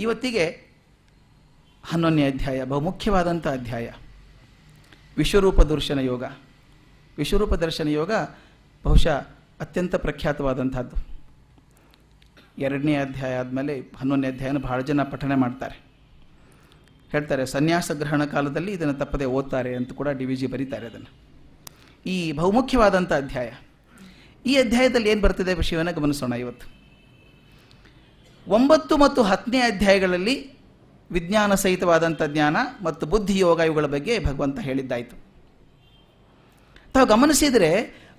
ಇವತ್ತಿಗೆ 11ನೇ ಅಧ್ಯಾಯ, ಬಹುಮುಖ್ಯವಾದಂಥ ಅಧ್ಯಾಯ, ವಿಶ್ವರೂಪ ದರ್ಶನ ಯೋಗ. ವಿಶ್ವರೂಪ ದರ್ಶನ ಯೋಗ ಬಹುಶಃ ಅತ್ಯಂತ ಪ್ರಖ್ಯಾತವಾದಂಥದ್ದು. 2ನೇ ಅಧ್ಯಾಯ ಆದಮೇಲೆ 11ನೇ ಅಧ್ಯಾಯನ ಬಹಳ ಜನ ಪಠನೆ ಮಾಡ್ತಾರೆ. ಹೇಳ್ತಾರೆ ಸನ್ಯಾಸ ಗ್ರಹಣ ಕಾಲದಲ್ಲಿ ಇದನ್ನು ತಪ್ಪದೆ ಓದ್ತಾರೆ ಅಂತ ಕೂಡ DVG ಬರೀತಾರೆ ಅದನ್ನು. ಈ ಬಹುಮುಖ್ಯವಾದಂಥ ಅಧ್ಯಾಯ. ಈ ಅಧ್ಯಾಯದಲ್ಲಿ ಏನು ಬರ್ತಿದೆ ವಿಷಯವನ್ನು ಗಮನಿಸೋಣ ಇವತ್ತು. 9 ಮತ್ತು 10ನೇ ಅಧ್ಯಾಯಗಳಲ್ಲಿ ವಿಜ್ಞಾನ ಸಹಿತವಾದಂಥ ಜ್ಞಾನ ಮತ್ತು ಬುದ್ಧಿ ಯೋಗ ಇವುಗಳ ಬಗ್ಗೆ ಭಗವಂತ ಹೇಳಿದ್ದಾಯಿತು. ತಾವು ಗಮನಿಸಿದರೆ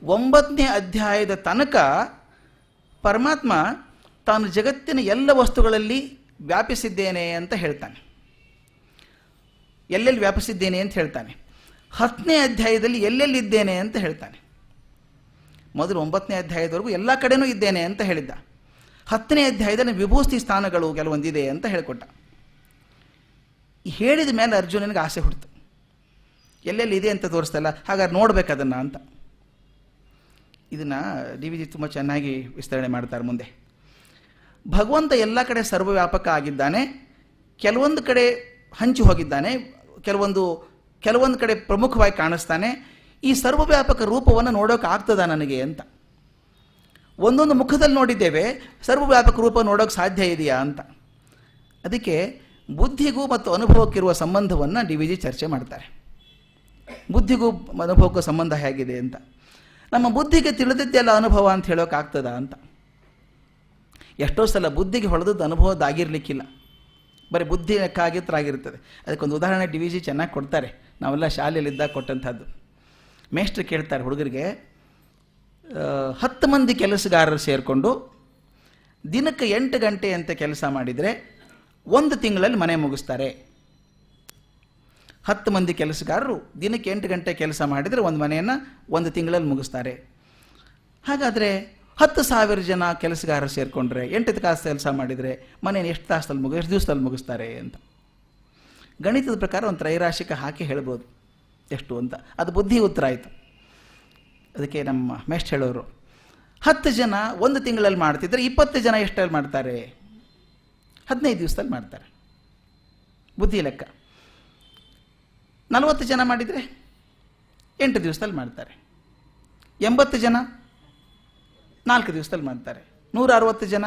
9ನೇ ಅಧ್ಯಾಯದ ತನಕ ಪರಮಾತ್ಮ ತಾನು ಜಗತ್ತಿನ ಎಲ್ಲ ವಸ್ತುಗಳಲ್ಲಿ ವ್ಯಾಪಿಸಿದ್ದೇನೆ ಅಂತ ಹೇಳ್ತಾನೆ, ಎಲ್ಲೆಲ್ಲಿ ವ್ಯಾಪಿಸಿದ್ದೇನೆ ಅಂತ ಹೇಳ್ತಾನೆ. 10ನೇ ಅಧ್ಯಾಯದಲ್ಲಿ ಎಲ್ಲೆಲ್ಲಿದ್ದೇನೆ ಅಂತ ಹೇಳ್ತಾನೆ. ಮೊದಲು 9ನೇ ಅಧ್ಯಾಯದವರೆಗೂ ಎಲ್ಲ ಕಡೆನೂ ಇದ್ದೇನೆ ಅಂತ ಹೇಳಿದ್ದ. 10ನೇ ಅಧ್ಯಾಯದಲ್ಲಿ ವಿಭೂತಿ ಸ್ಥಾನಗಳು ಕೆಲವೊಂದಿದೆ ಅಂತ ಹೇಳಿಕೊಟ್ಟ. ಹೇಳಿದ ಮೇಲೆ ಅರ್ಜುನನಿಗೆ ಆಸೆ ಹುಡ್ತು, ಎಲ್ಲೆಲ್ಲಿ ಇದೆ ಅಂತ ತೋರಿಸ್ತಲ್ಲ, ಹಾಗಾದ್ರೆ ನೋಡ್ಬೇಕದನ್ನು ಅಂತ. ಇದನ್ನು DVG ತುಂಬ ಚೆನ್ನಾಗಿ ವಿಸ್ತರಣೆ ಮಾಡ್ತಾರೆ ಮುಂದೆ. ಭಗವಂತ ಎಲ್ಲ ಕಡೆ ಸರ್ವವ್ಯಾಪಕ ಆಗಿದ್ದಾನೆ, ಕೆಲವೊಂದು ಕಡೆ ಹಂಚಿ ಹೋಗಿದ್ದಾನೆ, ಕೆಲವೊಂದು ಕಡೆ ಪ್ರಮುಖವಾಗಿ ಕಾಣಿಸ್ತಾನೆ. ಈ ಸರ್ವವ್ಯಾಪಕ ರೂಪವನ್ನು ನೋಡೋಕೆ ಆಗ್ತದ ನನಗೆ ಅಂತ. ಒಂದೊಂದು ಮುಖದಲ್ಲಿ ನೋಡಿದ್ದೇವೆ, ಸರ್ವವ್ಯಾಪಕ ರೂಪ ನೋಡೋಕೆ ಸಾಧ್ಯ ಇದೆಯಾ ಅಂತ. ಅದಕ್ಕೆ ಬುದ್ಧಿಗೂ ಮತ್ತು ಅನುಭವಕ್ಕಿರುವ ಸಂಬಂಧವನ್ನು DVG ಚರ್ಚೆ ಮಾಡ್ತಾರೆ. ಬುದ್ಧಿಗೂ ಅನುಭವಕ್ಕೂ ಸಂಬಂಧ ಹೇಗಿದೆ ಅಂತ. ನಮ್ಮ ಬುದ್ಧಿಗೆ ತಿಳಿದಿದ್ದೆಲ್ಲ ಅನುಭವ ಅಂತ ಹೇಳೋಕ್ಕಾಗ್ತದ ಅಂತ. ಎಷ್ಟೋ ಸಲ ಬುದ್ಧಿಗೆ ಹೊಳೆದದ್ದು ಅನುಭವದಾಗಿರಲಿಕ್ಕಿಲ್ಲ, ಬರೀ ಬುದ್ಧಿ ಲೆಕ್ಕಾಗಿರ್ತರಾಗಿರ್ತದೆ. ಅದಕ್ಕೊಂದು ಉದಾಹರಣೆ DVG ಚೆನ್ನಾಗಿ ಕೊಡ್ತಾರೆ, ನಾವೆಲ್ಲ ಶಾಲೆಯಲ್ಲಿದ್ದಾಗ ಕೊಟ್ಟಂಥದ್ದು. ಮೇಷ್ಟ್ರು ಕೇಳ್ತಾರೆ ಹುಡುಗರಿಗೆ, 10 ಮಂದಿ ಕೆಲಸಗಾರರು ಸೇರಿಕೊಂಡು ದಿನಕ್ಕೆ 8 ಗಂಟೆ ಅಂತ ಕೆಲಸ ಮಾಡಿದರೆ 1 ತಿಂಗಳಲ್ಲಿ ಮನೆ ಮುಗಿಸ್ತಾರೆ. 10 ಮಂದಿ ಕೆಲಸಗಾರರು ದಿನಕ್ಕೆ 8 ಗಂಟೆ ಕೆಲಸ ಮಾಡಿದರೆ ಒಂದು ಮನೆಯನ್ನು 1 ತಿಂಗಳಲ್ಲಿ ಮುಗಿಸ್ತಾರೆ. ಹಾಗಾದರೆ 10,000 ಜನ ಕೆಲಸಗಾರರು ಸೇರಿಕೊಂಡ್ರೆ 8 ತಾಸು ಕೆಲಸ ಮಾಡಿದರೆ ಮನೆಯನ್ನು ಎಷ್ಟು ದಿವಸದಲ್ಲಿ ಮುಗಿಸ್ತಾರೆ ಅಂತ. ಗಣಿತದ ಪ್ರಕಾರ ಒಂದು ತ್ರೈರಾಶಿಕ ಹಾಕಿ ಹೇಳ್ಬೋದು ಎಷ್ಟು ಅಂತ. ಅದು ಬುದ್ಧಿ ಉತ್ತರ ಆಯಿತು. ಅದಕ್ಕೆ ನಮ್ಮ ಮೇಷ್ಟ್ರು ಹೇಳೋರು, 10 ಜನ 1 ತಿಂಗಳಲ್ಲಿ ಮಾಡ್ತಿದ್ರೆ 20 ಜನ ಎಷ್ಟರಲ್ಲಿ ಮಾಡ್ತಾರೆ? 15 ದಿವಸದಲ್ಲಿ ಮಾಡ್ತಾರೆ. ಬುದ್ಧಿ ಲೆಕ್ಕ. 40 ಜನ ಮಾಡಿದರೆ 8 ದಿವಸದಲ್ಲಿ ಮಾಡ್ತಾರೆ. 80 ಜನ 4 ದಿವಸದಲ್ಲಿ ಮಾಡ್ತಾರೆ. 160 ಜನ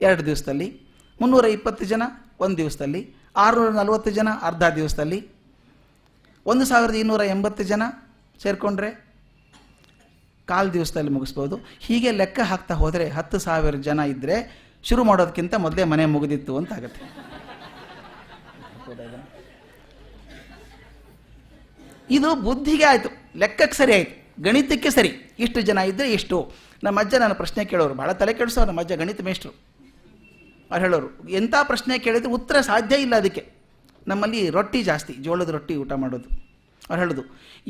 2 ದಿವಸದಲ್ಲಿ, 320 ಜನ 1 ದಿವಸದಲ್ಲಿ, 640 ಜನ ಅರ್ಧ ದಿವಸದಲ್ಲಿ, 1280 ಜನ ಸೇರಿಕೊಂಡ್ರೆ 1/4 ದಿವಸದಲ್ಲಿ ಮುಗಿಸ್ಬೋದು. ಹೀಗೆ ಲೆಕ್ಕ ಹಾಕ್ತಾ ಹೋದರೆ 10,000 ಜನ ಇದ್ದರೆ ಶುರು ಮಾಡೋದಕ್ಕಿಂತ ಮೊದಲೇ ಮನೆ ಮುಗಿದಿತ್ತು ಅಂತ ಆಗುತ್ತೆ. ಇದು ಬುದ್ಧಿಗೆ ಆಯಿತು, ಲೆಕ್ಕಕ್ಕೆ ಸರಿ ಆಯಿತು, ಗಣಿತಕ್ಕೆ ಸರಿ. ಇಷ್ಟು ಜನ ಇದ್ದರೆ ಇಷ್ಟು. ನಮ್ಮ ಅಜ್ಜ ನಾನು ಪ್ರಶ್ನೆ ಕೇಳೋರು, ಭಾಳ ತಲೆ ಕೆಡಿಸೋರು ನಮ್ಮ ಅಜ್ಜ, ಗಣಿತ ಮೇಷ್ಟ್ರು. ಅವ್ರು ಹೇಳೋರು, ಎಂಥ ಪ್ರಶ್ನೆ ಕೇಳಿದರೆ ಉತ್ತರ ಸಾಧ್ಯ ಇಲ್ಲ ಅದಕ್ಕೆ. ನಮ್ಮಲ್ಲಿ ರೊಟ್ಟಿ ಜಾಸ್ತಿ, ಜೋಳದ ರೊಟ್ಟಿ ಊಟ ಮಾಡೋದು. ಅವ್ರು ಹೇಳೋದು,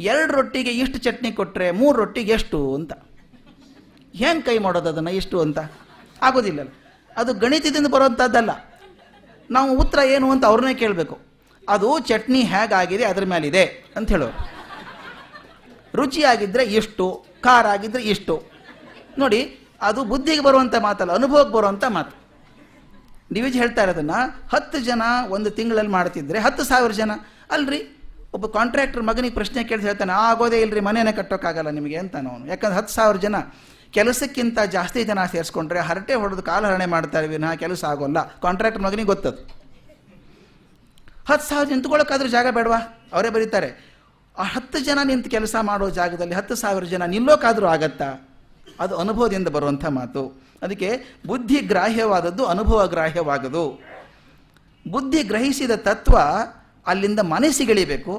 2 ರೊಟ್ಟಿಗೆ ಇಷ್ಟು ಚಟ್ನಿ ಕೊಟ್ಟರೆ 3 ರೊಟ್ಟಿಗೆ ಎಷ್ಟು ಅಂತ. ಹೆಂಗೆ ಕೈ ಮಾಡೋದು ಅದನ್ನು ಇಷ್ಟು ಅಂತ? ಆಗೋದಿಲ್ಲಲ್ಲ. ಅದು ಗಣಿತದಿಂದ ಬರೋಂಥದ್ದಲ್ಲ. ನಾವು ಉತ್ತರ ಏನು ಅಂತ ಅವ್ರನ್ನೇ ಕೇಳಬೇಕು. ಅದು ಚಟ್ನಿ ಹೇಗಾಗಿದೆ ಅದರ ಮೇಲಿದೆ ಅಂತ ಹೇಳೋರು. ರುಚಿಯಾಗಿದ್ದರೆ ಇಷ್ಟು, ಖಾರ ಆಗಿದ್ದರೆ ಇಷ್ಟು. ನೋಡಿ, ಅದು ಬುದ್ಧಿಗೆ ಬರುವಂಥ ಮಾತಲ್ಲ, ಅನುಭವಕ್ಕೆ ಬರುವಂಥ ಮಾತು. DVG ಹೇಳ್ತಾ ಇರೋದನ್ನು 10 ಜನ 1 ತಿಂಗಳಲ್ಲಿ ಮಾಡ್ತಿದ್ರೆ 10,000 ಜನ ಅಲ್ರಿ. ಒಬ್ಬ ಕಾಂಟ್ರಾಕ್ಟರ್ ಮಗನಿಗೆ ಪ್ರಶ್ನೆ ಕೇಳಿ ಹೇಳ್ತಾನೆ, ಆಗೋದೇ ಇಲ್ಲರಿ, ಮನೇನೆ ಕಟ್ಟೋಕ್ಕಾಗಲ್ಲ ನಿಮಗೆ ಅಂತಾನೆ ಅವನು. ಯಾಕಂದ್ರೆ 10,000 ಜನ ಕೆಲಸಕ್ಕಿಂತ ಜಾಸ್ತಿ ಜನ ಸೇರಿಸ್ಕೊಂಡ್ರೆ ಹರಟೆ ಹೊಡೆದು ಕಾಲಹರಣೆ ಮಾಡ್ತಾರೆ ವಿನಃ ಕೆಲಸ ಆಗೋಲ್ಲ. ಕಾಂಟ್ರಾಕ್ಟರ್ ಮಗನಿಗೆ ಗೊತ್ತದು. 10,000 ನಿಂತ್ಕೊಳ್ಳೋಕ್ಕಾದ್ರೂ ಜಾಗ ಬೇಡವಾ? ಅವರೇ ಬರೀತಾರೆ, ಆ 10 ಜನ ನಿಂತು ಕೆಲಸ ಮಾಡೋ ಜಾಗದಲ್ಲಿ 10,000 ಜನ ನಿಲ್ಲೋಕ್ಕಾದರೂ ಆಗತ್ತಾ? ಅದು ಅನುಭವದಿಂದ ಬರುವಂಥ ಮಾತು. ಅದಕ್ಕೆ ಬುದ್ಧಿ ಗ್ರಾಹ್ಯವಾದದ್ದು ಅನುಭವ ಗ್ರಾಹ್ಯವಾಗದು. ಬುದ್ಧಿ ಗ್ರಹಿಸಿದ ತತ್ವ ಅಲ್ಲಿಂದ ಮನಸ್ಸಿಗಿಳಿಬೇಕು,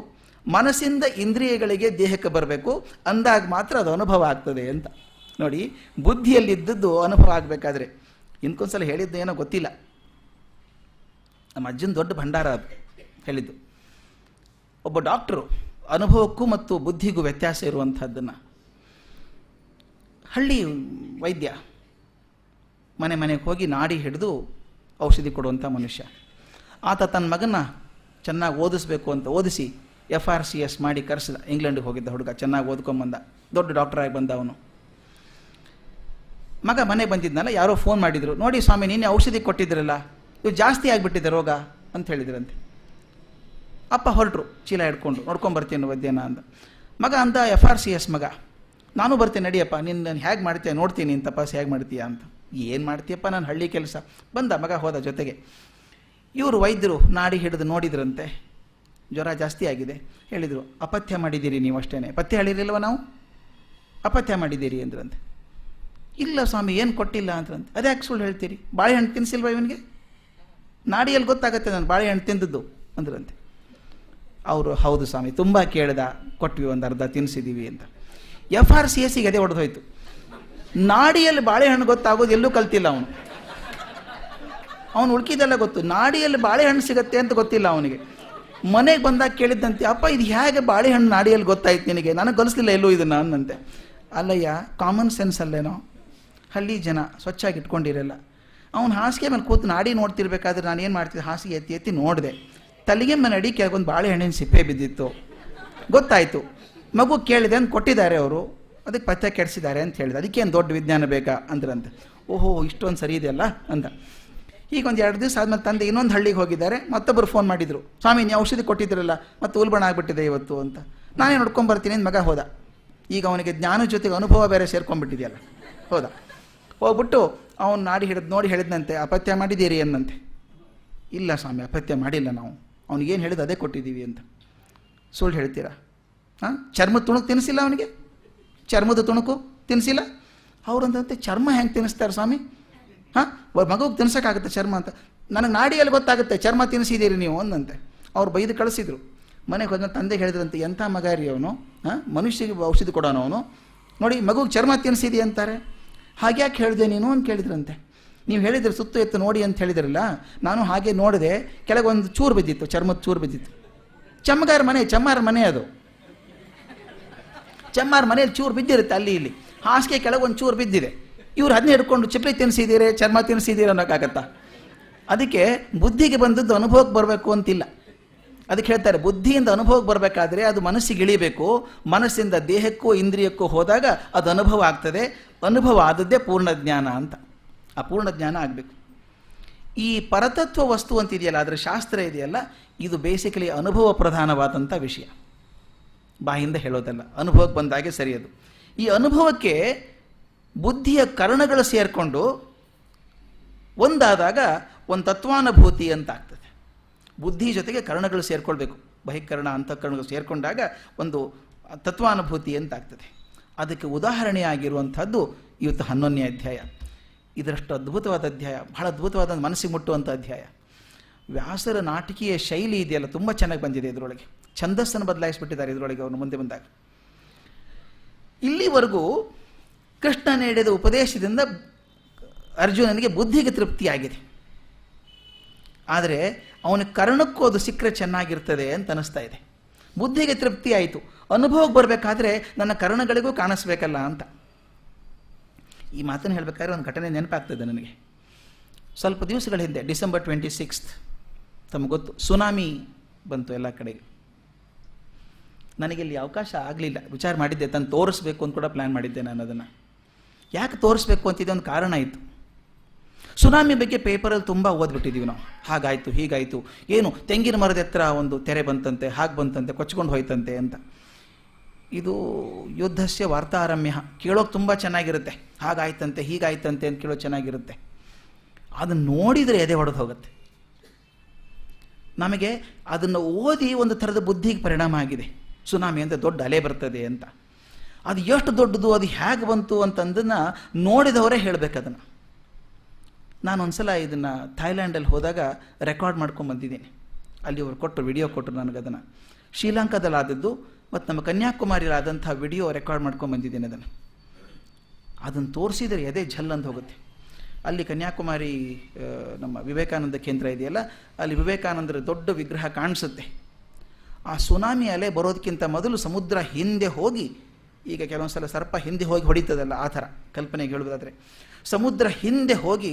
ಮನಸ್ಸಿಂದ ಇಂದ್ರಿಯಗಳಿಗೆ ದೇಹಕ್ಕೆ ಬರಬೇಕು, ಅಂದಾಗ ಮಾತ್ರ ಅದು ಅನುಭವ ಆಗ್ತದೆ ಅಂತ. ನೋಡಿ, ಬುದ್ಧಿಯಲ್ಲಿದ್ದದ್ದು ಅನುಭವ ಆಗಬೇಕಾದ್ರೆ ಇನ್ಕೊಂದ್ಸಲ ಹೇಳಿದ್ದು ಏನೋ ಗೊತ್ತಿಲ್ಲ, ನಮ್ಮ ಅಜ್ಜನ ದೊಡ್ಡ ಭಂಡಾರ ಅದು ಹೇಳಿದ್ದು. ಒಬ್ಬ ಡಾಕ್ಟ್ರು ಅನುಭವಕ್ಕೂ ಮತ್ತು ಬುದ್ಧಿಗೂ ವ್ಯತ್ಯಾಸ ಇರುವಂಥದ್ದನ್ನು, ಹಳ್ಳಿ ವೈದ್ಯ, ಮನೆಗೆ ಹೋಗಿ ನಾಡಿ ಹಿಡಿದು ಔಷಧಿ ಕೊಡುವಂಥ ಮನುಷ್ಯ. ಆತ ತನ್ನ ಮಗನ ಚೆನ್ನಾಗಿ ಓದಿಸ್ಬೇಕು ಅಂತ ಓದಿಸಿ FRCS ಮಾಡಿ ಕರೆಸಿದ. ಇಂಗ್ಲೆಂಡಿಗೆ ಹೋಗಿದ್ದ ಹುಡುಗ, ಚೆನ್ನಾಗಿ ಓದ್ಕೊಂಬಂದ, ದೊಡ್ಡ ಡಾಕ್ಟರಾಗಿ ಬಂದ ಅವನು. ಮಗ ಮನೆಗೆ ಬಂದಿದ್ನಲ್ಲ, ಯಾರೋ ಫೋನ್ ಮಾಡಿದರು, ನೋಡಿ ಸ್ವಾಮಿ ನಿನ್ನೆ ಔಷಧಿ ಕೊಟ್ಟಿದ್ರಲ್ಲ, ಇವು ಜಾಸ್ತಿ ಆಗಿಬಿಟ್ಟಿದೆ ರೋಗ ಅಂತ ಹೇಳಿದ್ರಂತೆ. ಅಪ್ಪ ಹೊರಟರು ಚೀಲ ಹಿಡ್ಕೊಂಡು, ನೋಡ್ಕೊಂಬರ್ತೀನಿ ವೈದ್ಯನ ಅಂದ. ಮಗ ಅಂತ FRCS ಮಗ, ನಾನು ಬರ್ತೀನಿ ನಡಿಯಪ್ಪ, ನಿನ್ನ ಹೇಗೆ ಮಾಡ್ತೀಯ ನೋಡ್ತೀನಿ ನೀನು ತಪಾಸ್ ಹೇಗೆ ಮಾಡ್ತೀಯಾ ಅಂತ. ಏನು ಮಾಡ್ತೀಯಪ್ಪ, ನಾನು ಹಳ್ಳಿ ಕೆಲಸ. ಬಂದ ಮಗ ಹೋದ ಜೊತೆಗೆ. ಇವರು ವೈದ್ಯರು ನಾಡಿ ಹಿಡಿದು ನೋಡಿದ್ರಂತೆ, ಜ್ವರ ಜಾಸ್ತಿ ಆಗಿದೆ. ಹೇಳಿದರು, ಅಪಥ್ಯ ಮಾಡಿದ್ದೀರಿ ನೀವು ಅಷ್ಟೇ, ಪಥ್ಯ ಹೇಳಿರಲಿಲ್ವ ನಾವು, ಅಪಥ್ಯ ಮಾಡಿದ್ದೀರಿ ಅಂದ್ರಂತೆ. ಇಲ್ಲ ಸ್ವಾಮಿ ಏನು ಕೊಟ್ಟಿಲ್ಲ ಅಂತಂತೆ. ಅದ್ಯಾಕೆ ಸುಳ್ಳು ಹೇಳ್ತೀರಿ, ಬಾಳೆಹಣ್ಣು ತಿನ್ನಿಸಿಲ್ವ ಇವನಿಗೆ, ನಾಡಿಯಲ್ಲಿ ಗೊತ್ತಾಗತ್ತೆ ನಾನು ಬಾಳೆಹಣ್ಣು ತಿಂದದ್ದು ಅಂದ್ರಂತೆ. ಅವರು ಹೌದು ಸ್ವಾಮಿ ತುಂಬ ಕೇಳ್ದ, ಕೊಟ್ವಿ, ಒಂದು ಅರ್ಧ ತಿನ್ನಿಸಿದ್ದೀವಿ ಅಂತ. FRCSಗೆ ಅದೇ ಹೊಡೆದು ಹೋಯ್ತು. ನಾಡಿಯಲ್ಲಿ ಬಾಳೆಹಣ್ಣು ಗೊತ್ತಾಗೋದು ಎಲ್ಲೂ ಕಲ್ತಿಲ್ಲ ಅವನು ಉಳ್ಕಿದೆಲ್ಲ ಗೊತ್ತು, ನಾಡಿಯಲ್ಲಿ ಬಾಳೆಹಣ್ಣು ಸಿಗುತ್ತೆ ಅಂತ ಗೊತ್ತಿಲ್ಲ ಅವನಿಗೆ. ಮನೆಗೆ ಬಂದಾಗ ಕೇಳಿದ್ದಂತೆ, ಅಪ್ಪ ಇದು ಹೇಗೆ ಬಾಳೆಹಣ್ಣು ನಾಡಿಯಲ್ಲಿ ಗೊತ್ತಾಯ್ತು ನಿನಗೆ, ನನಗೆ ಕಲಿಸ್ಲಿಲ್ಲ ಎಲ್ಲೂ ಇದನ್ನು ಅನ್ನಂತೆ. ಅಲ್ಲಯ್ಯ, ಕಾಮನ್ ಸೆನ್ಸ್ ಅಲ್ಲೇನೋ, ಹಳ್ಳಿ ಜನ ಸ್ವಚ್ಛಾಗಿ ಇಟ್ಕೊಂಡಿರಲ್ಲ. ಅವ್ನು ಹಾಸಿಗೆ ಮೇಲೆ ಕೂತು ನಾಡಿ ನೋಡ್ತಿರ್ಬೇಕಾದ್ರೆ ನಾನು ಏನು ಮಾಡ್ತಿದ್ದೆ, ಹಾಸಿಗೆ ಎತ್ತಿ ಎತ್ತಿ ನೋಡಿದೆ, ತಲೆಗೆ ನಡಿ ಕೆಲವೊಂದು ಬಾಳೆಹಣ್ಣಿನ ಸಿಪ್ಪೆ ಬಿದ್ದಿತ್ತು, ಗೊತ್ತಾಯಿತು. ಮಗು ಕೇಳಿದೆ ಅಂತ ಕೊಟ್ಟಿದ್ದಾರೆ ಅವರು, ಅದಕ್ಕೆ ಪಥ್ಯ ಕೆಡಿಸಿದ್ದಾರೆ ಅಂತ ಹೇಳಿದೆ, ಅದಕ್ಕೇನು ದೊಡ್ಡ ವಿಜ್ಞಾನ ಬೇಕಾ ಅಂದ್ರಂತೆ. ಓಹೋ ಇಷ್ಟೊಂದು ಸರಿ ಇದೆಯಲ್ಲ ಅಂದ. ಈಗ ಒಂದು 2 ದಿವಸ ಆದಮೇಲೆ ತಂದೆ ಇನ್ನೊಂದು ಹಳ್ಳಿಗೆ ಹೋಗಿದ್ದಾರೆ, ಮತ್ತೊಬ್ಬರು ಫೋನ್ ಮಾಡಿದರು, ಸ್ವಾಮಿ ನೀವು ಔಷಧಿ ಕೊಟ್ಟಿದ್ರಲ್ಲ ಮತ್ತು ಉಲ್ಬಣ ಆಗಿಬಿಟ್ಟಿದೆ ಇವತ್ತು ಅಂತ. ನಾನೇ ನೋಡ್ಕೊಂಬರ್ತೀನಿ ಅಂತ ಮಗ ಹೋದ. ಈಗ ಅವನಿಗೆ ಜ್ಞಾನ ಜೊತೆಗೆ ಅನುಭವ ಬೇರೆ ಸೇರ್ಕೊಂಡ್ಬಿಟ್ಟಿದೆಯಲ್ಲ, ಹೋದ. ಹೋಗ್ಬಿಟ್ಟು ಅವನು ನಾಡಿ ಹಿಡಿದು ನೋಡಿ ಹೇಳಿದ್ನಂತೆ, ಅಪಥ್ಯ ಮಾಡಿದ್ದೀರಿ ಅನ್ನಂತೆ. ಇಲ್ಲ ಸ್ವಾಮಿ ಅಪಥ್ಯ ಮಾಡಿಲ್ಲ ನಾವು, ಅವನಿಗೇನು ಹೇಳಿದ್ದು ಅದೇ ಕೊಟ್ಟಿದ್ದೀವಿ ಅಂತ. ಸುಳ್ಳು ಹೇಳ್ತೀರಾ? ಹಾಂ, ಚರ್ಮದ ತುಣುಕು ತಿನ್ನಿಸಿಲ್ಲ ಅವನಿಗೆ, ಚರ್ಮದ ತುಣುಕು ತಿನ್ನಿಸಿಲ್ಲ. ಅವ್ರಂತೆ ಚರ್ಮ ಹೆಂಗೆ ತಿನ್ನಿಸ್ತಾರೆ ಸ್ವಾಮಿ, ಹಾಂ ಮಗುಗೆ ತಿನ್ಸೋಕ್ಕಾಗುತ್ತೆ ಚರ್ಮ ಅಂತ. ನನಗೆ ನಾಡಿಯಲ್ಲಿ ಗೊತ್ತಾಗುತ್ತೆ ಚರ್ಮ ತಿನ್ನಿಸಿದ್ದೀರಿ ನೀವು ಅಂದಂತೆ. ಅವ್ರು ಬೈದು ಕಳಿಸಿದ್ರು. ಮನೆಗೆ ಹೋದ ತಂದೆಗೆ ಹೇಳಿದ್ರಂತೆ, ಎಂಥ ಮಗ ರೀ ಅವನು, ಹಾಂ ಮನುಷ್ಯಗೆ ಔಷಧಿ ಕೊಡೋನು ಅವನು, ನೋಡಿ ಮಗುಗೆ ಚರ್ಮ ತಿನ್ನಿಸಿದಿ ಅಂತಾರೆ, ಹಾಗ್ಯಾಕೆ ಹೇಳಿದೆ ನೀನು ಅಂತ ಕೇಳಿದ್ರಂತೆ. ನೀವು ಹೇಳಿದ್ರೆ ಸುತ್ತು ಎತ್ತು ನೋಡಿ ಅಂತ ಹೇಳಿದ್ರಲ್ಲ, ನಾನು ಹಾಗೆ ನೋಡಿದೆ, ಕೆಳಗೊಂದು ಚೂರು ಬಿದ್ದಿತ್ತು, ಚರ್ಮದ ಚೂರು ಬಿದ್ದಿತ್ತು. ಚಮ್ಮಗಾರ ಮನೆ, ಚಮ್ಮಾರ ಮನೆ ಅದು, ಚಮ್ಮಾರ ಮನೆಯಲ್ಲಿ ಚೂರು ಬಿದ್ದಿರುತ್ತೆ ಅಲ್ಲಿ ಇಲ್ಲಿ, ಹಾಸಿಗೆ ಕೆಳಗೊಂದು ಚೂರು ಬಿದ್ದಿದೆ. ಇವ್ರು ಅದನ್ನೇ ಹಿಡ್ಕೊಂಡು ಚಿಪ್ಲಿ ತಿನ್ನಿಸಿದ್ದೀರಿ ಚರ್ಮ ತಿನ್ನಿಸಿದ್ದೀರಿ ಅನ್ನೋಕ್ಕಾಗತ್ತಾ? ಅದಕ್ಕೆ ಬುದ್ಧಿಗೆ ಬಂದದ್ದು ಅನುಭವಕ್ಕೆ ಬರಬೇಕು ಅಂತಿಲ್ಲ. ಅದಕ್ಕೆ ಹೇಳ್ತಾರೆ, ಬುದ್ಧಿಯಿಂದ ಅನುಭವಕ್ಕೆ ಬರಬೇಕಾದ್ರೆ ಅದು ಮನಸ್ಸಿಗೆ ಇಳಿಬೇಕು, ಮನಸ್ಸಿಂದ ದೇಹಕ್ಕೂ ಇಂದ್ರಿಯಕ್ಕೂ ಹೋದಾಗ ಅದು ಅನುಭವ ಆಗ್ತದೆ. ಅನುಭವ ಆದದ್ದೇ ಪೂರ್ಣ ಜ್ಞಾನ ಅಂತ. ಆ ಪೂರ್ಣ ಜ್ಞಾನ ಆಗಬೇಕು. ಈ ಪರತತ್ವ ವಸ್ತು ಅಂತಿದೆಯಲ್ಲ, ಅದರ ಶಾಸ್ತ್ರ ಇದೆಯಲ್ಲ, ಇದು ಬೇಸಿಕಲಿ ಅನುಭವ ಪ್ರಧಾನವಾದಂಥ ವಿಷಯ, ಬಾಯಿಂದ ಹೇಳೋದಲ್ಲ, ಅನುಭವಕ್ಕೆ ಬಂದಾಗೆ ಸರಿಯದು. ಈ ಅನುಭವಕ್ಕೆ ಬುದ್ಧಿಯ ಕರ್ಣಗಳು ಸೇರಿಕೊಂಡು ಒಂದಾದಾಗ ಒಂದು ತತ್ವಾನುಭೂತಿ ಅಂತ ಆಗ್ತದೆ. ಬುದ್ಧಿ ಜೊತೆಗೆ ಕರ್ಣಗಳು ಸೇರಿಕೊಳ್ಬೇಕು, ಬಹಿಕರಣ ಅಂತಃಕರಣಗಳು ಸೇರಿಕೊಂಡಾಗ ಒಂದು ತತ್ವಾನುಭೂತಿ ಅಂತ ಆಗ್ತದೆ. ಅದಕ್ಕೆ ಉದಾಹರಣೆಯಾಗಿರುವಂಥದ್ದು ಇವತ್ತು 11ನೇ ಅಧ್ಯಾಯ. ಇದರಷ್ಟು ಅದ್ಭುತವಾದ ಅಧ್ಯಾಯ, ಬಹಳ ಅದ್ಭುತವಾದ ಮನಸ್ಸಿಗೆ ಮುಟ್ಟುವಂಥ ಅಧ್ಯಾಯ. ವ್ಯಾಸರ ನಾಟಕೀಯ ಶೈಲಿ ಇದೆಯಲ್ಲ ತುಂಬ ಚೆನ್ನಾಗಿ ಬಂದಿದೆ ಇದರೊಳಗೆ. ಛಂದಸ್ಸನ್ನು ಬದಲಾಯಿಸಿಬಿಟ್ಟಿದ್ದಾರೆ ಇದರೊಳಗೆ ಅವರು ಮುಂದೆ ಬಂದಾಗ. ಇಲ್ಲಿವರೆಗೂ ಕೃಷ್ಣ ನೀಡಿದ ಉಪದೇಶದಿಂದ ಅರ್ಜುನನಿಗೆ ಬುದ್ಧಿಗೆ ತೃಪ್ತಿಯಾಗಿದೆ. ಆದರೆ ಅವನಿಗೆ ಕರ್ಣಕ್ಕೂ ಅದು ಸಿಕ್ಕರೆ ಚೆನ್ನಾಗಿರ್ತದೆ ಅಂತ ಅನಿಸ್ತಾ ಇದೆ. ಬುದ್ಧಿಗೆ ತೃಪ್ತಿ ಆಯಿತು, ಅನುಭವಕ್ಕೆ ಬರಬೇಕಾದ್ರೆ ನನ್ನ ಕರ್ಣಗಳಿಗೂ ಕಾಣಿಸ್ಬೇಕಲ್ಲ ಅಂತ. ಈ ಮಾತನ್ನು ಹೇಳಬೇಕಾದ್ರೆ ಒಂದು ಘಟನೆ ನೆನಪಾಗ್ತದೆ ನನಗೆ. ಸ್ವಲ್ಪ ದಿವಸಗಳ ಹಿಂದೆ ಡಿಸೆಂಬರ್ 26 ತಮಗೆ ಗೊತ್ತು, ಸುನಾಮಿ ಬಂತು ಎಲ್ಲ ಕಡೆಗೆ. ನನಗಿಲ್ಲಿ ಅವಕಾಶ ಆಗಲಿಲ್ಲ. ವಿಚಾರ ಮಾಡಿದ್ದೆ, ತಂದು ತೋರಿಸ್ಬೇಕು ಅಂತ ಕೂಡ ಪ್ಲ್ಯಾನ್ ಮಾಡಿದ್ದೆ ನಾನು ಅದನ್ನು. ಯಾಕೆ ತೋರಿಸ್ಬೇಕು ಅಂತಿದ್ದೆ, ಒಂದು ಕಾರಣ ಇತ್ತು. ಸುನಾಮಿ ಬಗ್ಗೆ ಪೇಪರಲ್ಲಿ ತುಂಬ ಓದ್ಬಿಟ್ಟಿದ್ದೀವಿ ನಾವು, ಹಾಗಾಯಿತು ಹೀಗಾಯಿತು, ಏನು ತೆಂಗಿನ ಮರದ ಹತ್ರ ಒಂದು ತೆರೆ ಬಂತಂತೆ, ಹಾಗೆ ಬಂತಂತೆ, ಕೊಚ್ಕೊಂಡು ಹೋಯ್ತಂತೆ ಅಂತ. ಇದು ಯುದ್ಧಸ್ಯ ವಾರ್ತಾರಮ್ಯ, ಕೇಳೋಕೆ ತುಂಬ ಚೆನ್ನಾಗಿರುತ್ತೆ, ಹಾಗಾಯ್ತಂತೆ ಹೀಗಾಯ್ತಂತೆ ಅಂತ ಕೇಳೋಕೆ ಚೆನ್ನಾಗಿರುತ್ತೆ. ಅದನ್ನು ನೋಡಿದರೆ ಎದೆ ಹೊಡೆದು ಹೋಗುತ್ತೆ ನಮಗೆ. ಅದನ್ನು ಓದಿ ಒಂದು ಥರದ ಬುದ್ಧಿಗೆ ಪರಿಣಾಮ ಆಗಿದೆ. ಸುನಾಮಿ ಅಂತ ದೊಡ್ಡ ಅಲೆ ಬರ್ತದೆ ಅಂತ, ಅದು ಎಷ್ಟು ದೊಡ್ಡದು, ಅದು ಹೇಗೆ ಬಂತು ಅಂತಂದನ್ನು ನೋಡಿದವರೇ ಹೇಳಬೇಕು ಅದನ್ನು. ನಾನು ಒಂದು ಸಲ ಇದನ್ನು ಥಾಯ್ಲ್ಯಾಂಡಲ್ಲಿ ಹೋದಾಗ ರೆಕಾರ್ಡ್ ಮಾಡ್ಕೊಂಡ್ಬಂದಿದ್ದೀನಿ. ಅಲ್ಲಿ ಅವರು ಕೊಟ್ಟರು, ವಿಡಿಯೋ ಕೊಟ್ಟರು ನನಗೆ. ಅದನ್ನು ಶ್ರೀಲಂಕಾದಲ್ಲಾದದ್ದು ಮತ್ತು ನಮ್ಮ ಕನ್ಯಾಕುಮಾರಿಲಾದಂಥ ವಿಡಿಯೋ ರೆಕಾರ್ಡ್ ಮಾಡ್ಕೊಂಡ್ಬಂದಿದ್ದೀನಿ. ಅದನ್ನು ತೋರಿಸಿದರೆ ಎದೆ ಝಲ್ಲಂದು ಹೋಗುತ್ತೆ. ಅಲ್ಲಿ ಕನ್ಯಾಕುಮಾರಿ ನಮ್ಮ ವಿವೇಕಾನಂದ ಕೇಂದ್ರ ಇದೆಯಲ್ಲ, ಅಲ್ಲಿ ವಿವೇಕಾನಂದರ ದೊಡ್ಡ ವಿಗ್ರಹ ಕಾಣಿಸುತ್ತೆ. ಆ ಸುನಾಮಿ ಅಲೆ ಬರೋದಕ್ಕಿಂತ ಮೊದಲು ಸಮುದ್ರ ಹಿಂದೆ ಹೋಗಿ, ಈಗ ಕೆಲವೊಂದು ಸಲ ಸರ್ಪ ಹಿಂದೆ ಹೋಗಿ ಹೊಡಿತದಲ್ಲ, ಆ ಥರ ಕಲ್ಪನೆಗೆ ಹೇಳುವುದಾದರೆ, ಸಮುದ್ರ ಹಿಂದೆ ಹೋಗಿ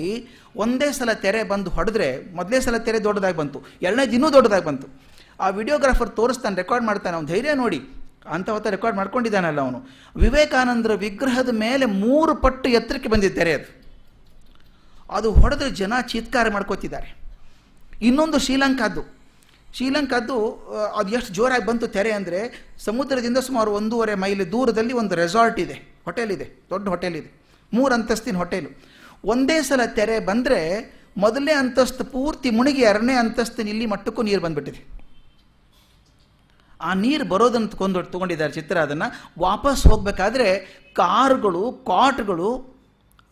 ಒಂದೇ ಸಲ ತೆರೆ ಬಂದು ಹೊಡೆದ್ರೆ, ಮೊದಲೇ ಸಲ ತೆರೆ ದೊಡ್ಡದಾಗಿ ಬಂತು, ಎರಡನೇ ದಿನವೂ ದೊಡ್ಡದಾಗಿ ಬಂತು. ಆ ವಿಡಿಯೋಗ್ರಾಫರ್ ತೋರಿಸ್ತಾನೆ, ರೆಕಾರ್ಡ್ ಮಾಡ್ತಾನೆ, ಅವನು ಧೈರ್ಯ ನೋಡಿ ಅಂತ ಹೊತ್ತ ರೆಕಾರ್ಡ್ ಮಾಡ್ಕೊಂಡಿದ್ದಾನಲ್ಲ ಅವನು. ವಿವೇಕಾನಂದರ ವಿಗ್ರಹದ ಮೇಲೆ 3 ಪಟ್ಟು ಎತ್ತರಕ್ಕೆ ಬಂದಿದ್ದ ತೆರೆ ಅದು. ಅದು ಹೊಡೆದ್ರೆ ಜನ ಚೀತ್ಕಾರ ಮಾಡ್ಕೋತಿದ್ದಾರೆ. ಇನ್ನೊಂದು ಶ್ರೀಲಂಕಾದ್ದು ಅದು ಎಷ್ಟು ಜೋರಾಗಿ ಬಂತು ತೆರೆ ಅಂದರೆ, ಸಮುದ್ರದಿಂದ ಸುಮಾರು 1.5 ಮೈಲಿ ದೂರದಲ್ಲಿ ಒಂದು ರೆಸಾರ್ಟ್ ಇದೆ, ಹೋಟೆಲ್ ಇದೆ, ದೊಡ್ಡ ಹೋಟೆಲ್ ಇದೆ, 3 ಅಂತಸ್ತಿನ ಹೋಟೆಲು. ಒಂದೇ ಸಲ ತೆರೆ ಬಂದರೆ ಮೊದಲನೇ ಅಂತಸ್ತು ಪೂರ್ತಿ ಮುಳುಗಿ 2ನೇ ಅಂತಸ್ತಿನ ಇಲ್ಲಿ ಮಟ್ಟಕ್ಕೂ ನೀರು ಬಂದುಬಿಟ್ಟಿದೆ. ಆ ನೀರು ಬರೋದನ್ನು ತೊಗೊಂಡಿದ್ದಾರೆ ಚಿತ್ರ. ಅದನ್ನು ವಾಪಸ್ ಹೋಗಬೇಕಾದ್ರೆ ಕಾರುಗಳು, ಕಾಟ್ಗಳು,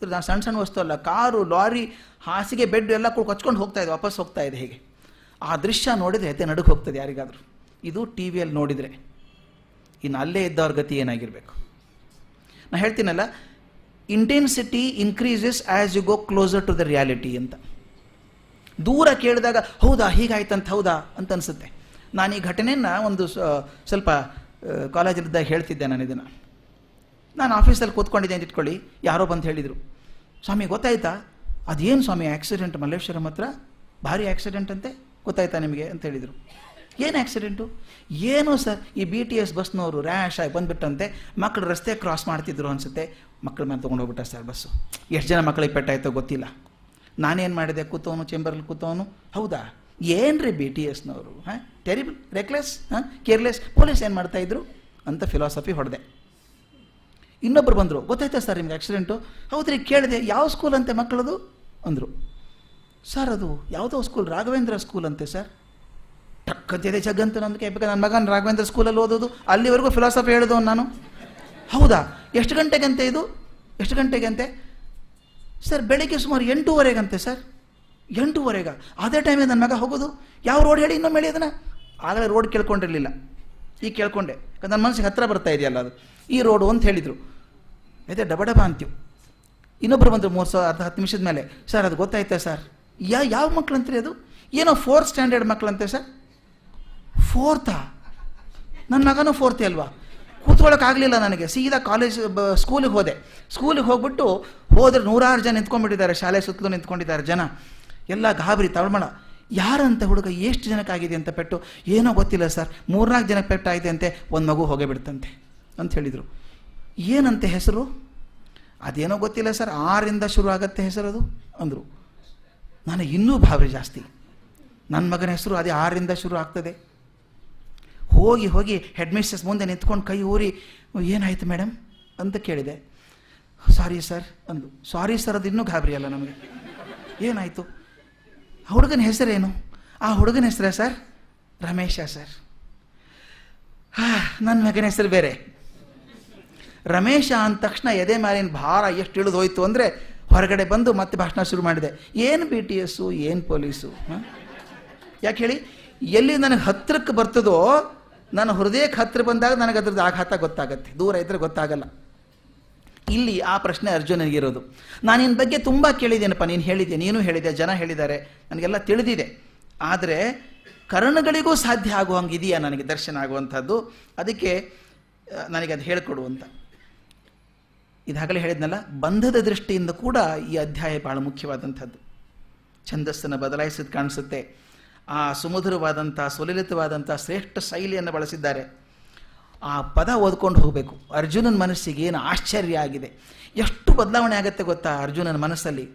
ಸಣ್ಣ ಸಣ್ಣ ವಸ್ತು ಅಲ್ಲ, ಕಾರು, ಲಾರಿ, ಹಾಸಿಗೆ, ಬೆಡ್ ಎಲ್ಲ ಕೊಚ್ಕೊಂಡು ಹೋಗ್ತಾ ಇದೆ, ವಾಪಸ್ ಹೋಗ್ತಾ ಇದೆ. ಹೀಗೆ ಆ ದೃಶ್ಯ ನೋಡಿದರೆ ಎದೆ ನಡುಗೆ ಹೋಗ್ತದೆ ಯಾರಿಗಾದರೂ. ಇದು ಟಿ ವಿಯಲ್ಲಿ ನೋಡಿದರೆ. ಇನ್ನು ಅಲ್ಲೇ ಇದ್ದವ್ರ ಗತಿ ಏನಾಗಿರಬೇಕು? ನಾನು ಹೇಳ್ತೀನಲ್ಲ, intensity increases as you go closer to the reality ಅಂತ. ದೂರ ಕೇಳಿದಾಗ ಹೌದಾ ಹೀಗಾಯ್ತಂತ ಹೌದಾ ಅಂತ ಅನಿಸುತ್ತೆ. ನಾನು ಈ ಘಟನೆಯನ್ನು ಒಂದು ಸ್ವಲ್ಪ ಕಾಲೇಜಲ್ಲಿದ್ದಾಗ ಹೇಳ್ತಿದ್ದೆ. ನಾನು ಆಫೀಸಲ್ಲಿ ಕೂತ್ಕೊಂಡಿದ್ದೆ ಅಂತ ಇಟ್ಕೊಳ್ಳಿ, ಯಾರೋ ಬಂದು ಹೇಳಿದರು, ಸ್ವಾಮಿ ಗೊತ್ತಾಯ್ತಾ ಅದೇನು ಸ್ವಾಮಿ ಆಕ್ಸಿಡೆಂಟ್ ಮಲ್ಲೇಶ್ವರಂ ಹತ್ರ, ಭಾರಿ ಆಕ್ಸಿಡೆಂಟ್ ಅಂತೆ, ಗೊತ್ತಾಯ್ತಾ ನಿಮಗೆ ಅಂತ ಹೇಳಿದರು. ಏನು ಆಕ್ಸಿಡೆಂಟು? ಏನೋ ಸರ್, ಈ BTS ಬಸ್ನವರು ರ್ಯಾಶ್ ಆಗಿ ಬಂದುಬಿಟ್ಟಂತೆ, ಮಕ್ಕಳು ರಸ್ತೆ ಕ್ರಾಸ್ ಮಾಡ್ತಿದ್ರು ಅನಿಸುತ್ತೆ, ಮಕ್ಕಳ ಮೇಲೆ ತೊಗೊಂಡೋಗ್ಬಿಟ್ಟ ಸರ್ ಬಸ್ಸು. ಎಷ್ಟು ಜನ ಮಕ್ಕಳಿಗೆ ಪೆಟ್ಟಾಯ್ತೋ ಗೊತ್ತಿಲ್ಲ. ನಾನೇನು ಮಾಡಿದೆ, ಕೂತವನು ಚೇಂಬರಲ್ಲಿ ಕೂತವನು, ಹೌದಾ ಏನು ರೀ BTSನವರು, ಟೆರಿಬಲ್, ರೆಕ್ಲೆಸ್, ಕೇರ್ಲೆಸ್, ಪೊಲೀಸ್ ಏನು ಮಾಡ್ತಾಯಿದ್ರು ಅಂತ ಫಿಲಾಸಫಿ ಹೊಡೆದೆ. ಇನ್ನೊಬ್ಬರು ಬಂದರು, ಗೊತ್ತಾಯ್ತಾ ಸರ್ ನಿಮ್ಗೆ ಆಕ್ಸಿಡೆಂಟು? ಹೌದ್ರಿ, ಕೇಳಿದೆ, ಯಾವ ಸ್ಕೂಲ್ ಅಂತೆ ಮಕ್ಕಳದು ಅಂದರು. ಸರ್ ಅದು ಯಾವುದೋ ಸ್ಕೂಲ್, ರಾಘವೇಂದ್ರ ಸ್ಕೂಲ್ ಅಂತೆ ಸರ್. ಟಕ್ಕಂತಿದೆ ಜಗ್ಗಂತ ನಂಬಿಕೆ, ನನ್ನ ಮಗನ ರಾಘವೇಂದ್ರ ಸ್ಕೂಲಲ್ಲಿ ಓದೋದು, ಅಲ್ಲಿವರೆಗೂ ಫಿಲಾಸಫಿ ಹೇಳಿದವನು ನಾನು. ಹೌದಾ, ಎಷ್ಟು ಗಂಟೆಗಂತೆ ಇದು, ಎಷ್ಟು ಗಂಟೆಗಂತೆ ಸರ್? ಬೆಳಿಗ್ಗೆ ಸುಮಾರು 8:30ಗಂತೆ ಸರ್. 8:30? ಅದೇ ಟೈಮಿಗೆ ನನ್ನ ಮಗ ಹೋಗೋದು. ಯಾವ ರೋಡ್ ಹೇಳಿ ಇನ್ನೊಮ್ಮೆ ಹೇಳಿ ಅದನ್ನು. ಆಗಲೇ ರೋಡ್ ಕೇಳ್ಕೊಂಡಿರಲಿಲ್ಲ, ಈಗ ಕೇಳ್ಕೊಂಡೆ, ನನ್ನ ಮನಸ್ಸಿಗೆ ಹತ್ತಿರ ಬರ್ತಾ ಇದೆಯಲ್ಲ ಅದು, ಈ ರೋಡು ಅಂತ ಹೇಳಿದರು. ಅದೇ ಡಬ ಅಂತೀವಿ. ಇನ್ನೊಬ್ಬರು ಬಂದರು 10 ನಿಮಿಷದ ಮೇಲೆ, ಸರ್ ಅದು ಗೊತ್ತಾಯ್ತಾ ಸರ್? ಯಾವ ಮಕ್ಕಳಂತ್ರಿ ಅದು? ಏನೋ 4th ಸ್ಟ್ಯಾಂಡರ್ಡ್ ಮಕ್ಕಳಂತೆ ಸರ್. 4ಥಾ? ನನ್ನ ಮಗನೂ 4th ಅಲ್ವಾ? ಕೂತ್ಕೊಳ್ಳೋಕ್ಕಾಗಲಿಲ್ಲ ನನಗೆ. ಸೀದಾ ಸ್ಕೂಲಿಗೆ ಹೋದೆ. ಸ್ಕೂಲಿಗೆ ಹೋಗ್ಬಿಟ್ಟು ಹೋದ್ರೆ 100 ಜನ ನಿಂತ್ಕೊಂಡ್ಬಿಟ್ಟಿದ್ದಾರೆ, ಶಾಲೆ ಸುತ್ತಲೂ ನಿಂತ್ಕೊಂಡಿದ್ದಾರೆ ಜನ, ಎಲ್ಲ ಗಾಬರಿ ತಳಮಳ. ಯಾರಂತ ಹುಡುಗ, ಎಷ್ಟು ಜನಕ್ಕಾಗಿದೆ ಅಂತ ಪೆಟ್ಟು? ಏನೋ ಗೊತ್ತಿಲ್ಲ ಸರ್, 3-4 ಜನಕ್ಕೆ ಪೆಟ್ಟಾಗಿದೆ ಅಂತೆ, ಒಂದು ಮಗು ಹೋಗೇ ಬಿಡ್ತಂತೆ ಅಂತ ಹೇಳಿದರು. ಏನಂತೆ ಹೆಸರು? ಅದೇನೋ ಗೊತ್ತಿಲ್ಲ ಸರ್, 6ರಿಂದ ಶುರು ಆಗತ್ತೆ ಹೆಸರದು ಅಂದರು. ನನಗೆ ಇನ್ನೂ ಭಾವನೆ ಜಾಸ್ತಿ. ನನ್ನ ಮಗನ ಹೆಸರು ಅದೇ 6ರಿಂದ ಶುರು ಆಗ್ತದೆ. ಹೋಗಿ ಹೆಡ್ ಮಿಸ್ಟ್ರೆಸ್ ಮುಂದೆ ನಿಂತ್ಕೊಂಡು ಕೈ ಊರಿ, ಏನಾಯಿತು ಮೇಡಮ್ ಅಂತ ಕೇಳಿದೆ. ಸಾರಿ ಸರ್ ಅಂದು. ಸಾರಿ ಸರ್ ಅದು ಇನ್ನೂ ಗಾಬರಿ ಅಲ್ಲ ನಮಗೆ. ಏನಾಯಿತು? ಹುಡುಗನ ಹೆಸರೇನು? ಆ ಹುಡುಗನ ಹೆಸರೇ ಸರ್ ರಮೇಶ ಸರ್. ನನ್ನ ಮಗನ ಹೆಸರು ಬೇರೆ. ರಮೇಶ ಅಂದ ತಕ್ಷಣ ಎದೆ ಮೇಲಿನ ಭಾರ ಎಷ್ಟು ಇಳಿದು ಹೋಯ್ತು ಅಂದರೆ, ಹೊರಗಡೆ ಬಂದು ಮತ್ತೆ ಭಾಷಣ ಶುರು ಮಾಡಿದೆ. ಏನು BTS, ಏನು ಪೊಲೀಸು? ಯಾಕೆ ಹೇಳಿ? ಎಲ್ಲಿ ನನಗೆ ಹತ್ತಿರಕ್ಕೆ ಬರ್ತದೋ, ನನ್ನ ಹೃದಯಕ್ಕೆ ಹತ್ತಿರ ಬಂದಾಗ ನನಗೆ ಅದ್ರದ್ದು ಆಘಾತ ಗೊತ್ತಾಗತ್ತೆ, ದೂರ ಇದ್ದರೆ ಗೊತ್ತಾಗಲ್ಲ. ಇಲ್ಲಿ ಆ ಪ್ರಶ್ನೆ ಅರ್ಜುನನಿಗಿರೋದು. ನಾನು ನಿನ್ನ ಬಗ್ಗೆ ತುಂಬ ಕೇಳಿದ್ದೇನಪ್ಪ, ನೀನು ಹೇಳಿದ್ದೆ, ನೀನು ಹೇಳಿದೆ, ಜನ ಹೇಳಿದ್ದಾರೆ, ನನಗೆಲ್ಲ ತಿಳಿದಿದೆ. ಆದರೆ ಕರ್ಣಗಳಿಗೂ ಸಾಧ್ಯ ಆಗುವಂಗಿದೆಯಾ ನನಗೆ ದರ್ಶನ ಆಗುವಂಥದ್ದು? ಅದಕ್ಕೆ ನನಗದು ಹೇಳಿಕೊಡು ಅಂತ. ಇದಾಗಲೇ ಹೇಳಿದ್ನಲ್ಲ, ಬಂಧದ ದೃಷ್ಟಿಯಿಂದ ಕೂಡ ಈ ಅಧ್ಯಾಯ ಭಾಳ ಮುಖ್ಯವಾದಂಥದ್ದು. ಛಂದಸ್ಸನ್ನು ಬದಲಾಯಿಸಿದ್ದು ಕಾಣಿಸುತ್ತೆ. ಆ ಸುಮಧುರವಾದಂಥ, ಸುಲಲಿತವಾದಂಥ ಶ್ರೇಷ್ಠ ಶೈಲಿಯನ್ನು ಬಳಸಿದ್ದಾರೆ. ಆ ಪದ ಓದ್ಕೊಂಡು ಹೋಗಬೇಕು. ಅರ್ಜುನನ ಮನಸ್ಸಿಗೆ ಏನು ಆಶ್ಚರ್ಯ ಆಗಿದೆ, ಎಷ್ಟು ಬದಲಾವಣೆ ಆಗುತ್ತೆ ಗೊತ್ತಾ ಅರ್ಜುನನ ಮನಸ್ಸಲ್ಲಿ.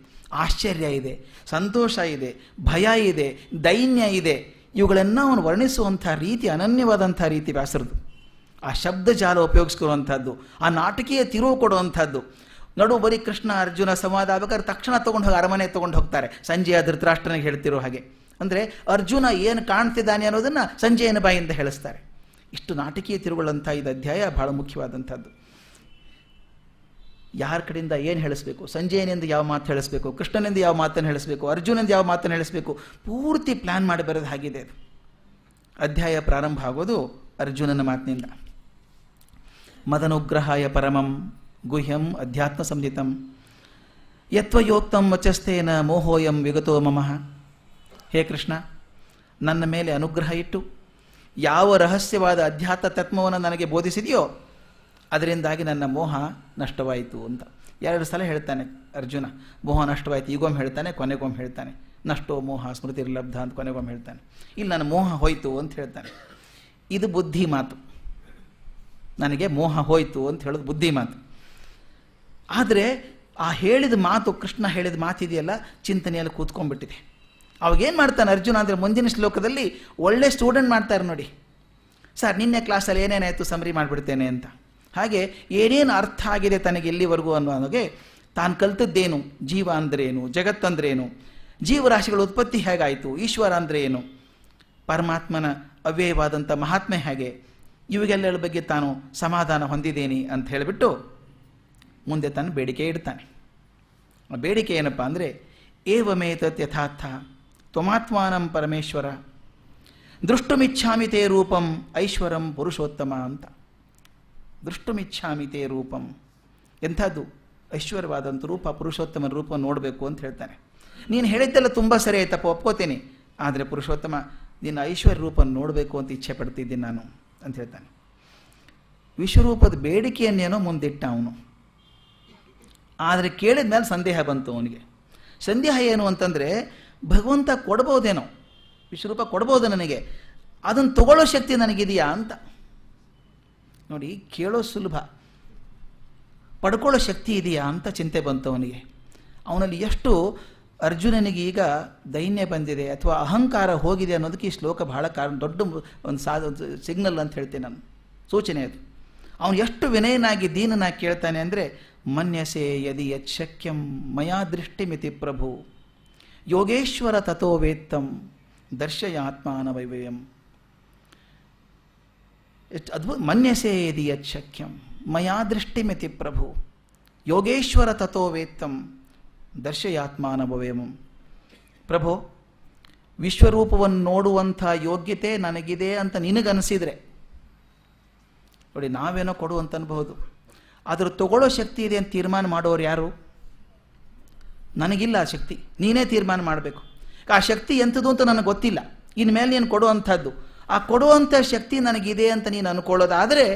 ಆಶ್ಚರ್ಯ ಇದೆ, ಸಂತೋಷ ಇದೆ, ಭಯ ಇದೆ, ದೈನ್ಯ ಇದೆ. ಇವುಗಳನ್ನು ಅವನು ವರ್ಣಿಸುವಂಥ ರೀತಿ ಅನನ್ಯವಾದಂಥ ರೀತಿ ವ್ಯಾಸರದು. ಆ ಶಬ್ದ ಜಾಲ ಉಪಯೋಗಿಸ್ಕೊಳ್ಳುವಂಥದ್ದು, ಆ ನಾಟಕೀಯ ತಿರುವು ಕೊಡುವಂಥದ್ದು. ನಡು ಬರೀ ಕೃಷ್ಣ ಅರ್ಜುನ ಸಂವಾದ ಆಗ್ಬೇಕಾದ್ರೆ ತಕ್ಷಣ ತೊಗೊಂಡು ಹೋಗಿ ಅರಮನೆ ತೊಗೊಂಡು ಹೋಗ್ತಾರೆ. ಸಂಜೆಯ ಧೃತರಾಷ್ಟ್ರನಿಗೆ ಹೇಳ್ತಿರೋ ಹಾಗೆ. ಅಂದರೆ ಅರ್ಜುನ ಏನು ಕಾಣ್ತಿದ್ದಾನೆ ಅನ್ನೋದನ್ನು ಸಂಜಯನ ಬಾಯಿಂದ ಹೇಳಿಸ್ತಾರೆ. ಇಷ್ಟು ನಾಟಕೀಯ ತಿರುವುಗಳಂಥ ಇದು ಅಧ್ಯಾಯ ಬಹಳ ಮುಖ್ಯವಾದಂಥದ್ದು. ಯಾರ ಕಡೆಯಿಂದ ಏನು ಹೇಳಿಸ್ಬೇಕು, ಸಂಜಯನಿಂದ ಯಾವ ಮಾತು ಹೇಳಿಸ್ಬೇಕು, ಕೃಷ್ಣನಿಂದ ಯಾವ ಮಾತನ್ನು ಹೇಳಿಸ್ಬೇಕು, ಅರ್ಜುನಿಂದ ಯಾವ ಮಾತನ್ನು ಹೇಳಿಸ್ಬೇಕು, ಪೂರ್ತಿ ಪ್ಲ್ಯಾನ್ ಮಾಡಿ ಬರೋದು ಆಗಿದೆ. ಅದು ಅಧ್ಯಾಯ ಪ್ರಾರಂಭ ಆಗೋದು ಅರ್ಜುನನ ಮಾತಿನಿಂದ. ಮದನುಗ್ರಹಾಯ ಪರಮಂ ಗುಹ್ಯಂ ಅಧ್ಯಾತ್ಮ ಸಂಹಿತಂ ಯತ್ವಯೋಕ್ತಂ ವಚಸ್ತೇನ ಮೋಹೋಯಂ ವಿಗತೋ ಮಮಃ. ಹೇ ಕೃಷ್ಣ, ನನ್ನ ಮೇಲೆ ಅನುಗ್ರಹ ಇಟ್ಟು ಯಾವ ರಹಸ್ಯವಾದ ಅಧ್ಯಾತ್ಮ ತತ್ವವನ್ನು ನನಗೆ ಬೋಧಿಸಿದೆಯೋ ಅದರಿಂದಾಗಿ ನನ್ನ ಮೋಹ ನಷ್ಟವಾಯಿತು ಅಂತ 2 ಸಲ ಹೇಳ್ತಾನೆ ಅರ್ಜುನ. ಮೋಹ ನಷ್ಟವಾಯಿತು, ಈಗೊಮ್ಮೆ ಹೇಳ್ತಾನೆ, ಕೊನೆಗೊಮ್ಮೆ ಹೇಳ್ತಾನೆ. ನಷ್ಟೋ ಮೋಹ ಸ್ಮೃತಿರ್ಲಬ್ಧ ಅಂತ ಕೊನೆಗೊಮ್ಮೆ ಹೇಳ್ತಾನೆ. ಇಲ್ಲಿ ನನ್ನ ಮೋಹ ಹೋಯಿತು ಅಂತ ಹೇಳ್ತಾನೆ. ಇದು ಬುದ್ಧಿ ಮಾತು. ನನಗೆ ಮೋಹ ಹೋಯಿತು ಅಂತ ಹೇಳೋದು ಬುದ್ಧಿ ಮಾತು. ಆದರೆ ಆ ಹೇಳಿದ ಮಾತು, ಕೃಷ್ಣ ಹೇಳಿದ ಮಾತಿದೆಯಲ್ಲ, ಚಿಂತನೆಯಲ್ಲಿ ಕೂತ್ಕೊಂಡ್ಬಿಟ್ಟಿದೆ. ಅವಾಗೇನು ಮಾಡ್ತಾನೆ ಅರ್ಜುನ ಅಂದರೆ ಮುಂದಿನ ಶ್ಲೋಕದಲ್ಲಿ ಒಳ್ಳೆ ಸ್ಟೂಡೆಂಟ್ ಮಾಡ್ತಾರೆ ನೋಡಿ. ಸರ್ ನಿನ್ನೆ ಕ್ಲಾಸಲ್ಲಿ ಏನೇನಾಯಿತು ಸಮರಿ ಮಾಡಿಬಿಡ್ತೇನೆ ಅಂತ. ಹಾಗೆ ಏನೇನು ಅರ್ಥ ಆಗಿದೆ ತನಗೆ ಇಲ್ಲಿವರೆಗೂ ಅನ್ನೋಗೆ ತಾನು ಕಲ್ತದ್ದೇನು, ಜೀವ ಅಂದ್ರೇನು, ಜಗತ್ತಂದ್ರೇನು, ಜೀವರಾಶಿಗಳ ಉತ್ಪತ್ತಿ ಹೇಗಾಯಿತು, ಈಶ್ವರ ಅಂದರೆ ಏನು, ಪರಮಾತ್ಮನ ಅವ್ಯಯವಾದಂಥ ಮಹಾತ್ಮೆ ಹೇಗೆ, ಇವುಗೆಲ್ಲರ ಬಗ್ಗೆ ತಾನು ಸಮಾಧಾನ ಹೊಂದಿದ್ದೇನೆ ಅಂತ ಹೇಳಿಬಿಟ್ಟು ಮುಂದೆ ತಾನು ಬೇಡಿಕೆ ಇಡ್ತಾನೆ. ಆ ಬೇಡಿಕೆ ಏನಪ್ಪ ಅಂದರೆ ಏವಮೇತತ್ ಯಥಾರ್ಥ ತ್ವಮಾತ್ಮಾನಂ ಪರಮೇಶ್ವರ ದೃಷ್ಟುಮಿಚ್ಛಾಮಿ ತೇ ರೂಪಂ ಐಶ್ವರಂ ಪುರುಷೋತ್ತಮ ಅಂತ. ದೃಷ್ಟುಮಿಚ್ಛಾಮಿ ತೇ ರೂಪಂ, ಎಂಥದ್ದು ಐಶ್ವರ್ಯವಾದಂಥ ರೂಪ, ಪುರುಷೋತ್ತಮನ ರೂಪ ನೋಡಬೇಕು ಅಂತ ಹೇಳ್ತಾನೆ. ನೀನು ಹೇಳಿದ್ದೆಲ್ಲ ತುಂಬ ಸರಿ ಆಯ್ತಪ್ಪ, ಒಪ್ಕೋತೇನೆ, ಆದರೆ ಪುರುಷೋತ್ತಮ ನಿನ್ನ ಐಶ್ವರ್ಯ ರೂಪ ನೋಡಬೇಕು ಅಂತ ಇಚ್ಛೆ ಪಡ್ತಿದ್ದೀನಿ ನಾನು ಅಂತ ಹೇಳ್ತಾನೆ. ವಿಶ್ವರೂಪದ ಬೇಡಿಕೆಯನ್ನೇನೋ ಮುಂದಿಟ್ಟ ಅವನು. ಆದರೆ ಕೇಳಿದ ಮೇಲೆ ಸಂದೇಹ ಬಂತು ಅವನಿಗೆ. ಸಂದೇಹ ಏನು ಅಂತಂದರೆ ಭಗವಂತ ಕೊಡ್ಬೋದೇನೋ, ವಿಶ್ವರೂಪ ಕೊಡ್ಬೋದು ನನಗೆ, ಅದನ್ನು ತಗೊಳ್ಳೋ ಶಕ್ತಿ ನನಗಿದೆಯಾ ಅಂತ. ನೋಡಿ, ಕೇಳೋ ಸುಲಭ, ಪಡ್ಕೊಳ್ಳೋ ಶಕ್ತಿ ಇದೆಯಾ ಅಂತ ಚಿಂತೆ ಬಂತು ಅವನಿಗೆ. ಅವನಲ್ಲಿ ಎಷ್ಟು ಅರ್ಜುನನಿಗೆ ಈಗ ದೈನ್ಯ ಬಂದಿದೆ ಅಥವಾ ಅಹಂಕಾರ ಹೋಗಿದೆ ಅನ್ನೋದಕ್ಕೆ ಈ ಶ್ಲೋಕ ಬಹಳ ದೊಡ್ಡ ಒಂದು ಸಿಗ್ನಲ್ ಅಂತ ಹೇಳ್ತೇನೆ ನಾನು, ಸೂಚನೆ ಅದು. ಅವನು ಎಷ್ಟು ವಿನಯನಾಗಿ ದೀನನಾಗಿ ಕೇಳ್ತಾನೆ ಅಂದರೆ ಮನ್ಯಸೆ ಯದಿ ಯತ್ ಶಕ್ಯಂ ಮಯಾ ದೃಷ್ಟಿಮಿತಿ ಪ್ರಭು ಯೋಗೇಶ್ವರ ತಥೋ ವೇತ್ತಂ ದರ್ಶಯಾತ್ಮಾನ ವೈವಯಂ. ಎಷ್ಟು ಅದ್ಭುತ. ಮನ್ಯಸೆ ಯದಿ ಯತ್ ಶಕ್ಯಂ ಮಯಾ ದೃಷ್ಟಿಮಿತಿ ಪ್ರಭು ಯೋಗೇಶ್ವರ ತಥೋ ವೇತ್ತಂ ದರ್ಶಯಾತ್ಮಾನ ವೈವಯಂ. ಪ್ರಭು, ವಿಶ್ವರೂಪವನ್ನು ನೋಡುವಂಥ ಯೋಗ್ಯತೆ ನನಗಿದೆ ಅಂತ ನಿನಗನಿಸಿದರೆ, ನೋಡಿ ನಾವೇನೋ ಕೊಡು ಅಂತ ಅನ್ಬಹುದು, ಆದರೂ ತಗೊಳ್ಳೋ ಶಕ್ತಿ ಇದೆ ಅಂತ ತೀರ್ಮಾನ ಮಾಡೋರು ಯಾರು? ನನಗಿಲ್ಲ ಆ ಶಕ್ತಿ, ನೀನೇ ತೀರ್ಮಾನ ಮಾಡಬೇಕು. ಆ ಶಕ್ತಿ ಎಂಥದ್ದು ಅಂತ ನನಗೆ ಗೊತ್ತಿಲ್ಲ, ಇನ್ಮೇಲೆ ನೀನು ಕೊಡುವಂಥದ್ದು, ಆ ಕೊಡುವಂಥ ಶಕ್ತಿ ನನಗಿದೆ ಅಂತ ನೀನು ಅನ್ಕೊಳ್ಳೋದಾದರೆ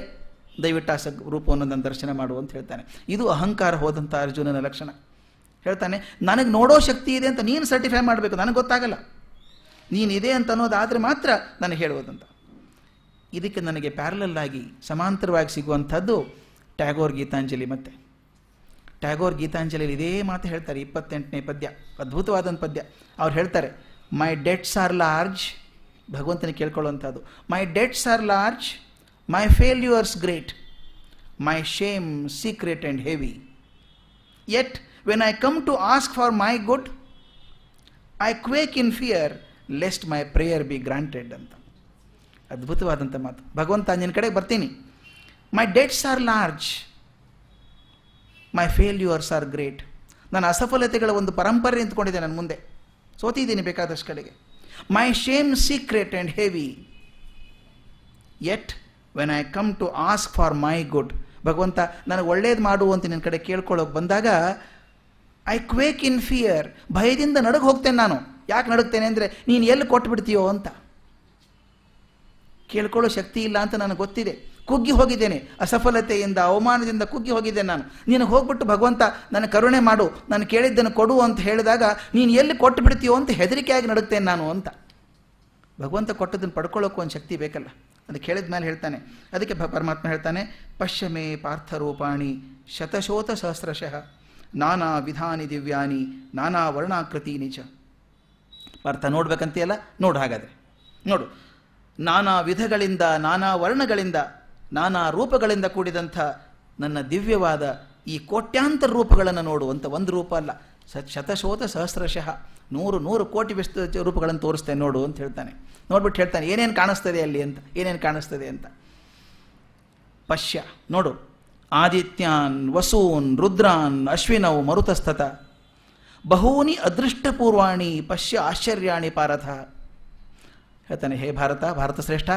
ದಯವಿಟ್ಟು ಆ ರೂಪವನ್ನು ನನ್ನ ದರ್ಶನ ಮಾಡು ಅಂತ ಹೇಳ್ತಾನೆ. ಇದು ಅಹಂಕಾರ ಹೋದಂಥ ಅರ್ಜುನನ ಲಕ್ಷಣ. ಹೇಳ್ತಾನೆ, ನನಗೆ ನೋಡೋ ಶಕ್ತಿ ಇದೆ ಅಂತ ನೀನು ಸರ್ಟಿಫೈ ಮಾಡಬೇಕು, ನನಗೆ ಗೊತ್ತಾಗಲ್ಲ, ನೀನಿದೆ ಅಂತ ಅನ್ನೋದಾದರೆ ಮಾತ್ರ ನನಗೆ ಹೇಳುವುದಂತ. ಇದಕ್ಕೆ ನನಗೆ ಪ್ಯಾರಲಲ್ ಆಗಿ ಸಮಾಂತರವಾಗಿ ಸಿಗುವಂಥದ್ದು ಟ್ಯಾಗೋರ್ ಗೀತಾಂಜಲಿ. ಮತ್ತು ಟ್ಯಾಗೋರ್ ಗೀತಾಂಜಲಿಯಲ್ಲಿ ಇದೇ ಮಾತು ಹೇಳ್ತಾರೆ, 28ನೇ ಪದ್ಯ, ಅದ್ಭುತವಾದಂಥ ಪದ್ಯ. ಅವ್ರು ಹೇಳ್ತಾರೆ, ಮೈ ಡೆಟ್ಸ್ ಆರ್ ಲಾರ್ಜ್, ಭಗವಂತನಿಗೆ ಕೇಳ್ಕೊಳ್ಳುವಂಥದ್ದು, my debts are large, my failures great, my shame secret and heavy, yet when I come to ask for my good I quake in fear lest my prayer be granted ಅಂತ. ಅದ್ಭುತವಾದಂಥ ಮಾತು. ಭಗವಂತ ನಿನ್ನ ಕಡೆಗೆ ಬರ್ತೀನಿ, my debts are large, my failures are great. ನನ್ನ ಅಸಫಲತೆಗಳ ಒಂದು ಪರಂಪರೆ ನಿಂತ್ಕೊಂಡಿದೆ ನನ್ನ ಮುಂದೆ, ಸೋತಿದ್ದೀನಿ ಬೇಕಾದಷ್ಟು ಕಡೆಗೆ. My shame secret and heavy, yet when I come to ask for my good. ಭಗವಂತ ನನಗೆ ಒಳ್ಳೇದು ಮಾಡು ಅಂತ ನಿನ್ನ ಕಡೆ ಕೇಳ್ಕೊಳ್ಳೋಕೆ ಬಂದಾಗ ಐ ಕ್ವೇಕ್ ಇನ್ ಫಿಯರ್, ಭಯದಿಂದ ನಡುಗೆ ಹೋಗ್ತೇನೆ ನಾನು. ಯಾಕೆ ನಡುಗ್ತೇನೆ ಅಂದರೆ ನೀನು ಎಲ್ಲಿ ಕೊಟ್ಟು ಬಿಡ್ತೀಯೋ ಅಂತ. ಕೇಳ್ಕೊಳ್ಳೋ ಶಕ್ತಿ ಇಲ್ಲ ಅಂತ ನನಗೆ ಗೊತ್ತಿದೆ, ಕುಗ್ಗಿ ಹೋಗಿದ್ದೇನೆ, ಅಸಫಲತೆಯಿಂದ ಅವಮಾನದಿಂದ ಕುಗ್ಗಿ ಹೋಗಿದ್ದೇನೆ ನಾನು. ನೀನು ಹೋಗ್ಬಿಟ್ಟು ಭಗವಂತ ನನ್ನ ಕರುಣೆ ಮಾಡು, ನಾನು ಕೇಳಿದ್ದನ್ನು ಕೊಡು ಅಂತ ಹೇಳಿದಾಗ ನೀನು ಎಲ್ಲಿ ಕೊಟ್ಟು ಬಿಡ್ತೀಯೋ ಅಂತ ಹೆದರಿಕೆಯಾಗಿ ನಡುಗ್ತೇನೆ ನಾನು ಅಂತ. ಭಗವಂತ ಕೊಟ್ಟದನ್ನು ಪಡ್ಕೊಳ್ಳೋಕ್ಕೂ ಒಂದು ಶಕ್ತಿ ಬೇಕಲ್ಲ. ಅದಕ್ಕೆ ಹೇಳಿದ ಮೇಲೆ ಹೇಳ್ತಾನೆ, ಅದಕ್ಕೆ ಪರಮಾತ್ಮ ಹೇಳ್ತಾನೆ, ಪಶ್ಯಮೇ ಪಾರ್ಥರೂಪಾಣಿ ಶತಶೋತ ಸಹಸ್ರಶಃ ನಾನಾ ವಿಧಾನಿ ದಿವ್ಯಾನಿ ನಾನಾ ವರ್ಣಾಕೃತಿ ನಿಜ. ಪಾರ್ಥ ನೋಡ್ಬೇಕಂತೆಯಲ್ಲ, ನೋಡು. ಹಾಗಾದರೆ ನೋಡು, ನಾನಾ ವಿಧಗಳಿಂದ, ನಾನಾ ವರ್ಣಗಳಿಂದ, ನಾನಾ ರೂಪಗಳಿಂದ ಕೂಡಿದಂಥ ನನ್ನ ದಿವ್ಯವಾದ ಈ ಕೋಟ್ಯಾಂತರ ರೂಪಗಳನ್ನು ನೋಡುವಂಥ ಒಂದು ರೂಪ ಅಲ್ಲ, ಶತಶೋತ ಸಹಸ್ರಶಃ 100 ಕೋಟಿ ರೂಪಗಳನ್ನು ತೋರಿಸ್ತೇನೆ ನೋಡು ಅಂತ ಹೇಳ್ತಾನೆ. ನೋಡ್ಬಿಟ್ಟು ಹೇಳ್ತಾನೆ, ಏನೇನು ಕಾಣಿಸ್ತದೆ ಅಲ್ಲಿ ಅಂತ, ಏನೇನು ಕಾಣಿಸ್ತದೆ ಅಂತ. ಪಶ್ಯ, ನೋಡು, ಆದಿತ್ಯಾನ್ ವಸೂನ್ ರುದ್ರಾನ್ ಅಶ್ವಿನೌ ಮರುತಸ್ತತ ಬಹೂನಿ ಅದೃಷ್ಟಪೂರ್ವಾಣಿ ಪಶ್ಯ ಆಶ್ಚರ್ಯಾಣಿ ಪಾರಥ. ಹೇಳ್ತಾನೆ, ಹೇ ಭಾರತ, ಭಾರತ ಶ್ರೇಷ್ಠ,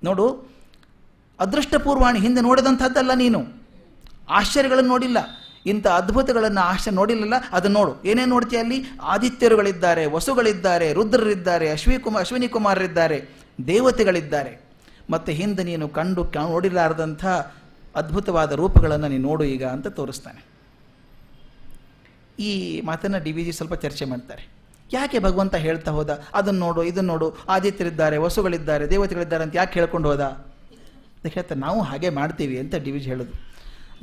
ನೋಡು, ಅದೃಷ್ಟಪೂರ್ವಾಣಿ, ಹಿಂದೆ ನೋಡಿದಂಥದ್ದಲ್ಲ ನೀನು, ಆಶ್ಚರ್ಯಗಳನ್ನು ನೋಡಿಲ್ಲ, ಇಂಥ ಅದ್ಭುತಗಳನ್ನು ಆಶ್ಚರ್ಯ ನೋಡಿಲ್ಲಲ್ಲ, ಅದನ್ನು ನೋಡು. ಏನೇನು ನೋಡ್ತೀಯ ಅಲ್ಲಿ? ಆದಿತ್ಯರುಗಳಿದ್ದಾರೆ, ವಸುಗಳಿದ್ದಾರೆ, ರುದ್ರರಿದ್ದಾರೆ, ಅಶ್ವಿನಿ ಕುಮಾರರಿದ್ದಾರೆ, ದೇವತೆಗಳಿದ್ದಾರೆ, ಮತ್ತು ಹಿಂದೆ ನೀನು ಕಂಡು ನೋಡಿಲಾರದಂಥ ಅದ್ಭುತವಾದ ರೂಪಗಳನ್ನು ನೀನು ನೋಡು ಈಗ ಅಂತ ತೋರಿಸ್ತಾನೆ. ಈ ಮಾತನ್ನು DVG ಸ್ವಲ್ಪ ಚರ್ಚೆ ಮಾಡ್ತಾರೆ. ಯಾಕೆ ಭಗವಂತ ಹೇಳ್ತಾ ಹೋದ, ಅದನ್ನು ನೋಡು, ಇದನ್ನು ನೋಡು, ಆದಿತ್ಯರಿದ್ದಾರೆ, ವಸುಗಳಿದ್ದಾರೆ, ದೇವತೆಗಳಿದ್ದಾರೆ ಅಂತ ಯಾಕೆ ಹೇಳ್ಕೊಂಡು ಹೋದ ಅಂತ ಹೇಳ್ತಾರೆ. ನಾವು ಹಾಗೆ ಮಾಡ್ತೀವಿ ಅಂತ DVG ಹೇಳೋದು.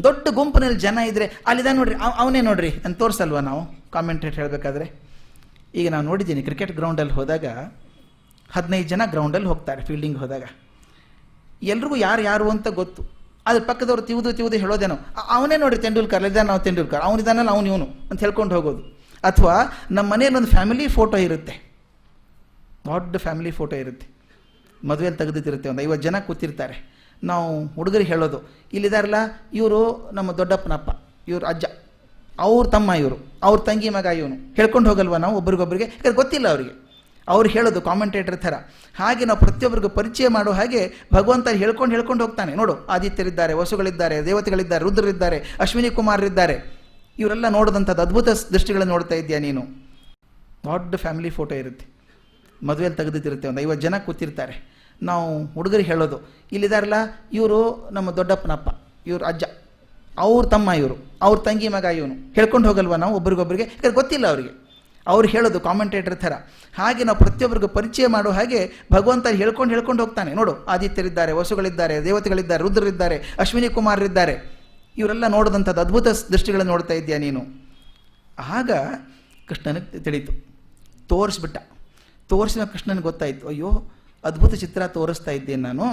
ದೊಡ್ಡ ಗುಂಪಿನಲ್ಲಿ ಜನ ಇದ್ದರೆ ಅಲ್ಲಿದ ನೋಡ್ರಿ, ಅವನೇ ನೋಡ್ರಿ ಅಂತ ತೋರಿಸಲ್ವ ನಾವು ಕಾಮೆಂಟ್ರೇಟ್ ಹೇಳಬೇಕಾದ್ರೆ? ಈಗ ನಾವು ನೋಡಿದ್ದೀನಿ ಕ್ರಿಕೆಟ್ ಗ್ರೌಂಡಲ್ಲಿ ಹೋದಾಗ 15 ಜನ ಗ್ರೌಂಡಲ್ಲಿ ಹೋಗ್ತಾರೆ ಫೀಲ್ಡಿಂಗ್ ಹೋದಾಗ. ಎಲ್ರಿಗೂ ಯಾರು ಅಂತ ಗೊತ್ತು. ಅದ್ರ ಪಕ್ಕದವ್ರು ತಿವುದು ಹೇಳೋದೇನೋ, ಅವನೇ ನೋಡಿ ತೆಂಡೂಲ್ಕರ್ ಇದ್ದಾನೆ, ನಾವು ತೆಂಡೂಲ್ಕರ್, ಅವನಿದ್ದಾನಲ್ಲ ಇವನು ಅಂತ ಹೇಳ್ಕೊಂಡು ಹೋಗೋದು. ಅಥವಾ ನಮ್ಮ ಮನೆಯಲ್ಲಿ ಒಂದು ಫ್ಯಾಮಿಲಿ ಫೋಟೋ ಇರುತ್ತೆ, ದೊಡ್ಡ ಫ್ಯಾಮಿಲಿ ಫೋಟೋ ಇರುತ್ತೆ, ಮದುವೆಯಲ್ಲಿ ತೆಗೆದಿರುತ್ತೆ, ಒಂದು 50 ಜನ ಕೂತಿರ್ತಾರೆ. ನಾವು ಹುಡುಗರಿಗೆ ಹೇಳೋದು, ಇಲ್ಲಿದಾರಲ್ಲ ಇವರು ನಮ್ಮ ದೊಡ್ಡಪ್ಪನಪ್ಪ, ಇವ್ರ ಅಜ್ಜ, ಅವ್ರ ತಮ್ಮ ಇವರು, ಅವ್ರ ತಂಗಿ ಮಗ ಇವನು, ಹೇಳ್ಕೊಂಡು ಹೋಗಲ್ವ ನಾವು ಒಬ್ರಿಗೊಬ್ರಿಗೆ? ಯಾಕಂದ್ರೆ ಗೊತ್ತಿಲ್ಲ ಅವರಿಗೆ. ಅವ್ರು ಹೇಳೋದು ಕಾಮೆಂಟೇಟರ್ ಥರ. ಹಾಗೆ ನಾವು ಪ್ರತಿಯೊಬ್ಬರಿಗೂ ಪರಿಚಯ ಮಾಡೋ ಹಾಗೆ ಭಗವಂತ ಹೇಳ್ಕೊಂಡು ಹೋಗ್ತಾನೆ. ನೋಡು, ಆದಿತ್ಯರಿದ್ದಾರೆ, ವಸುಗಳಿದ್ದಾರೆ, ದೇವತೆಗಳಿದ್ದಾರೆ, ರುದ್ರರಿದ್ದಾರೆ, ಅಶ್ವಿನಿ ಕುಮಾರರಿದ್ದಾರೆ, ಇವರೆಲ್ಲ ನೋಡಿದಂಥದ್ದು ಅದ್ಭುತ ದೃಷ್ಟಿಗಳನ್ನು ನೋಡ್ತಾ ಇದೆಯಾ ನೀನು? ದೊಡ್ಡ ಫ್ಯಾಮಿಲಿ ಫೋಟೋ ಇರುತ್ತೆ, ಮದುವೆಯಲ್ಲಿ ತೆಗೆದಿರುತ್ತೆ, ಒಂದು 50 ಜನ ಕೂತಿರ್ತಾರೆ. ನಾವು ಹುಡುಗರಿಗೆ ಹೇಳೋದು, ಇಲ್ಲಿದಾರಲ್ಲ ಇವರು ನಮ್ಮ ದೊಡ್ಡಪ್ಪನಪ್ಪ, ಇವ್ರ ಅಜ್ಜ, ಅವ್ರ ತಮ್ಮ ಇವರು, ಅವ್ರ ತಂಗಿ ಮಗ ಇವನು, ಹೇಳ್ಕೊಂಡು ಹೋಗಲ್ವ ನಾವು ಒಬ್ರಿಗೊಬ್ರಿಗೆ? ಯಾಕಂದ್ರೆ ಗೊತ್ತಿಲ್ಲ ಅವರಿಗೆ. ಅವ್ರು ಹೇಳೋದು ಕಾಮೆಂಟೇಟರ್ ಥರ. ಹಾಗೆ ನಾವು ಪ್ರತಿಯೊಬ್ಬರಿಗೂ ಪರಿಚಯ ಮಾಡೋ ಹಾಗೆ ಭಗವಂತ ಹೇಳ್ಕೊಂಡು ಹೋಗ್ತಾನೆ. ನೋಡು, ಆದಿತ್ಯರಿದ್ದಾರೆ, ವಸುಗಳಿದ್ದಾರೆ, ದೇವತೆಗಳಿದ್ದಾರೆ, ರುದ್ರರಿದ್ದಾರೆ, ಅಶ್ವಿನಿ ಕುಮಾರರಿದ್ದಾರೆ, ಇವರೆಲ್ಲ ನೋಡಿದಂಥದ್ದು ಅದ್ಭುತ ದೃಷ್ಟಿಗಳನ್ನು ನೋಡ್ತಾ ಇದೆಯಾ ನೀನು? ಆಗ ಕೃಷ್ಣನಿಗೆ ತಿಳಿತು, ತೋರಿಸಿದ ಕೃಷ್ಣನಿಗೆ ಗೊತ್ತಾಯಿತು, ಅಯ್ಯೋ ಅದ್ಭುತ ಚಿತ್ರ ತೋರಿಸ್ತಾ ಇದ್ದೇನೆ ನಾನು,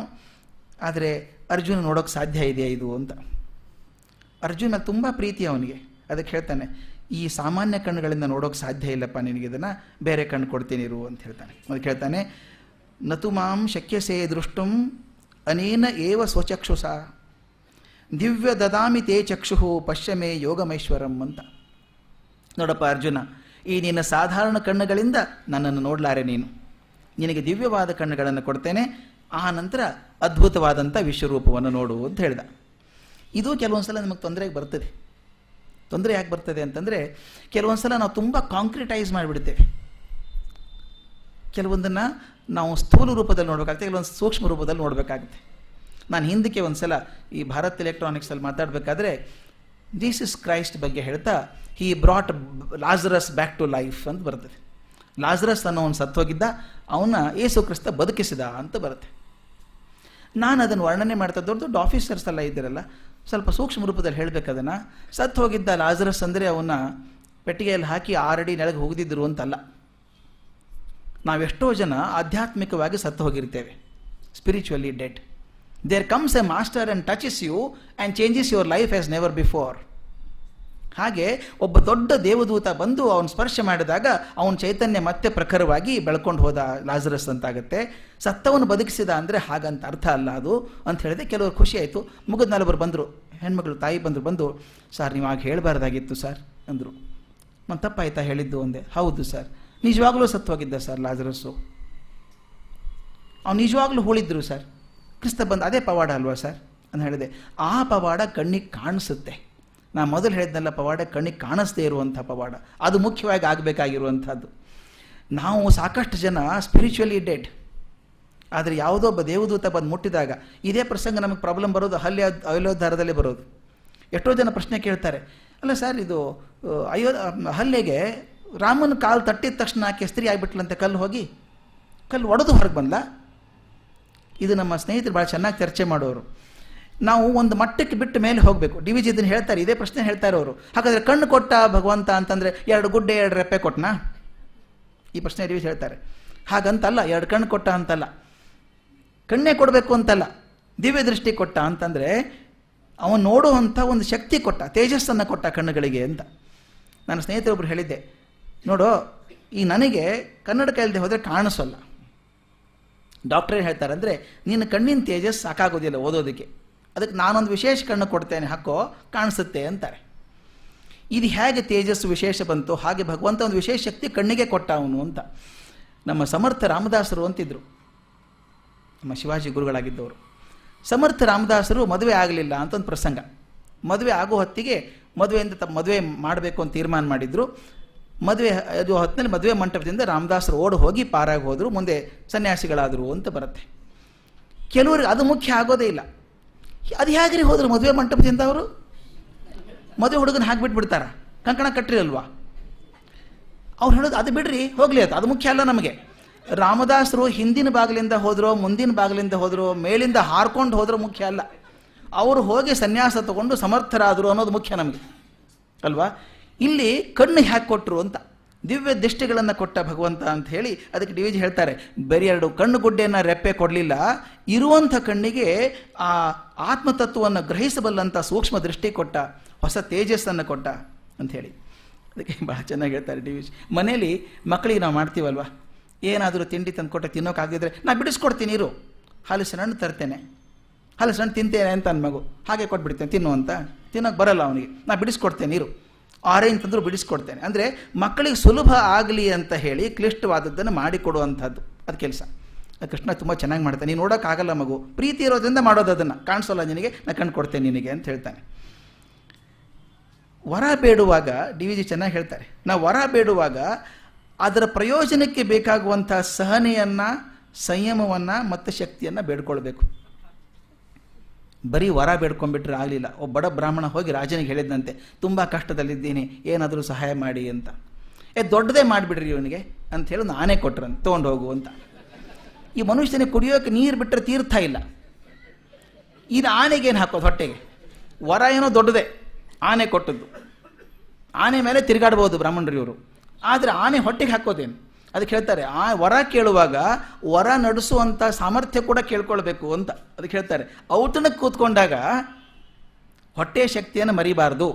ಆದರೆ ಅರ್ಜುನ ನೋಡೋಕ್ಕೆ ಸಾಧ್ಯ ಇದೆಯಾ ಇದು ಅಂತ. ಅರ್ಜುನ ತುಂಬ ಪ್ರೀತಿ ಅವನಿಗೆ. ಅದಕ್ಕೆ ಹೇಳ್ತಾನೆ, ಈ ಸಾಮಾನ್ಯ ಕಣ್ಣುಗಳಿಂದ ನೋಡೋಕ್ಕೆ ಸಾಧ್ಯ ಇಲ್ಲಪ್ಪ ನಿನಗೆ, ಇದನ್ನು ಬೇರೆ ಕಣ್ಣು ಕೊಡ್ತೀನಿ ಇರು ಅಂತ ಹೇಳ್ತಾನೆ. ಅದಕ್ಕೆ ಹೇಳ್ತಾನೆ, ನತು ಮಾಂ ಶಕ್ಯಸೇ ದೃಷ್ಟುಂ ಅನೇನ ಏವ ಸ್ವಚಕ್ಷುಷ ದಿವ್ಯ ದದಾಮಿ ತೇ ಚಕ್ಷು ಪಶ್ಯಮೇ ಯೋಗಮೈಶ್ವರಂ ಅಂತ. ನೋಡಪ್ಪ ಅರ್ಜುನ, ಈ ನಿನ್ನ ಸಾಧಾರಣ ಕಣ್ಣುಗಳಿಂದ ನನ್ನನ್ನು ನೋಡಲಾರೆ ನೀನು, ನಿನಗೆ ದಿವ್ಯವಾದ ಕಣ್ಣುಗಳನ್ನು ಕೊಡ್ತೇನೆ, ಆ ನಂತರ ಅದ್ಭುತವಾದಂಥ ವಿಶ್ವರೂಪವನ್ನು ನೋಡು ಅಂತ ಹೇಳ್ದ. ಇದು ಕೆಲವೊಂದು ಸಲ ನಮಗೆ ತೊಂದರೆಗೆ ಬರ್ತದೆ. ತೊಂದರೆ ಯಾಕೆ ಬರ್ತದೆ ಅಂತಂದರೆ, ಕೆಲವೊಂದು ಸಲ ನಾವು ತುಂಬ ಕಾಂಕ್ರಿಟೈಸ್ ಮಾಡಿಬಿಡ್ತೇವೆ. ಕೆಲವೊಂದನ್ನು ನಾವು ಸ್ಥೂಲ ರೂಪದಲ್ಲಿ ನೋಡಬೇಕಾಗುತ್ತೆ, ಕೆಲವೊಂದು ಸೂಕ್ಷ್ಮ ರೂಪದಲ್ಲಿ ನೋಡಬೇಕಾಗುತ್ತೆ. ನಾನು ಹಿಂದಕ್ಕೆ ಒಂದು ಸಲ ಈ ಭಾರತ್ ಎಲೆಕ್ಟ್ರಾನಿಕ್ಸಲ್ಲಿ ಮಾತಾಡಬೇಕಾದ್ರೆ ಜೀಸಸ್ ಕ್ರೈಸ್ಟ್ ಬಗ್ಗೆ ಹೇಳ್ತಾ, he brought Lazarus back to life ಅಂತ ಬರ್ತದೆ. ಲಾಜರಸ್ ಅನ್ನೋ ಒಂದು ಸತ್ತೋಗಿದ್ದ, ಅವನ್ನ ಯೇಸು ಕ್ರಿಸ್ತ ಬದುಕಿಸಿದ ಅಂತ ಬರುತ್ತೆ. ನಾನು ಅದನ್ನು ವರ್ಣನೆ ಮಾಡ್ತಾ ದೊಡ್ಡ ಆಫೀಸರ್ಸ್ ಎಲ್ಲ ಇದ್ದೀರಲ್ಲ, ಸ್ವಲ್ಪ ಸೂಕ್ಷ್ಮ ರೂಪದಲ್ಲಿ ಹೇಳಬೇಕದನ್ನು. ಸತ್ತು ಹೋಗಿದ್ದ ಲಾಜರಸ್ ಅಂದರೆ ಅವನ್ನ ಪೆಟ್ಟಿಗೆಯಲ್ಲಿ ಹಾಕಿ 6 ಅಡಿ ನೆಲಗೆ ಹೋಗದಿದ್ದರು ಅಂತಲ್ಲ. ನಾವೆಷ್ಟೋ ಜನ ಆಧ್ಯಾತ್ಮಿಕವಾಗಿ ಸತ್ತು ಹೋಗಿರ್ತೇವೆ, spiritually dead. There comes a master and touches you and changes your life as never before. ಹಾಗೆ ಒಬ್ಬ ದೊಡ್ಡ ದೇವದೂತ ಬಂದು ಅವನು ಸ್ಪರ್ಶ ಮಾಡಿದಾಗ ಅವನ ಚೈತನ್ಯ ಮತ್ತೆ ಪ್ರಖರವಾಗಿ ಬೆಳ್ಕೊಂಡು ಹೋದ ಲಾಜರಸ್ ಅಂತಾಗುತ್ತೆ. ಸತ್ತವನು ಬದುಕಿಸಿದ ಅಂದರೆ ಹಾಗಂತ ಅರ್ಥ ಅಲ್ಲ ಅದು ಅಂತ ಹೇಳಿದೆ. ಕೆಲವರು ಖುಷಿ ಆಯಿತು. ಮುಗಿದ ನಾಲ್ವರು ಬಂದರು, ಹೆಣ್ಮಗಳು ತಾಯಿ ಬಂದು, ಸರ್ ನೀವು ಆಗ ಹೇಳಬಾರ್ದಾಗಿತ್ತು ಸರ್ ಅಂದರು. ನಾನು ತಪ್ಪಾಯ್ತಾ ಹೇಳಿದ್ದು ಅಂದೆ. ಹೌದು ಸರ್, ನಿಜವಾಗ್ಲೂ ಸತ್ತು ಹೋಗಿದ್ದ ಸರ್ ಲಾಜರಸ್ಸು, ಅವ್ನು ನಿಜವಾಗ್ಲೂ ಹೂಳಿದ್ರು ಸರ್, ಕ್ರಿಸ್ತ ಬಂದು ಅದೇ ಪವಾಡ ಅಲ್ವಾ ಸರ್ ಅಂತ ಹೇಳಿದೆ. ಆ ಪವಾಡ ಕಣ್ಣಿಗೆ ಕಾಣಿಸುತ್ತೆ. ನಾನು ಮೊದಲು ಹೇಳಿದ್ನಲ್ಲ, ಪವಾಡ ಕಣ್ಣಿಗೆ ಕಾಣಿಸ್ದೇ ಇರುವಂಥ ಪವಾಡ, ಅದು ಮುಖ್ಯವಾಗಿ ಆಗಬೇಕಾಗಿರುವಂಥದ್ದು. ನಾವು ಸಾಕಷ್ಟು ಜನ ಸ್ಪಿರಿಚುವಲಿ ಡೆಡ್, ಆದರೆ ಯಾವುದೋ ಒಬ್ಬ ದೇವದೂತ ಬಂದು ಮುಟ್ಟಿದಾಗ ಇದೇ ಪ್ರಸಂಗ ನಮಗೆ ಪ್ರಾಬ್ಲಮ್ ಬರೋದು ಅಯೋಧ್ಯಾರದಲ್ಲೇ ಬರೋದು. ಎಷ್ಟೋ ಜನ ಪ್ರಶ್ನೆ ಕೇಳ್ತಾರೆ, ಅಲ್ಲ ಸರ್ ಇದು ಹಲ್ಲೆಗೆ ರಾಮನ ಕಾಲು ತಟ್ಟಿದ ತಕ್ಷಣ ಕೆಸ್ತ್ರಿ ಆಗಿಬಿಟ್ಲಂತೆ, ಕಲ್ಲು ಒಡೆದು ಹೊರಗೆ ಬಂದ. ಇದು ನಮ್ಮ ಸ್ನೇಹಿತರು ಭಾಳ ಚೆನ್ನಾಗಿ ಚರ್ಚೆ ಮಾಡೋರು. ನಾವು ಒಂದು ಮಟ್ಟಕ್ಕೆ ಬಿಟ್ಟು ಮೇಲೆ ಹೋಗಬೇಕು. ಡಿ ವಿ ಜಿ ಇದನ್ನು ಹೇಳ್ತಾರೆ, ಇದೇ ಪ್ರಶ್ನೆ ಹೇಳ್ತಾರೆ ಅವರು. ಹಾಗಾದರೆ ಕಣ್ಣು ಕೊಟ್ಟ ಭಗವಂತ ಅಂತಂದರೆ 2 ಗುಡ್ಡೆ 2 ರೆಪ್ಪೆ ಕೊಟ್ಟನಾ? ಈ ಪ್ರಶ್ನೆ ಡಿ ವಿ ಜಿ ಹೇಳ್ತಾರೆ. ಹಾಗಂತಲ್ಲ, 2 ಕಣ್ಣು ಕೊಟ್ಟ ಅಂತಲ್ಲ, ಕಣ್ಣೇ ಕೊಡಬೇಕು ಅಂತಲ್ಲ, ದಿವ್ಯ ದೃಷ್ಟಿ ಕೊಟ್ಟ ಅಂತಂದರೆ ಅವನು ನೋಡುವಂಥ ಒಂದು ಶಕ್ತಿ ಕೊಟ್ಟ, ತೇಜಸ್ಸನ್ನು ಕೊಟ್ಟ ಕಣ್ಣುಗಳಿಗೆ ಅಂತ. ನನ್ನ ಸ್ನೇಹಿತರೊಬ್ಬರು ಹೇಳಿದ್ದೆ, ನೋಡು ಈ ನನಗೆ ಕನ್ನಡಕ ಇಲ್ಲದೆ ಹೋದರೆ ಕಾಣಿಸೋಲ್ಲ. ಡಾಕ್ಟ್ರೇ ಹೇಳ್ತಾರೆ ಅಂದರೆ ನಿನ್ನ ಕಣ್ಣಿನ ತೇಜಸ್ ಸಾಕಾಗೋದಿಲ್ಲ ಓದೋದಕ್ಕೆ, ಅದಕ್ಕೆ ನಾನೊಂದು ವಿಶೇಷ ಕಣ್ಣು ಕೊಡ್ತೇನೆ, ಹಾಕೋ ಕಾಣಿಸುತ್ತೆ ಅಂತಾರೆ. ಇದು ಹೇಗೆ ತೇಜಸ್ಸು ವಿಶೇಷ ಬಂತು, ಹಾಗೆ ಭಗವಂತ ಒಂದು ವಿಶೇಷ ಶಕ್ತಿ ಕಣ್ಣಿಗೆ ಕೊಟ್ಟ ಅವನು ಅಂತ. ನಮ್ಮ ಸಮರ್ಥ ರಾಮದಾಸರು ಅಂತಿದ್ರು, ನಮ್ಮ ಶಿವಾಜಿ ಗುರುಗಳಾಗಿದ್ದವರು. ಸಮರ್ಥ ರಾಮದಾಸರು ಮದುವೆ ಆಗಲಿಲ್ಲ ಅಂತ ಒಂದು ಪ್ರಸಂಗ. ಮದುವೆ ಆಗೋ ಹೊತ್ತಿಗೆ ಮದುವೆ ಮಾಡಬೇಕು ಅಂತ ತೀರ್ಮಾನ ಮಾಡಿದ್ರು. ಮದುವೆ ಅದು ಹೊತ್ತಿನಲ್ಲಿ ಮದುವೆ ಮಂಟಪದಿಂದ ರಾಮದಾಸರು ಓಡಿ ಹೋಗಿ ಪಾರಾಗಿ ಹೋದರು, ಮುಂದೆ ಸನ್ಯಾಸಿಗಳಾದರು ಅಂತ ಬರುತ್ತೆ. ಕೆಲವರಿಗೆ ಅದು ಮುಖ್ಯ ಆಗೋದೇ ಇಲ್ಲ. ಅದು ಹೇಗ್ರಿ ಹೋದರು ಮದುವೆ ಮಂಟಪದಿಂದ ಅವರು? ಮದುವೆ ಹುಡುಗನ ಹಾಕಿಬಿಟ್ಬಿಡ್ತಾರ, ಕಂಕಣ ಕಟ್ಟಿರಲ್ವಾ? ಅವ್ರು ಹೇಳೋದು ಅದು ಬಿಡ್ರಿ ಹೋಗಲಿ, ಅದು ಮುಖ್ಯ ಅಲ್ಲ ನಮಗೆ. ರಾಮದಾಸರು ಹಿಂದಿನ ಬಾಗಿಲಿಂದ ಹೋದ್ರೋ, ಮುಂದಿನ ಬಾಗಿಲಿಂದ ಹೋದ್ರೋ, ಮೇಲಿಂದ ಹಾರ್ಕೊಂಡು ಹೋದ್ರೋ ಮುಖ್ಯ ಅಲ್ಲ. ಅವರು ಹೋಗಿ ಸನ್ಯಾಸ ತಗೊಂಡು ಸಮರ್ಥರಾದರು ಅನ್ನೋದು ಮುಖ್ಯ ನಮಗೆ ಅಲ್ವಾ? ಇಲ್ಲಿ ಕಣ್ಣು ಹ್ಯಾಕೆ ಕೊಟ್ಟರು ಅಂತ. ದಿವ್ಯ ದೃಷ್ಟಿಗಳನ್ನು ಕೊಟ್ಟ ಭಗವಂತ ಅಂತ ಹೇಳಿ ಅದಕ್ಕೆ ಡಿ ವಿ ಜಿ ಹೇಳ್ತಾರೆ, ಬರೀ 2 ಕಣ್ಣು ಗುಡ್ಡೆಯನ್ನು ರೆಪ್ಪೆ ಕೊಡಲಿಲ್ಲ, ಇರುವಂಥ ಕಣ್ಣಿಗೆ ಆ ಆತ್ಮತತ್ವವನ್ನು ಗ್ರಹಿಸಬಲ್ಲಂಥ ಸೂಕ್ಷ್ಮ ದೃಷ್ಟಿ ಕೊಟ್ಟ, ಹೊಸ ತೇಜಸ್ಸನ್ನು ಕೊಟ್ಟ ಅಂಥೇಳಿ. ಅದಕ್ಕೆ ಭಾಳ ಚೆನ್ನಾಗಿ ಹೇಳ್ತಾರೆ ಡಿ ವಿ ಜಿ. ಮನೇಲಿ ಮಕ್ಕಳಿಗೆ ನಾವು ಮಾಡ್ತೀವಲ್ವ, ಏನಾದರೂ ತಿಂಡಿ ತಂದು ಕೊಟ್ಟರೆ ತಿನ್ನೋಕ್ಕಾಗದಿದ್ರೆ ನಾ ಬಿಡಿಸ್ಕೊಡ್ತೀನಿ ಇರು, ಹಲಸಿನ ಹಣ್ಣು ತರ್ತೇನೆ, ಹಲಸಿನ ಹಣ್ಣು ತಿಂತೇನೆ ಅಂತ ನನ್ನ ಮಗು, ಹಾಗೆ ಕೊಟ್ಬಿಡ್ತೇನೆ ತಿನ್ನು ಅಂತ. ತಿನ್ನೋಕ್ಕೆ ಬರಲ್ಲ ಅವನಿಗೆ, ನಾ ಬಿಡಿಸ್ಕೊಡ್ತೇನೆ ಇರು, ಆರೆಂಜ್ ತಂದರೂ ಬಿಡಿಸ್ಕೊಡ್ತೇನೆ. ಅಂದರೆ ಮಕ್ಕಳಿಗೆ ಸುಲಭ ಆಗಲಿ ಅಂತ ಹೇಳಿ ಕ್ಲಿಷ್ಟವಾದದ್ದನ್ನು ಮಾಡಿಕೊಡುವಂಥದ್ದು ಅದು ಕೆಲಸ. ಕೃಷ್ಣ ತುಂಬ ಚೆನ್ನಾಗಿ ಮಾಡ್ತಾನೆ. ನೀನು ನೋಡೋಕ್ಕಾಗಲ್ಲ ಮಗು, ಪ್ರೀತಿ ಇರೋದ್ರಿಂದ ಮಾಡೋದು, ಅದನ್ನು ಕಾಣಿಸೋಲ್ಲ ನಿನಗೆ, ನಾ ಕಣ್ಣು ಕೊಡ್ತೇನೆ ನಿನಗೆ ಅಂತ ಹೇಳ್ತಾನೆ. ವರ ಬೇಡುವಾಗ ಡಿ ವಿ ಜಿ ಚೆನ್ನಾಗಿ ಹೇಳ್ತಾರೆ, ನಾವು ವರ ಬೇಡುವಾಗ ಅದರ ಪ್ರಯೋಜನಕ್ಕೆ ಬೇಕಾಗುವಂಥ ಸಹನೆಯನ್ನು, ಸಂಯಮವನ್ನು ಮತ್ತು ಶಕ್ತಿಯನ್ನು ಬೇಡ್ಕೊಳ್ಬೇಕು. ಬರೀ ವರ ಬೇಡ್ಕೊಂಡ್ಬಿಟ್ರೆ ಆಗಲಿಲ್ಲ. ಒಬ್ಬ ಬಡ ಬ್ರಾಹ್ಮಣ ಹೋಗಿ ರಾಜನಿಗೆ ಹೇಳಿದಂತೆ, ತುಂಬ ಕಷ್ಟದಲ್ಲಿದ್ದೀನಿ, ಏನಾದರೂ ಸಹಾಯ ಮಾಡಿ ಅಂತ. ದೊಡ್ಡದೇ ಮಾಡಿಬಿಡ್ರಿ ಇವನಿಗೆ ಅಂತ ಹೇಳಿ ಆನೆ ಕೊಟ್ರಂತೆ, ತೊಗೊಂಡು ಹೋಗು ಅಂತ. ಈ ಮನುಷ್ಯನಿಗೆ ಕುಡಿಯೋಕೆ ನೀರು ಬಿಟ್ಟರೆ ತೀರ್ಥ ಇಲ್ಲ, ಇದು ಆನೆಗೇನು ಹಾಕೋದು ಹೊಟ್ಟೆಗೆ? ವರ ಏನೋ ದೊಡ್ಡದೇ, ಆನೆ ಕೊಟ್ಟದ್ದು, ಆನೆ ಮೇಲೆ ತಿರುಗಾಡ್ಬೋದು ಬ್ರಾಹ್ಮಣರು ಇವರು, ಆದರೆ ಆನೆ ಹೊಟ್ಟೆಗೆ ಹಾಕೋದೇನು? ಅದಕ್ಕೆ ಹೇಳ್ತಾರೆ, ಆ ವರ ಕೇಳುವಾಗ ವರ ನಡೆಸುವಂಥ ಸಾಮರ್ಥ್ಯ ಕೂಡ ಕೇಳ್ಕೊಳ್ಬೇಕು ಅಂತ. ಅದಕ್ಕೆ ಹೇಳ್ತಾರೆ, ಔತಣಕ್ಕೆ ಕೂತ್ಕೊಂಡಾಗ ಹೊಟ್ಟೆಯ ಶಕ್ತಿಯನ್ನು ಮರಿಬಾರ್ದು,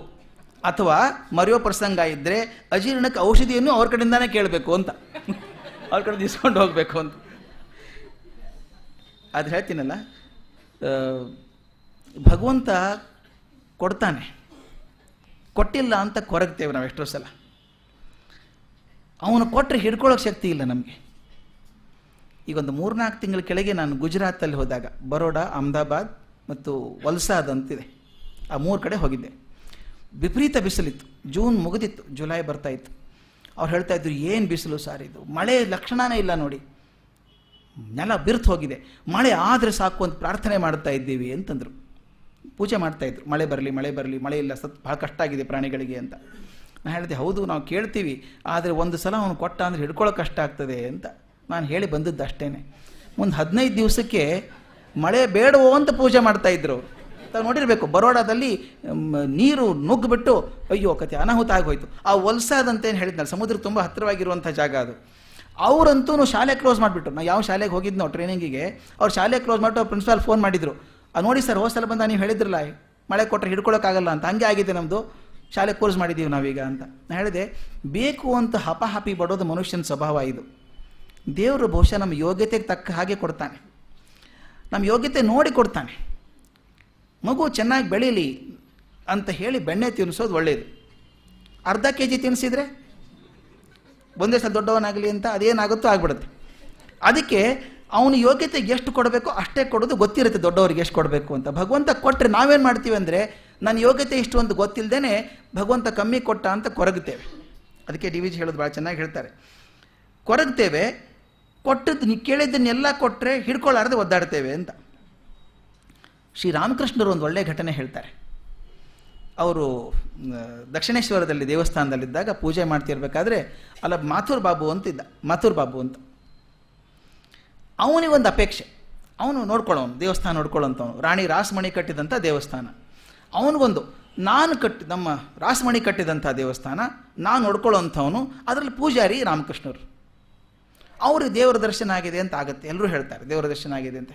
ಅಥವಾ ಮರೆಯೋ ಪ್ರಸಂಗ ಇದ್ದರೆ ಅಜೀರ್ಣಕ್ಕೆ ಔಷಧಿಯನ್ನು ಅವ್ರ ಕಡೆಯಿಂದಾನೇ ಕೇಳಬೇಕು ಅಂತ, ಅವ್ರ ಕಡೆ ಇಸ್ಕೊಂಡು ಹೋಗಬೇಕು ಅಂತ. ಅದು ಹೇಳ್ತೀನಲ್ಲ, ಭಗವಂತ ಕೊಡ್ತಾನೆ, ಕೊಟ್ಟಿಲ್ಲ ಅಂತ ಕೊರಗ್ತೇವೆ ನಾವು ಎಷ್ಟೋ ಸಲ. ಅವನು ಕೊಟ್ಟರೆ ಹಿಡ್ಕೊಳ್ಳೋಕೆ ಶಕ್ತಿ ಇಲ್ಲ ನಮಗೆ. ಈಗೊಂದು 3-4 ತಿಂಗಳ ಕೆಳಗೆ ನಾನು ಗುಜರಾತಲ್ಲಿ ಹೋದಾಗ, ಬರೋಡಾ, ಅಹಮದಾಬಾದ್ ಮತ್ತು ವಲ್ಸಾದ್ ಅಂತಿದೆ, ಆ 3 ಕಡೆ ಹೋಗಿದ್ದೆ. ವಿಪರೀತ ಬಿಸಿಲಿತ್ತು, ಜೂನ್ ಮುಗಿದಿತ್ತು, ಜುಲೈ ಬರ್ತಾಯಿತ್ತು. ಅವ್ರು ಹೇಳ್ತಾ ಇದ್ರು, ಏನು ಬಿಸಿಲು ಸಾರ್ ಇದು, ಮಳೆ ಲಕ್ಷಣನೇ ಇಲ್ಲ ನೋಡಿ, ನೆಲ ಬಿರ್ತು ಹೋಗಿದೆ, ಮಳೆ ಆದರೆ ಸಾಕು ಅಂತ ಪ್ರಾರ್ಥನೆ ಮಾಡ್ತಾ ಇದ್ದೀವಿ ಅಂತಂದರು. ಪೂಜೆ ಮಾಡ್ತಾಯಿದ್ರು, ಮಳೆ ಬರಲಿ ಮಳೆ ಬರಲಿ, ಮಳೆ ಇಲ್ಲ, ಭಾಳ ಕಷ್ಟ ಆಗಿದೆ ಪ್ರಾಣಿಗಳಿಗೆ ಅಂತ. ನಾನು ಹೇಳಿದೆ, ಹೌದು ನಾವು ಕೇಳ್ತೀವಿ, ಆದರೆ ಒಂದು ಸಲ ಅವನು ಕೊಟ್ಟ ಅಂದರೆ ಹಿಡ್ಕೊಳ್ಳೋ ಕಷ್ಟ ಆಗ್ತದೆ ಅಂತ ನಾನು ಹೇಳಿ ಬಂದದ್ದು ಅಷ್ಟೇ. ಮುಂದೆ 15 ದಿವಸಕ್ಕೆ ಮಳೆ ಬೇಡವೋ ಅಂತ ಪೂಜೆ ಮಾಡ್ತಾಯಿದ್ರು. ತಾವು ನೋಡಿರಬೇಕು, ಬರೋಡಾದಲ್ಲಿ ನೀರು ನುಗ್ಗಿಬಿಟ್ಟು ಅಯ್ಯೋ ಕತೆ ಅನಾಹುತ ಆಗೋಯ್ತು. ಆ ವಲ್ಸಾದಂತೇನು ಹೇಳಿದ್ನಲ್ಲ, ಸಮುದ್ರ ತುಂಬ ಹತ್ತಿರವಾಗಿರುವಂಥ ಜಾಗ ಅದು. ಅವರಂತೂ ಶಾಲೆ ಕ್ಲೋಸ್ ಮಾಡಿಬಿಟ್ರು. ನಾವು ಯಾವ ಶಾಲೆಗೆ ಹೋಗಿದ್ನೋ ಟ್ರೈನಿಂಗಿಗೆ, ಅವ್ರು ಶಾಲೆ ಕ್ಲೋಸ್ ಮಾಡಿಟ್ಟು ಅವ್ರು ಪ್ರಿನ್ಸಿಪಾಲ್ ಫೋನ್ ಮಾಡಿದರು, ನೋಡಿ ಸರ್ ಹೋದ ಸಲ ಬಂದ ನೀವು ಹೇಳಿದ್ರಲ್ಲ ಮಳೆ ಕೊಟ್ಟರೆ ಹಿಡ್ಕೊಳ್ಳೋಕ್ಕಾಗಲ್ಲ ಅಂತ, ಹಂಗೆ ಆಗಿದೆ ನಮ್ಮದು, ಶಾಲೆ ಕೋರ್ಸ್ ಮಾಡಿದ್ದೀವಿ ನಾವೀಗ ಅಂತ. ನಾನು ಹೇಳಿದೆ, ಬೇಕು ಅಂತ ಹಪಹಪಿ ಬಡೋದು ಮನುಷ್ಯನ ಸ್ವಭಾವ ಇದು. ದೇವರು ಬಹುಶಃ ನಮ್ಮ ಯೋಗ್ಯತೆಗೆ ತಕ್ಕ ಹಾಗೆ ಕೊಡ್ತಾನೆ, ನಮ್ಮ ಯೋಗ್ಯತೆ ನೋಡಿ ಕೊಡ್ತಾನೆ. ಮಗು ಚೆನ್ನಾಗಿ ಬೆಳೀಲಿ ಅಂತ ಹೇಳಿ ಬೆಣ್ಣೆ ತಿನ್ನಿಸೋದು ಒಳ್ಳೆಯದು. ಅರ್ಧ kg ತಿನ್ನಿಸಿದ್ರೆ ಒಂದೇ ಸಲ ದೊಡ್ಡವನಾಗಲಿ ಅಂತ ಅದೇನಾಗುತ್ತೋ ಆಗ್ಬಿಡುತ್ತೆ. ಅದಕ್ಕೆ ಅವನು ಯೋಗ್ಯತೆಗೆ ಎಷ್ಟು ಕೊಡಬೇಕೋ ಅಷ್ಟೇ ಕೊಡೋದು ಗೊತ್ತಿರುತ್ತೆ, ದೊಡ್ಡವರಿಗೆ ಎಷ್ಟು ಕೊಡಬೇಕು ಅಂತ. ಭಗವಂತ ಕೊಟ್ಟರೆ ನಾವೇನು ಮಾಡ್ತೀವಿ ಅಂದರೆ, ನನ್ನ ಯೋಗ್ಯತೆ ಇಷ್ಟು ಒಂದು ಗೊತ್ತಿಲ್ಲದೇ ಭಗವಂತ ಕಮ್ಮಿ ಕೊಟ್ಟ ಅಂತ ಕೊರಗುತ್ತೇವೆ. ಅದಕ್ಕೆ ಡಿ ವಿ ಜಿ ಹೇಳೋದು ಭಾಳ ಚೆನ್ನಾಗಿ ಹೇಳ್ತಾರೆ, ಕೊರಗ್ತೇವೆ, ಕೊಟ್ಟದ್ದು ಕೇಳಿದ್ದನ್ನೆಲ್ಲ ಕೊಟ್ಟರೆ ಹಿಡ್ಕೊಳ್ಳಾರದೆ ಒದ್ದಾಡ್ತೇವೆ ಅಂತ. ಶ್ರೀರಾಮಕೃಷ್ಣರು ಒಂದು ಒಳ್ಳೆಯ ಘಟನೆ ಹೇಳ್ತಾರೆ. ಅವರು ದಕ್ಷಿಣೇಶ್ವರದಲ್ಲಿ ದೇವಸ್ಥಾನದಲ್ಲಿದ್ದಾಗ ಪೂಜೆ ಮಾಡ್ತಿರ್ಬೇಕಾದ್ರೆ ಅಲ್ಲ ಮಾಥುರ್ ಬಾಬು ಅಂತಿದ್ದ, ಮಾಥುರ್ ಬಾಬು ಅಂತ. ಅವನಿಗೊಂದು ಅಪೇಕ್ಷೆ, ಅವನು ನೋಡ್ಕೊಳ್ಳೋನು, ದೇವಸ್ಥಾನ ನೋಡ್ಕೊಳ್ಳೋಂಥವನು, ರಾಣಿ ರಾಸಮಣಿ ಕಟ್ಟಿದಂಥ ದೇವಸ್ಥಾನ. ಅವನಿಗೊಂದು, ನಮ್ಮ ರಾಸಮಣಿ ಕಟ್ಟಿದಂಥ ದೇವಸ್ಥಾನ ನಾನು ನೋಡ್ಕೊಳ್ಳೋಂಥವನು, ಅದರಲ್ಲಿ ಪೂಜಾರಿ ರಾಮಕೃಷ್ಣರು. ಅವ್ರಿಗೆ ದೇವರ ದರ್ಶನ ಆಗಿದೆ ಅಂತ ಆಗುತ್ತೆ, ಎಲ್ಲರೂ ಹೇಳ್ತಾರೆ ದೇವರ ದರ್ಶನ ಆಗಿದೆ ಅಂತ.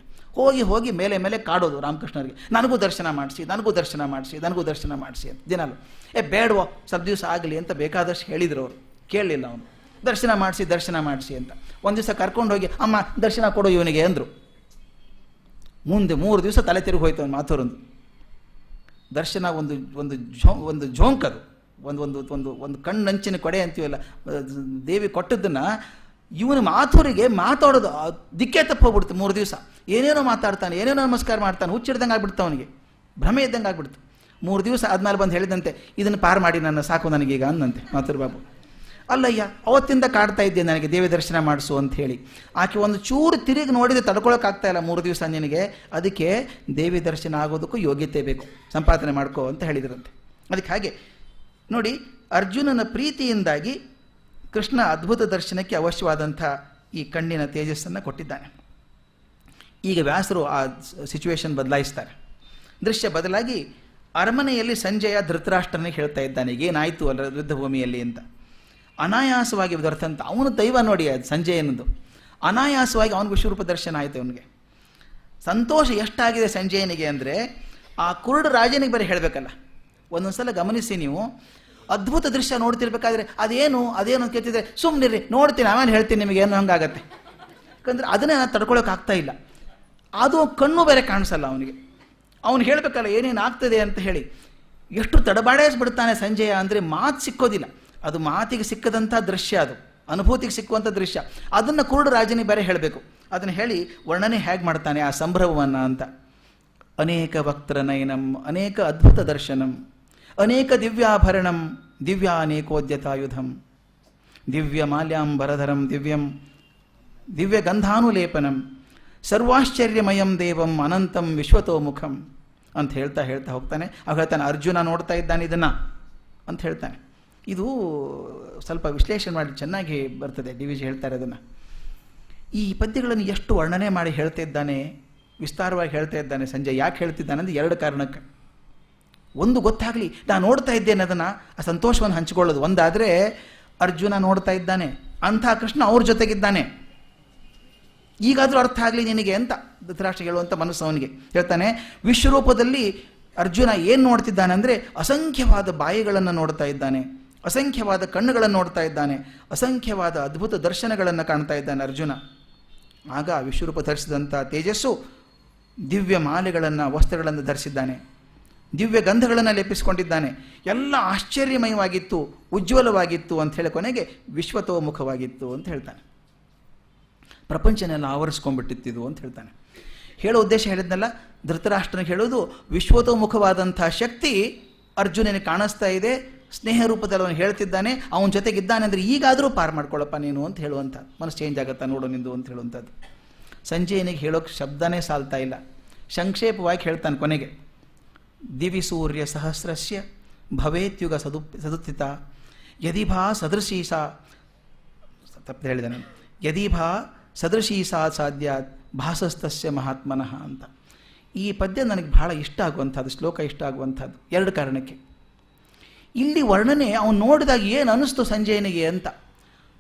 ಹೋಗಿ ಮೇಲೆ ಕಾಡೋದು ರಾಮಕೃಷ್ಣರಿಗೆ, ನನಗೂ ದರ್ಶನ ಮಾಡಿಸಿ, ನನಗೂ ದರ್ಶನ ಮಾಡಿಸಿ, ನನಗೂ ದರ್ಶನ ಮಾಡಿಸಿ ಅಂತ ದಿನಾಲು. ಬೇಡವೋ ಸ್ವಲ್ಪ ದಿವಸ ಆಗಲಿ ಅಂತ ಬೇಕಾದಷ್ಟು ಹೇಳಿದ್ರು ಅವರು, ಕೇಳಲಿಲ್ಲ ಅವನು. ದರ್ಶನ ಮಾಡಿಸಿ ಅಂತ ಒಂದು ದಿವಸ ಕರ್ಕೊಂಡು ಹೋಗಿ, ಅಮ್ಮ ದರ್ಶನ ಕೊಡು ಇವನಿಗೆ ಅಂದರು. ಮುಂದೆ 3 ದಿವಸ ತಲೆ ತಿರುಗಿ ಹೋಯ್ತು ಅವನು ಮಾಥೂರಂದು. ದರ್ಶನ ಒಂದು ಜೋಂಕದು, ಒಂದು ಕಣ್ಣಂಚಿನ ಕೊಡೆ ಅಂತೀವಲ್ಲ, ದೇವಿ ಕೊಟ್ಟದ್ದನ್ನು ಇವನು ಮಾಥೂರಿಗೆ ಮಾತಾಡೋದು ದಿಕ್ಕೇ ತಪ್ಪು ಹೋಗ್ಬಿಡ್ತು. 3 ದಿವಸ ಏನೇನೋ ಮಾತಾಡ್ತಾನೆ, ಏನೇನೋ ನಮಸ್ಕಾರ ಮಾಡ್ತಾನೆ, ಹುಚ್ಚಿಡ್ದಂಗೆ ಆಗ್ಬಿಡ್ತು ಅವನಿಗೆ, ಭ್ರಮೆ ಇದ್ದಂಗೆ ಆಗ್ಬಿಡ್ತು. 3 ದಿವಸ ಆದ್ಮೇಲೆ ಬಂದು ಹೇಳಿದಂತೆ, ಇದನ್ನು ಪಾರು ಮಾಡಿ ನನ್ನ ಸಾಕು ನನಗೀಗ ಅಂದಂತೆ ಮಾಥೂರ್ ಬಾಬು. ಅಲ್ಲಯ್ಯ, ಅವತ್ತಿಂದ ಕಾಡ್ತಾ ಇದ್ದೆ ನನಗೆ ದೇವಿ ದರ್ಶನ ಮಾಡಿಸು ಅಂತ ಹೇಳಿ. ಆಕೆ ಒಂದು ಚೂರು ತಿರುಗಿ ನೋಡಿದರೆ ತಡ್ಕೊಳಕ್ಕಾಗ್ತಾ ಇಲ್ಲ 3 ದಿವಸ ನಿನಗೆ, ಅದಕ್ಕೆ ದೇವಿ ದರ್ಶನ ಆಗೋದಕ್ಕೂ ಯೋಗ್ಯತೆ ಬೇಕು, ಸಂಪಾದನೆ ಮಾಡ್ಕೋ ಅಂತ ಹೇಳಿದ್ರಂತೆ. ಅದಕ್ಕೆ ಹಾಗೆ ನೋಡಿ, ಅರ್ಜುನನ ಪ್ರೀತಿಯಿಂದಾಗಿ ಕೃಷ್ಣ ಅದ್ಭುತ ದರ್ಶನಕ್ಕೆ ಅವಶ್ಯವಾದಂಥ ಈ ಕಣ್ಣಿನ ತೇಜಸ್ಸನ್ನು ಕೊಟ್ಟಿದ್ದಾನೆ. ಈಗ ವ್ಯಾಸರು ಆ ಸಿಚುವೇಶನ್ ಬದಲಾಯಿಸ್ತಾರೆ. ದೃಶ್ಯ ಬದಲಾಗಿ ಅರಮನೆಯಲ್ಲಿ ಸಂಜಯ ಧೃತರಾಷ್ಟ್ರನಿಗೆ ಹೇಳ್ತಾ ಇದ್ದಾನೆ, ಏನಾಯಿತು ಅಲ್ಲ ಯುದ್ಧಭೂಮಿಯಲ್ಲಿ ಅಂತ. ಅನಾಯಾಸವಾಗಿ ವ್ಯರ್ಥ ಅಂತ. ಅವನು ದೈವ ನೋಡಿ, ಅದು ಸಂಜಯನದು. ಅನಾಯಾಸವಾಗಿ ಅವನ ವಿಶ್ವರೂಪ ದರ್ಶನ ಆಯಿತು ಅವನಿಗೆ. ಸಂತೋಷ ಎಷ್ಟಾಗಿದೆ ಸಂಜಯನಿಗೆ ಅಂದರೆ, ಆ ಕುರುಡು ರಾಜನಿಗೆ ಬರೀ ಹೇಳಬೇಕಲ್ಲ. ಒಂದೊಂದು ಸಲ ಗಮನಿಸಿ ನೀವು, ಅದ್ಭುತ ದೃಶ್ಯ ನೋಡ್ತಿರ್ಬೇಕಾದ್ರೆ ಅದೇನು ಅಂತ ಕೇಳ್ತಿದ್ರೆ ಸುಮ್ಮನಿರಿ ನೋಡ್ತೀನಿ ಆಮೇಲೆ ಹೇಳ್ತೀನಿ ನಿಮಗೆ ಏನು ಹಂಗಾಗತ್ತೆ. ಯಾಕಂದರೆ ಅದನ್ನೇ ನಾನು ತಡ್ಕೊಳ್ಳೋಕ್ಕಾಗ್ತಾ ಇಲ್ಲ. ಅದು ಕಣ್ಣು ಬೇರೆ ಕಾಣಿಸಲ್ಲ ಅವನಿಗೆ. ಅವನು ಹೇಳಬೇಕಲ್ಲ ಏನೇನು ಆಗ್ತದೆ ಅಂತ ಹೇಳಿ. ಎಷ್ಟು ತಡಬಾಡೇಸ್ಬಿಡ್ತಾನೆ ಸಂಜಯ ಅಂದರೆ ಮಾತು ಸಿಕ್ಕೋದಿಲ್ಲ. ಅದು ಮಾತಿಗೆ ಸಿಕ್ಕದಂಥ ದೃಶ್ಯ, ಅದು ಅನುಭೂತಿಗೆ ಸಿಕ್ಕುವಂಥ ದೃಶ್ಯ. ಅದನ್ನು ಕುರುಡು ರಾಜನಿಗೆ ಬೇರೆ ಹೇಳಬೇಕು. ಅದನ್ನು ಹೇಳಿ ವರ್ಣನೆ ಹೇಗೆ ಮಾಡ್ತಾನೆ ಆ ಸಂಭ್ರಮವನ್ನು ಅಂತ. ಅನೇಕ ವಕ್ತ್ರನಯನಂ ಅನೇಕ ಅದ್ಭುತ ದರ್ಶನಂ ಅನೇಕ ದಿವ್ಯಾಭರಣಂ ದಿವ್ಯಾನೇಕೋದ್ಯತಾಯುಧಂ ದಿವ್ಯ ಮಾಲ್ಯಾಂಬರಧರಂ ದಿವ್ಯ ಗಂಧಾನುಲೇಪನಂ ಸರ್ವಾಶ್ಚರ್ಯಮಯಂ ದೇವಂ ಅನಂತಂ ವಿಶ್ವತೋಮುಖಂ ಅಂತ ಹೇಳ್ತಾ ಹೋಗ್ತಾನೆ. ಆಗ ಹೇಳ್ತಾನೆ, ಅರ್ಜುನ ನೋಡ್ತಾ ಇದ್ದಾನೆ ಇದನ್ನು ಅಂತ ಹೇಳ್ತಾನೆ. ಇದು ಸ್ವಲ್ಪ ವಿಶ್ಲೇಷಣೆ ಮಾಡಿ ಚೆನ್ನಾಗಿ ಬರ್ತದೆ. ಡಿ ವಿ ಜಿ ಹೇಳ್ತಾರೆ ಅದನ್ನು. ಈ ಪದ್ಯಗಳನ್ನು ಎಷ್ಟು ವರ್ಣನೆ ಮಾಡಿ ಹೇಳ್ತಾ ಇದ್ದಾನೆ, ವಿಸ್ತಾರವಾಗಿ ಹೇಳ್ತಾ ಇದ್ದಾನೆ ಸಂಜಯ್. ಯಾಕೆ ಹೇಳ್ತಿದ್ದಾನೆ ಅಂದರೆ 2 ಕಾರಣಕ್ಕೆ. ಒಂದು ಗೊತ್ತಾಗಲಿ, ನಾನು ನೋಡ್ತಾ ಇದ್ದೇನೆ ಅದನ್ನು, ಆ ಸಂತೋಷವನ್ನು ಹಂಚಿಕೊಳ್ಳೋದು ಒಂದಾದರೆ, ಅರ್ಜುನ ನೋಡ್ತಾ ಇದ್ದಾನೆ, ಅಂಥ ಕೃಷ್ಣ ಅವ್ರ ಜೊತೆಗಿದ್ದಾನೆ, ಈಗಾದರೂ ಅರ್ಥ ಆಗಲಿ ನಿನಗೆ ಅಂತ ಧೃತರಾಷ್ಟ್ರ ಹೇಳುವಂಥ ಮನಸ್ಸು ಅವನಿಗೆ. ಹೇಳ್ತಾನೆ, ವಿಶ್ವರೂಪದಲ್ಲಿ ಅರ್ಜುನ ಏನು ನೋಡ್ತಿದ್ದಾನೆ ಅಂದರೆ ಅಸಂಖ್ಯವಾದ ಬಾಯಿಗಳನ್ನು ನೋಡ್ತಾ ಇದ್ದಾನೆ, ಅಸಂಖ್ಯವಾದ ಕಣ್ಣುಗಳನ್ನು ನೋಡ್ತಾ ಇದ್ದಾನೆ, ಅಸಂಖ್ಯವಾದ ಅದ್ಭುತ ದರ್ಶನಗಳನ್ನು ಕಾಣ್ತಾ ಇದ್ದಾನೆ ಅರ್ಜುನ. ಆಗ ವಿಶ್ವರೂಪ ಧರಿಸಿದಂಥ ತೇಜಸ್ಸು ದಿವ್ಯ ಮಾಲೆಗಳನ್ನು ವಸ್ತ್ರಗಳನ್ನು ಧರಿಸಿದ್ದಾನೆ, ದಿವ್ಯ ಗಂಧಗಳನ್ನು ಲೇಪಿಸಿಕೊಂಡಿದ್ದಾನೆ. ಎಲ್ಲ ಆಶ್ಚರ್ಯಮಯವಾಗಿತ್ತು, ಉಜ್ವಲವಾಗಿತ್ತು ಅಂತ ಹೇಳಿ ಕೊನೆಗೆ ವಿಶ್ವತೋಮುಖವಾಗಿತ್ತು ಅಂತ ಹೇಳ್ತಾನೆ. ಪ್ರಪಂಚನೆಲ್ಲ ಆವರಿಸ್ಕೊಂಡ್ಬಿಟ್ಟಿತ್ತು ಅಂತ ಹೇಳ್ತಾನೆ. ಹೇಳೋ ಉದ್ದೇಶ ಹೇಳಿದ್ನಲ್ಲ, ಧೃತರಾಷ್ಟ್ರನಿಗೆ ಹೇಳೋದು ವಿಶ್ವತೋಮುಖವಾದಂಥ ಶಕ್ತಿ ಅರ್ಜುನನಿಗೆ ಕಾಣಿಸ್ತಾ ಇದೆ, ಸ್ನೇಹ ರೂಪದಲ್ಲಿ ಅವನು ಹೇಳ್ತಿದ್ದಾನೆ, ಅವನ ಜೊತೆಗಿದ್ದಾನೆ ಅಂದರೆ ಈಗಾದರೂ ಪಾರು ಮಾಡ್ಕೊಳ್ಳಪ್ಪ ನೀನು ಅಂತ ಹೇಳುವಂಥ ಮನಸ್ಸು ಚೇಂಜ್ ಆಗುತ್ತಾ ನೋಡು ನಿಂದು ಅಂತ ಹೇಳುವಂಥದ್ದು. ಸಂಜಯನಿಗೆ ಹೇಳೋಕ್ಕೆ ಶಬ್ದನೇ ಸಾಲ್ತಾ ಇಲ್ಲ, ಸಂಕ್ಷೇಪವಾಗಿ ಹೇಳ್ತಾನೆ ಕೊನೆಗೆ. ದಿವಿ ಸೂರ್ಯ ಸಹಸ್ರಸ್ಯ ಭವೇತ್ಯುಗ ಸದುತ್ಥಿತ ಯದಿಭಾ ಸದೃಶೀಸಾ ತಪ್ಪು ಹೇಳಿದಾನೆ, ಯದಿಭಾ ಸದೃಶೀಸಾ ಸಾಧ್ಯಾತ್ ಭಾಸಸ್ತಸ್ಯ ಮಹಾತ್ಮನಃ ಅಂತ. ಈ ಪದ್ಯ ನನಗೆ ಬಹಳ ಇಷ್ಟ ಆಗುವಂಥದ್ದು, ಶ್ಲೋಕ ಇಷ್ಟ ಆಗುವಂಥದ್ದು 2 ಕಾರಣಕ್ಕೆ. ಇಲ್ಲಿ ವರ್ಣನೆ ಅವನು ನೋಡಿದಾಗ ಏನು ಅನ್ನಿಸ್ತು ಸಂಜಯನಿಗೆ ಅಂತ.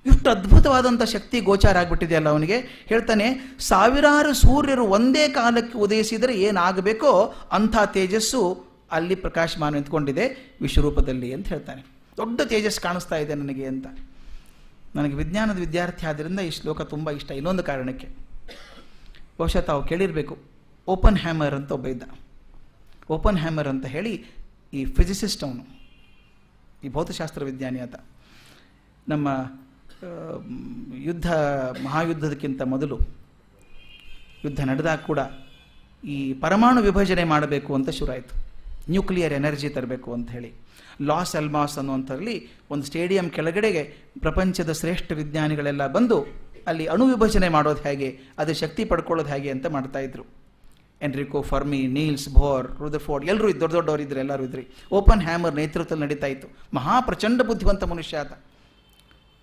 ಇಷ್ಟು ಅದ್ಭುತವಾದಂಥ ಶಕ್ತಿ ಗೋಚಾರ ಆಗಿಬಿಟ್ಟಿದೆಯಲ್ಲ ಅವನಿಗೆ. ಹೇಳ್ತಾನೆ, ಸಾವಿರಾರು ಸೂರ್ಯರು ಒಂದೇ ಕಾಲಕ್ಕೆ ಉದಯಿಸಿದರೆ ಏನಾಗಬೇಕೋ ಅಂಥ ತೇಜಸ್ಸು ಅಲ್ಲಿ ಪ್ರಕಾಶಮಾನ ನಿಂತ್ಕೊಂಡಿದೆ ವಿಶ್ವರೂಪದಲ್ಲಿ ಅಂತ ಹೇಳ್ತಾನೆ. ದೊಡ್ಡ ತೇಜಸ್ಸು ಕಾಣಿಸ್ತಾ ಇದೆ ನನಗೆ ಅಂತ. ನನಗೆ ವಿಜ್ಞಾನದ ವಿದ್ಯಾರ್ಥಿ ಆದ್ದರಿಂದ ಈ ಶ್ಲೋಕ ತುಂಬ ಇಷ್ಟ. ಇನ್ನೊಂದು ಕಾರಣಕ್ಕೆ, ಬಹುಶಃ ತಾವು ಕೇಳಿರಬೇಕು, ಓಪನ್ ಹ್ಯಾಮರ್ ಅಂತ ಒಬ್ಬ ಇದ್ದ. ಓಪನ್ ಹ್ಯಾಮರ್ ಅಂತ ಹೇಳಿ ಈ ಫಿಸಿಸಿಸ್ಟ್, ಅವನು ಈ ಭೌತಶಾಸ್ತ್ರ ವಿಜ್ಞಾನಿ ಆತ. ನಮ್ಮ ಮಹಾಯುದ್ಧದಕ್ಕಿಂತ ಮೊದಲು ಯುದ್ಧ ನಡೆದಾಗ ಕೂಡ ಈ ಪರಮಾಣು ವಿಭಜನೆ ಮಾಡಬೇಕು ಅಂತ ಶುರುವಾಯಿತು. ನ್ಯೂಕ್ಲಿಯರ್ ಎನರ್ಜಿ ತರಬೇಕು ಅಂತ ಹೇಳಿ ಲಾಸ್ ಅಲ್ಮಾಸ್ ಅನ್ನುವಂಥರಲ್ಲಿ ಒಂದು ಸ್ಟೇಡಿಯಂ ಕೆಳಗಡೆಗೆ ಪ್ರಪಂಚದ ಶ್ರೇಷ್ಠ ವಿಜ್ಞಾನಿಗಳೆಲ್ಲ ಬಂದು ಅಲ್ಲಿ ಅಣು ವಿಭಜನೆ ಮಾಡೋದು ಹೇಗೆ, ಅದು ಶಕ್ತಿ ಪಡ್ಕೊಳ್ಳೋದು ಹೇಗೆ ಅಂತ ಮಾಡ್ತಾಯಿದ್ರು. ಎನ್ರಿಕೋ ಫರ್ಮಿ, ನೀಲ್ಸ್ ಬೋರ್, ರುದರ್ಫೋರ್ಡ್ ಎಲ್ಲರೂ ದೊಡ್ಡವರು ಇದ್ರು, ಎಲ್ಲರೂ ಇದ್ರಿ. ಓಪನ್ ಹ್ಯಾಮರ್ ನೇತೃತ್ವದಲ್ಲಿ ನಡೀತಾ ಇತ್ತು. ಮಹಾಪ್ರಚಂಡ ಬುದ್ಧಿವಂತ ಮನುಷ್ಯ ಆತ.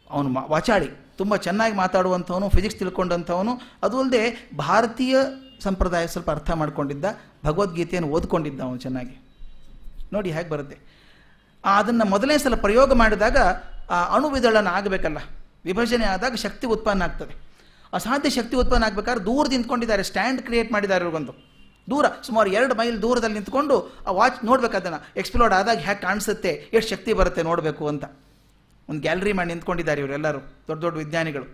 ಅವನು ವಾಚಾಳಿ, ತುಂಬ ಚೆನ್ನಾಗಿ ಮಾತಾಡುವಂಥವನು, ಫಿಸಿಕ್ಸ್ ತಿಳ್ಕೊಂಡಂಥವನು. ಅದು ಅಲ್ಲದೆ ಭಾರತೀಯ ಸಂಪ್ರದಾಯ ಸ್ವಲ್ಪ ಅರ್ಥ ಮಾಡ್ಕೊಂಡಿದ್ದ, ಭಗವದ್ಗೀತೆಯನ್ನು ಓದ್ಕೊಂಡಿದ್ದ ಅವನು ಚೆನ್ನಾಗಿ. ನೋಡಿ ಹೇಗೆ ಬರುತ್ತೆ. ಅದನ್ನು ಮೊದಲನೇ ಸಲ ಪ್ರಯೋಗ ಮಾಡಿದಾಗ ಆ ಅಣು ವಿದಳನ ಆಗಬೇಕಲ್ಲ, ವಿಭಜನೆ ಆದಾಗ ಶಕ್ತಿ ಉತ್ಪನ್ನ ಆಗ್ತದೆ. ಅಸಾಧ್ಯ ಶಕ್ತಿ ಉತ್ಪನ್ನ ಆಗಬೇಕಾದ್ರೆ ದೂರ ನಿಂತ್ಕೊಂಡಿದ್ದಾರೆ, ಸ್ಟ್ಯಾಂಡ್ ಕ್ರಿಯೇಟ್ ಮಾಡಿದ್ದಾರೆ ಇವ್ರಿಗೊಂದು. ದೂರ ಸುಮಾರು 2 ಮೈಲ್ ದೂರದಲ್ಲಿ ನಿಂತ್ಕೊಂಡು ಆ ವಾಚ್ ನೋಡ್ಬೇಕು, ಅದನ್ನು ಎಕ್ಸ್ಪ್ಲೋರ್ಡ್ ಆದಾಗ ಹೇಗೆ ಕಾಣಿಸುತ್ತೆ, ಎಷ್ಟು ಶಕ್ತಿ ಬರುತ್ತೆ ನೋಡಬೇಕು ಅಂತ ಒಂದು ಗ್ಯಾಲರಿ ಮಾಡಿ ನಿಂತ್ಕೊಂಡಿದ್ದಾರೆ ಇವರೆಲ್ಲರೂ, ದೊಡ್ಡ ದೊಡ್ಡ ವಿಜ್ಞಾನಿಗಳು.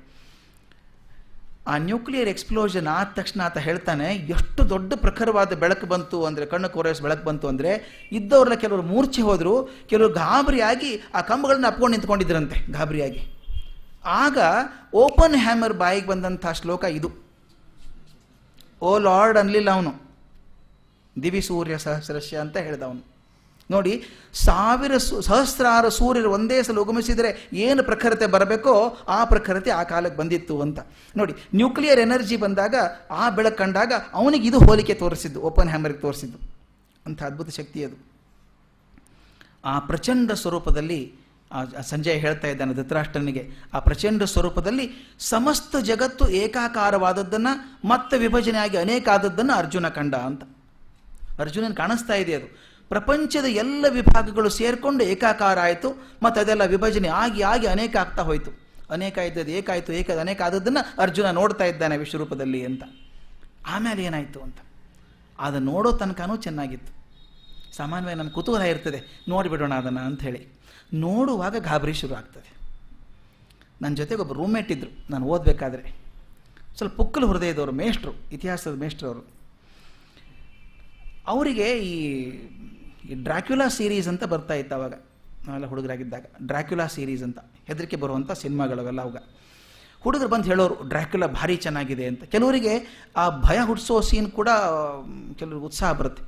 ಆ ನ್ಯೂಕ್ಲಿಯರ್ ಎಕ್ಸ್ಪ್ಲೋಷನ್ ಆದ ತಕ್ಷಣ ಆತ ಹೇಳ್ತಾನೆ, ಎಷ್ಟು ದೊಡ್ಡ ಪ್ರಖರವಾದ ಬೆಳಕು ಬಂತು ಅಂದರೆ, ಕಣ್ಣು ಕೋರೈಸ್ ಬೆಳಕು ಬಂತು ಅಂದರೆ, ಇದ್ದವ್ರಲ್ಲ ಕೆಲವರು ಮೂರ್ಛೆ ಹೋದರು, ಕೆಲವರು ಗಾಬರಿಯಾಗಿ ಆ ಕಂಬಗಳನ್ನ ಅಪ್ಕೊಂಡು ನಿಂತ್ಕೊಂಡಿದ್ರಂತೆ ಗಾಬರಿಯಾಗಿ. ಆಗ ಓಪನ್ ಹ್ಯಾಮರ್ ಬಾಯಿಗೆ ಬಂದಂಥ ಶ್ಲೋಕ ಇದು. ಓ ಲಾರ್ಡ್ ಅನ್ಲಿಲ್ಲ ಅವನು, ದಿವಿ ಸೂರ್ಯ ಸಹಸ್ರಸ್ಯ ಅಂತ ಹೇಳ್ದ ಅವನು. ನೋಡಿ, ಸಹಸ್ರಾರು ಸೂರ್ಯರು ಒಂದೇ ಸಲ ಉಗಮಿಸಿದರೆ ಏನು ಪ್ರಖರತೆ ಬರಬೇಕೋ ಆ ಪ್ರಖರತೆ ಆ ಕಾಲಕ್ಕೆ ಬಂದಿತ್ತು ಅಂತ. ನೋಡಿ, ನ್ಯೂಕ್ಲಿಯರ್ ಎನರ್ಜಿ ಬಂದಾಗ, ಆ ಬೆಳಕು ಕಂಡಾಗ ಅವನಿಗೆ ಇದು ಹೋಲಿಕೆ ತೋರಿಸಿದ್ದು, ಓಪನ್ ಹ್ಯಾಮರ್ಗೆ ತೋರಿಸಿದ್ದು. ಅಂಥ ಅದ್ಭುತ ಶಕ್ತಿ ಅದು. ಆ ಪ್ರಚಂಡ ಸ್ವರೂಪದಲ್ಲಿ ಸಂಜಯ್ ಹೇಳ್ತಾ ಇದ್ದಾನೆ ಧೃತರಾಷ್ಟ್ರನಿಗೆ, ಆ ಪ್ರಚಂಡ ಸ್ವರೂಪದಲ್ಲಿ ಸಮಸ್ತ ಜಗತ್ತು ಏಕಾಕಾರವಾದದ್ದನ್ನು ಮತ್ತೆ ವಿಭಜನೆ ಆಗಿ ಅನೇಕ ಆದದ್ದನ್ನು ಅರ್ಜುನ ಕಂಡ ಅಂತ. ಅರ್ಜುನನ್ ಕಾಣಿಸ್ತಾ ಇದೆ ಅದು. ಪ್ರಪಂಚದ ಎಲ್ಲ ವಿಭಾಗಗಳು ಸೇರಿಕೊಂಡು ಏಕಾಕಾರ ಆಯಿತು. ಮತ್ತು ಅದೆಲ್ಲ ವಿಭಜನೆ ಆಗಿ ಆಗಿ ಅನೇಕ ಆಗ್ತಾ ಹೋಯಿತು. ಅನೇಕ ಇದ್ದದ್ದು ಏಕಾಯಿತು, ಏಕದ ಅನೇಕ ಆದದ್ದನ್ನು ಅರ್ಜುನ ನೋಡ್ತಾ ಇದ್ದಾನೆ ವಿಶ್ವರೂಪದಲ್ಲಿ ಅಂತ. ಆಮೇಲೆ ಏನಾಯಿತು ಅಂತ ಅದನ್ನು ನೋಡೋ ತನಕನೂ ಚೆನ್ನಾಗಿತ್ತು. ಸಾಮಾನ್ಯವಾಗಿ ನಮ್ಮ ಕುತೂಹಲ ಇರ್ತದೆ, ನೋಡಿಬಿಡೋಣ ಅದನ್ನು ಅಂಥೇಳಿ. ನೋಡುವಾಗ ಗಾಬರಿ ಶುರು ಆಗ್ತದೆ. ನನ್ನ ಜೊತೆಗೆ ಒಬ್ಬ ರೂಮ್ಮೇಟ್ ಇದ್ದರು ನಾನು ಓದಬೇಕಾದ್ರೆ. ಸ್ವಲ್ಪ ಪುಕ್ಕಲು ಹೃದಯದವರು, ಮೇಷ್ಟ್ರು, ಇತಿಹಾಸದ ಮೇಷ್ಟ್ರವರು. ಅವರಿಗೆ ಈ ಡ್ರ್ಯಾಕ್ಯುಲಾ ಸೀರೀಸ್ ಅಂತ ಬರ್ತಾ ಇತ್ತು ಅವಾಗ, ನಾವೆಲ್ಲ ಹುಡುಗರಾಗಿದ್ದಾಗ. ಡ್ರ್ಯಾಕ್ಯುಲಾ ಸೀರೀಸ್ ಅಂತ ಹೆದರಿಕೆ ಬರುವಂಥ ಸಿನಿಮಾಗಳವೆಲ್ಲ ಅವಾಗ. ಹುಡುಗರು ಬಂದು ಹೇಳೋರು ಡ್ರ್ಯಾಕ್ಯುಲಾ ಭಾರಿ ಚೆನ್ನಾಗಿದೆ ಅಂತ. ಕೆಲವರಿಗೆ ಆ ಭಯ ಹುಟ್ಟಿಸೋ ಸೀನ್ ಕೂಡ ಕೆಲವ್ರಿಗೆ ಉತ್ಸಾಹ ಬರುತ್ತೆ.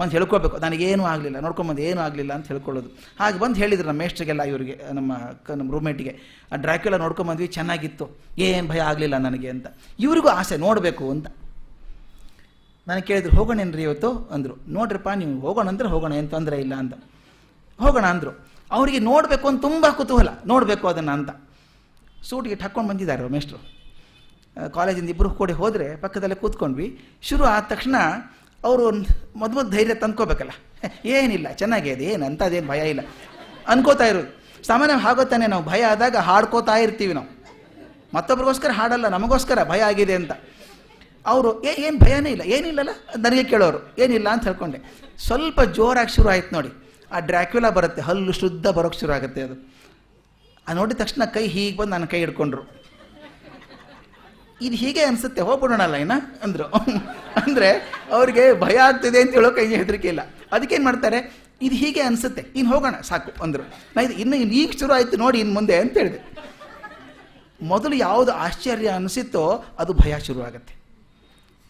ಒಂದು ಹೇಳ್ಕೊಳ್ಬೇಕು, ನನಗೇನೂ ಆಗಲಿಲ್ಲ, ನೋಡ್ಕೊಂಬಂದು ಏನೂ ಆಗಲಿಲ್ಲ ಅಂತ ಹೇಳ್ಕೊಳ್ಳೋದು. ಹಾಗೆ ಬಂದು ಹೇಳಿದ್ರು ನಮ್ಮ ಮೇಷ್ಟ್ರಿಗೆಲ್ಲ, ಇವರಿಗೆ ನಮ್ಮ ರೂಮ್ಮೇಟಿಗೆ, ಆ ಡ್ರ್ಯಾಕ್ಯುಲಾ ನೋಡ್ಕೊಂಬಂದ್ವಿ, ಚೆನ್ನಾಗಿತ್ತು, ಏನು ಭಯ ಆಗಲಿಲ್ಲ ನನಗೆ ಅಂತ. ಇವರಿಗೂ ಆಸೆ ನೋಡಬೇಕು ಅಂತ. ನನಗೆ ಕೇಳಿದ್ರು, ಹೋಗೋಣೇನ್ರಿ ಇವತ್ತು ಅಂದರು. ನೋಡ್ರಿಪ್ಪ ನೀವು ಹೋಗೋಣ ಅಂದರೆ ಹೋಗೋಣ, ಏನು ತೊಂದರೆ ಇಲ್ಲ ಅಂತ. ಹೋಗೋಣ ಅಂದರು. ಅವರಿಗೆ ನೋಡಬೇಕು ಅಂತ ತುಂಬ ಕುತೂಹಲ, ನೋಡಬೇಕು ಅದನ್ನು ಅಂತ. ಸೂಟಿಗೆ ಹಾಕ್ಕೊಂಡು ಬಂದಿದ್ದಾರೆ ಮೇಷ್ಟ್ರು. ಕಾಲೇಜಿಂದ ಇಬ್ಬರು ಕೂಡಿ ಹೋದರೆ ಪಕ್ಕದಲ್ಲೇ ಕೂತ್ಕೊಂಡ್ವಿ. ಶುರು ಆದ ತಕ್ಷಣ ಅವರು ಮೊದಲು ಧೈರ್ಯ ತಂದ್ಕೋಬೇಕಲ್ಲ, ಏನಿಲ್ಲ ಚೆನ್ನಾಗೇ ಇದೆ, ಏನು ಅಂಥದ್ದೇನು ಭಯ ಇಲ್ಲ ಅನ್ಕೋತಾ ಇರೋದು. ಸಾಮಾನ್ಯ ಆಗೋತಾನೆ, ನಾವು ಭಯ ಆದಾಗ ಹಾಡ್ಕೋತಾ ಇರ್ತೀವಿ ನಾವು. ಮತ್ತೊಬ್ರಿಗೋಸ್ಕರ ಹಾಡಲ್ಲ, ನಮಗೋಸ್ಕರ ಭಯ ಆಗಿದೆ ಅಂತ. ಅವರು ಏನು ಭಯನೇ ಇಲ್ಲ, ಏನಿಲ್ಲಲ್ಲ ನನಗೆ ಕೇಳೋರು, ಏನಿಲ್ಲ ಅಂತ ಹೇಳ್ಕೊಂಡೆ. ಸ್ವಲ್ಪ ಜೋರಾಗಿ ಶುರು ಆಯ್ತು ನೋಡಿ, ಆ ಡ್ರ್ಯಾಕ್ಯುಲಾ ಬರುತ್ತೆ, ಹಲ್ಲು ಶುದ್ಧ ಬರೋಕ್ಕೆ ಶುರು ಆಗುತ್ತೆ. ಅದು ನೋಡಿದ ತಕ್ಷಣ ಕೈ ಹೀಗೆ ಬಂದು ನನ್ನ ಕೈ ಹಿಡ್ಕೊಂಡ್ರು. ಇದು ಹೀಗೆ ಅನಿಸುತ್ತೆ, ಹೋಗ್ಬಿಡೋಣಲ್ಲ ಇನ್ನ ಅಂದರು. ಅಂದರೆ ಅವ್ರಿಗೆ ಭಯ ಆಗ್ತಿದೆ ಅಂತ ಹೇಳೋ ಕೈ ಹೆದರಿಕೆ ಇಲ್ಲ. ಅದಕ್ಕೇನು ಮಾಡ್ತಾರೆ, ಇದು ಹೀಗೆ ಅನಿಸುತ್ತೆ, ಇನ್ನು ಹೋಗೋಣ ಸಾಕು ಅಂದರು. ನಾ ಇದು ಇನ್ನು ಈಗ ಶುರು ಆಯಿತು ನೋಡಿ ಇನ್ನು ಮುಂದೆ ಅಂತ ಹೇಳಿದೆ. ಮೊದಲು ಯಾವುದು ಆಶ್ಚರ್ಯ ಅನಿಸಿತ್ತೋ ಅದು ಭಯ ಶುರುವಾಗುತ್ತೆ.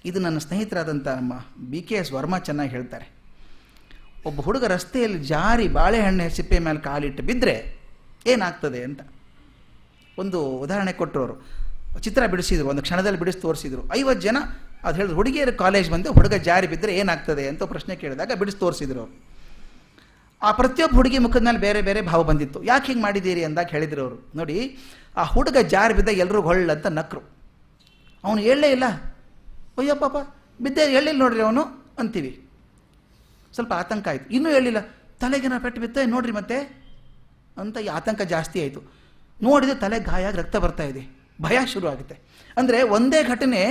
ಇದು ನನ್ನ ಸ್ನೇಹಿತರಾದಂಥ ನಮ್ಮ BKS ವರ್ಮಾ ಚೆನ್ನಾಗಿ ಹೇಳ್ತಾರೆ. ಒಬ್ಬ ಹುಡುಗ ರಸ್ತೆಯಲ್ಲಿ ಜಾರಿ ಬಾಳೆಹಣ್ಣೆ ಸಿಪ್ಪೆ ಮೇಲೆ ಕಾಲಿಟ್ಟು ಬಿದ್ದರೆ ಏನಾಗ್ತದೆ ಅಂತ ಒಂದು ಉದಾಹರಣೆ ಕೊಟ್ಟರು. ಅವರು ಚಿತ್ರ ಬಿಡಿಸಿದ್ರು, ಒಂದು ಕ್ಷಣದಲ್ಲಿ ಬಿಡಿಸಿ ತೋರಿಸಿದ್ರು. 50 ಜನ ಅದು ಹೇಳಿದ್ರು, ಹುಡುಗಿಯರ ಕಾಲೇಜ್ ಬಂದು ಹುಡುಗ ಜಾರಿ ಬಿದ್ದರೆ ಏನಾಗ್ತದೆ ಅಂತ ಪ್ರಶ್ನೆ ಕೇಳಿದಾಗ ಬಿಡಿಸಿ ತೋರಿಸಿದ್ರು ಅವರು. ಆ ಪ್ರತಿಯೊಬ್ಬ ಹುಡುಗಿ ಮುಖದ ಮೇಲೆ ಬೇರೆ ಬೇರೆ ಭಾವ ಬಂದಿತ್ತು. ಯಾಕೆ ಹಿಂಗೆ ಮಾಡಿದ್ದೀರಿ ಅಂದಾಗ ಹೇಳಿದ್ರು ಅವರು, ನೋಡಿ ಆ ಹುಡುಗ ಜಾರಿ ಬಿದ್ದ ಎಲ್ಲರೂ ಹೊಳ್ಳಂತ ನಕ್ಕರು. ಅವನು ಹೇಳಲೇ ಇಲ್ಲ, ಅಯ್ಯೋ ಪಾಪ ಬಿದ್ದೆ ಹೇಳಿಲ್ಲ ನೋಡ್ರಿ ಅವನು ಅಂತೀವಿ. ಸ್ವಲ್ಪ ಆತಂಕ ಆಯಿತು. ಇನ್ನೂ ಹೇಳಿಲ್ಲ, ತಲೆಗೇನ ಪೆಟ್ಟು ಬಿತ್ತೆ ನೋಡ್ರಿ ಮತ್ತೆ ಅಂತ ಈ ಆತಂಕ ಜಾಸ್ತಿ ಆಯಿತು. ನೋಡಿದರೆ ತಲೆ ಗಾಯ ರಕ್ತ ಬರ್ತಾ ಇದೆ, ಭಯ ಶುರು ಆಗುತ್ತೆ. ಅಂದರೆ ಒಂದೇ ಘಟನೆ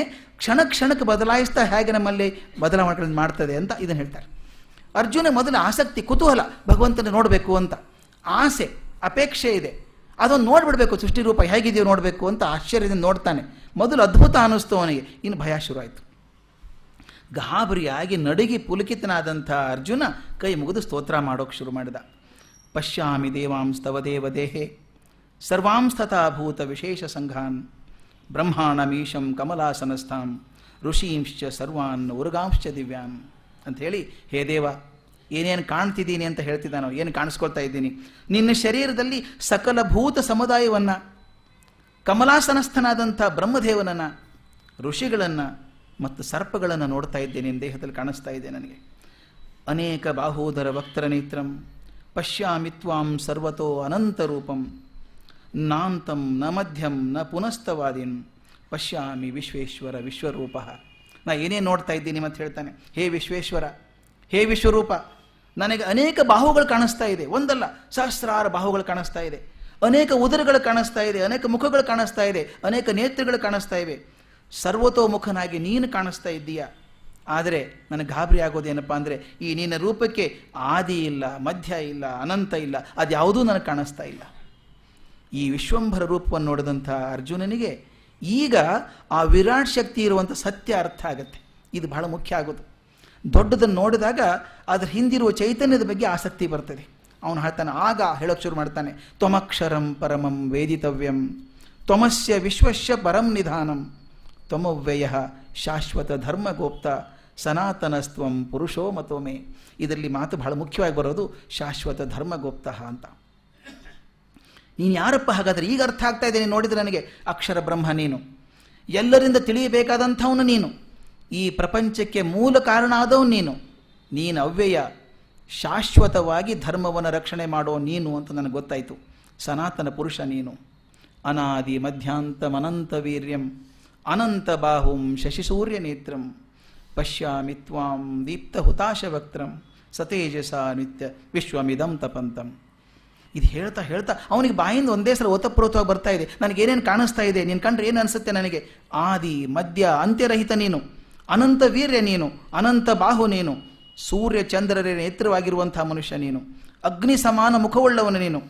ಕ್ಷಣಕ್ಕೆ ಬದಲಾಯಿಸ್ತಾ ಹೇಗೆ ನಮ್ಮಲ್ಲಿ ಬದಲಾವಣೆಗಳನ್ನು ಮಾಡ್ತದೆ ಅಂತ ಇದನ್ನು ಹೇಳ್ತಾರೆ. ಅರ್ಜುನ ಮೊದಲು ಆಸಕ್ತಿ, ಕುತೂಹಲ, ಭಗವಂತನ ನೋಡಬೇಕು ಅಂತ ಆಸೆ, ಅಪೇಕ್ಷೆ ಇದೆ. ಅದನ್ನು ನೋಡಿಬಿಡ್ಬೇಕು, ಸೃಷ್ಟಿರೂಪ ಹೇಗಿದೆಯೋ ನೋಡಬೇಕು ಅಂತ ಆಶ್ಚರ್ಯದಿಂದ ನೋಡ್ತಾನೆ. ಮೊದಲು ಅದ್ಭುತ ಅನ್ನಿಸ್ತು ಅವನಿಗೆ, ಇನ್ನು ಭಯ ಶುರುವಾಯಿತು. ಗಾಬರಿಯಾಗಿ ನಡುಗಿ ಪುಲಕಿತನಾದಂಥ ಅರ್ಜುನ ಕೈ ಮುಗಿದು ಸ್ತೋತ್ರ ಮಾಡೋಕ್ಕೆ ಶುರು ಮಾಡಿದ. ಪಶ್ಯಾಮಿ ದೇವಾಂಸ್ತವ ದೇವ ದೇಹೆ ಸರ್ವಾಂಸ್ತಥಾಭೂತ ವಿಶೇಷ ಸಂಘಾನ್ ಬ್ರಹ್ಮಾಣಮೀಶಂ ಕಮಲಾಸನಸ್ಥಾಂ ಋಷೀಂಶ್ಚ ಸರ್ವಾನ್ ಉರ್ಗಾಂಶ್ಚ ದಿವ್ಯಾನ್ ಅಂಥೇಳಿ, ಹೇ ದೇವ ಏನೇನು ಕಾಣ್ತಿದ್ದೀನಿ ಅಂತ ಹೇಳ್ತಿದ್ದಾನೋ, ಏನು ಕಾಣಿಸ್ಕೊಳ್ತಾ ಇದ್ದೀನಿ, ನಿನ್ನ ಶರೀರದಲ್ಲಿ ಸಕಲ ಭೂತ ಸಮುದಾಯವನ್ನು, ಕಮಲಾಸನಸ್ಥನಾದಂಥ ಬ್ರಹ್ಮದೇವನನ್ನು, ಋಷಿಗಳನ್ನು ಮತ್ತು ಸರ್ಪಗಳನ್ನು ನೋಡ್ತಾ ಇದ್ದೇನೆ. ನಿನ್ನ ದೇಹದಲ್ಲಿ ಕಾಣಿಸ್ತಾ ಇದೆ ನನಗೆ. ಅನೇಕ ಬಾಹೂಧರ ವಕ್ತರ ನೇತ್ರಂ ಪಶ್ಯಾಮಿ ತ್ವಾಂ ಸರ್ವತೋ ಅನಂತರೂಪಂ ನಾಂತಂ ನ ಮಧ್ಯಂ ನ ಪುನಸ್ತವಾದೀನ್ ಪಶ್ಯಾಮಿ ವಿಶ್ವೇಶ್ವರ ವಿಶ್ವರೂಪ. ನಾ ಏನೇನು ನೋಡ್ತಾ ಇದ್ದೀನಿ ಅಂತ ಹೇಳ್ತಾನೆ. ಹೇ ವಿಶ್ವೇಶ್ವರ, ಹೇ ವಿಶ್ವರೂಪ, ನನಗೆ ಅನೇಕ ಬಾಹುಗಳು ಕಾಣಿಸ್ತಾ ಇದೆ. ಒಂದಲ್ಲ, ಸಹಸ್ರಾರು ಬಾಹುಗಳು ಕಾಣಿಸ್ತಾ ಇದೆ, ಅನೇಕ ಉದರಗಳು ಕಾಣಿಸ್ತಾ ಇದೆ, ಅನೇಕ ಮುಖಗಳು ಕಾಣಿಸ್ತಾ ಇದೆ, ಅನೇಕ ನೇತ್ರಗಳು ಕಾಣಿಸ್ತಾ ಇವೆ. ಸರ್ವತೋಮುಖನಾಗಿ ನೀನು ಕಾಣಿಸ್ತಾ ಇದ್ದೀಯಾ. ಆದರೆ ನನಗೆ ಗಾಬರಿ ಆಗೋದೇನಪ್ಪ ಅಂದರೆ, ಈ ನಿನ್ನ ರೂಪಕ್ಕೆ ಆದಿ ಇಲ್ಲ, ಮಧ್ಯ ಇಲ್ಲ, ಅನಂತ ಇಲ್ಲ, ಅದ್ಯಾವುದೂ ನನಗೆ ಕಾಣಿಸ್ತಾ ಇಲ್ಲ. ಈ ವಿಶ್ವಂಭರ ರೂಪವನ್ನು ನೋಡಿದಂಥ ಅರ್ಜುನನಿಗೆ ಈಗ ಆ ವಿರಾಟ್ ಶಕ್ತಿ ಇರುವಂಥ ಸತ್ಯ ಅರ್ಥ ಆಗುತ್ತೆ. ಇದು ಬಹಳ ಮುಖ್ಯ ಆಗೋದು. ದೊಡ್ಡದನ್ನು ನೋಡಿದಾಗ ಅದರ ಹಿಂದಿರುವ ಚೈತನ್ಯದ ಬಗ್ಗೆ ಆಸಕ್ತಿ ಬರ್ತದೆ. ಅವನು ಹೇಳ್ತಾನೆ, ಆಗ ಹೇಳೋಕ್ಕೆ ಶುರು ಮಾಡ್ತಾನೆ, ತ್ವಮಕ್ಷರಂ ಪರಮಂ ವೇದಿತವ್ಯಂ ತ್ವಮಸ್ಯ ವಿಶ್ವಸ್ಯ ಪರಂ ನಿಧಾನಂ ತ್ವಮವ್ಯಯ ಶಾಶ್ವತ ಧರ್ಮಗೋಪ್ತ ಸನಾತನಸ್ತ್ವಂ ಪುರುಷೋ ಮತೋಮೆ. ಇದರಲ್ಲಿ ಮಾತು ಬಹಳ ಮುಖ್ಯವಾಗಿ ಬರೋದು ಶಾಶ್ವತ ಧರ್ಮಗೋಪ್ತ ಅಂತ. ನೀನು ಯಾರಪ್ಪ ಹಾಗಾದರೆ? ಈಗ ಅರ್ಥ ಆಗ್ತಾ ಇದೆ, ನೀನು ನೋಡಿದರೆ ನನಗೆ. ಅಕ್ಷರ ಬ್ರಹ್ಮ ನೀನು, ಎಲ್ಲರಿಂದ ತಿಳಿಯಬೇಕಾದಂಥವನು ನೀನು, ಈ ಪ್ರಪಂಚಕ್ಕೆ ಮೂಲ ಕಾರಣ ಆದವನು ನೀನು. ನೀನು ಅವ್ಯಯ, ಶಾಶ್ವತವಾಗಿ ಧರ್ಮವನ್ನು ರಕ್ಷಣೆ ಮಾಡೋ ನೀನು ಅಂತ ನನಗೆ ಗೊತ್ತಾಯಿತು. ಸನಾತನ ಪುರುಷ ನೀನು. ಅನಾದಿ ಮಧ್ಯಾಂತಮನಂತ ವೀರ್ಯಂ ಅನಂತ ಬಾಹುಂ ಶಶಿಸೂರ್ಯ ನೇತ್ರಂ ಪಶ್ಯಾಮಿ ತ್ವಾಂ ದೀಪ್ತ ಹುತಾಶ ವಕ್ತ್ರಂ ಸತೇಜಸ ನಿತ್ಯ ವಿಶ್ವಮಿದಂ ತಪಂತಂ. ಇದು ಹೇಳ್ತಾ ಹೇಳ್ತಾ ಅವನಿಗೆ ಬಾಯಿಂದ ಒಂದೇ ಸಲ ಓತಪ್ರೋತವಾಗಿ ಬರ್ತಾ ಇದೆ. ನನಗೇನೇನು ಕಾಣಿಸ್ತಾ ಇದೆ, ನೀನು ಕಂಡ್ರೆ ಏನು ಅನಿಸುತ್ತೆ ನನಗೆ? ಆದಿ ಮಧ್ಯ ಅಂತ್ಯರಹಿತ ನೀನು, ಅನಂತ ವೀರ್ಯ ನೀನು, ಅನಂತ ಬಾಹು ನೀನು, ಸೂರ್ಯ ಚಂದ್ರರೇ ನೇತ್ರವಾಗಿರುವಂಥ ಮನುಷ್ಯ ನೀನು, ಅಗ್ನಿ ಸಮಾನ ಮುಖವುಳ್ಳವನು ನೀನು,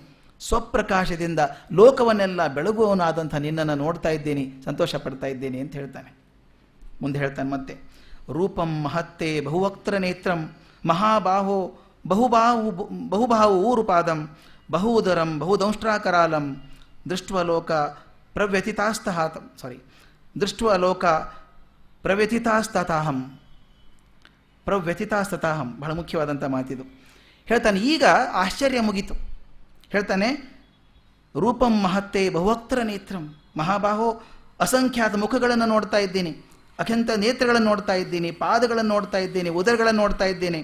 ಸ್ವಪ್ರಕಾಶದಿಂದ ಲೋಕವನ್ನೆಲ್ಲ ಬೆಳಗುವವನಾದಂಥ ನಿನ್ನನ್ನು ನೋಡ್ತಾ ಇದ್ದೀನಿ, ಸಂತೋಷ ಪಡ್ತಾ ಇದ್ದೀನಿ ಅಂತ ಹೇಳ್ತಾನೆ. ಮುಂದೆ ಹೇಳ್ತಾನೆ ಮತ್ತೆ, ರೂಪಂ ಮಹತ್ತೇ ಬಹುವಕ್ತ್ರ ನೇತ್ರಂ ಮಹಾಬಾಹೋ ಬಹುಬಾಹು ಊರುಪಾದಂ ಬಹುದರಂ ಬಹುದಂಷ್ಟ್ರಾಕರಾಲಂ ದೃಷ್ಟ್ವಲೋಕ ಪ್ರವ್ಯಥಿತಾಸ್ತತಾಹಂ. ಬಹಳ ಮುಖ್ಯವಾದಂಥ ಮಾತಿದು. ಹೇಳ್ತಾನೆ, ಈಗ ಆಶ್ಚರ್ಯ ಮುಗೀತು. ಹೇಳ್ತಾನೆ, ರೂಪಂ ಮಹತ್ತೇ ಬಹುವಕ್ತ್ರ ನೇತ್ರಂ ಮಹಾಬಾಹೋ, ಅಸಂಖ್ಯಾತ ಮುಖಗಳನ್ನು ನೋಡ್ತಾ ಇದ್ದೀನಿ, ಅತ್ಯಂತ ನೇತ್ರಗಳನ್ನು ನೋಡ್ತಾ ಇದ್ದೀನಿ, ಪಾದಗಳನ್ನು ನೋಡ್ತಾ ಇದ್ದೀನಿ, ಉದರಗಳನ್ನು ನೋಡ್ತಾ ಇದ್ದೀನಿ,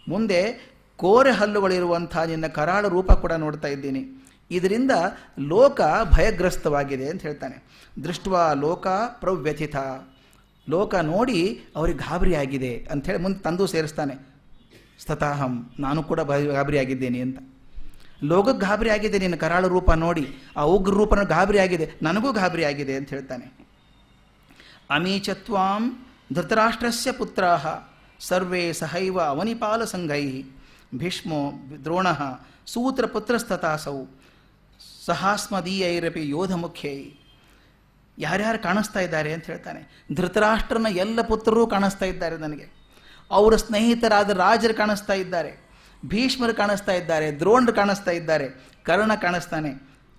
ಮುಂದೆ ಕೋರೆ ಹಲ್ಲುಗಳಿರುವಂಥ ನಿನ್ನ ಕರಾಳ ರೂಪ ಕೂಡ ನೋಡ್ತಾ ಇದ್ದೀನಿ. ಇದರಿಂದ ಲೋಕ ಭಯಗ್ರಸ್ತವಾಗಿದೆ ಅಂತ ಹೇಳ್ತಾನೆ. ದೃಷ್ಟ್ವಾ ಲೋಕ ಪ್ರವ್ಯಥಿತ, ಲೋಕ ನೋಡಿ ಅವ್ರಿಗೆ ಗಾಬರಿಯಾಗಿದೆ ಅಂಥೇಳಿ ಮುಂದೆ ತಂದು ಸೇರಿಸ್ತಾನೆ. ಸ್ತತಾಹಂ, ನಾನು ಕೂಡ ಗಾಬರಿಯಾಗಿದ್ದೇನೆ ಅಂತ. ಲೋಕಕ್ಕೆ ಗಾಬರಿ ಆಗಿದೆ ನಿನ್ನ ಕರಾಳ ರೂಪ ನೋಡಿ, ಆ ಉಗ್ರ ರೂಪನ ಗಾಬರಿ ಆಗಿದೆ, ನನಗೂ ಗಾಬರಿ ಆಗಿದೆ ಅಂತ ಹೇಳ್ತಾನೆ. ಅಮೀಚತ್ವಾಂ ಧೃತರಾಷ್ಟ್ರಸ್ಯ ಪುತ್ರಾಃ ಸರ್ವೇ ಸಹೈವ ಅವನಿಪಾಲ ಸಂಘೈ ಭೀಷ್ಮೋ ದ್ರೋಣಃ ಸೂತ್ರಪುತ್ರಸ್ತತಾಸೌ ಸಹಾಸ್ಮದೀಯೈರಪಿ ಯೋಧ ಮುಖ್ಯೈ. ಯಾರ್ಯಾರು ಕಾಣಿಸ್ತಾ ಇದ್ದಾರೆ ಅಂತ ಹೇಳ್ತಾನೆ. ಧೃತರಾಷ್ಟ್ರನ ಎಲ್ಲ ಪುತ್ರರೂ ಕಾಣಿಸ್ತಾ ಇದ್ದಾರೆ ನನಗೆ, ಅವರ ಸ್ನೇಹಿತರಾದ ರಾಜರು ಕಾಣಿಸ್ತಾ ಇದ್ದಾರೆ, ಭೀಷ್ಮರು ಕಾಣಿಸ್ತಾ ಇದ್ದಾರೆ, ದ್ರೋಣರು ಕಾಣಿಸ್ತಾ ಇದ್ದಾರೆ, ಕರ್ಣ ಕಾಣಿಸ್ತಾನೆ,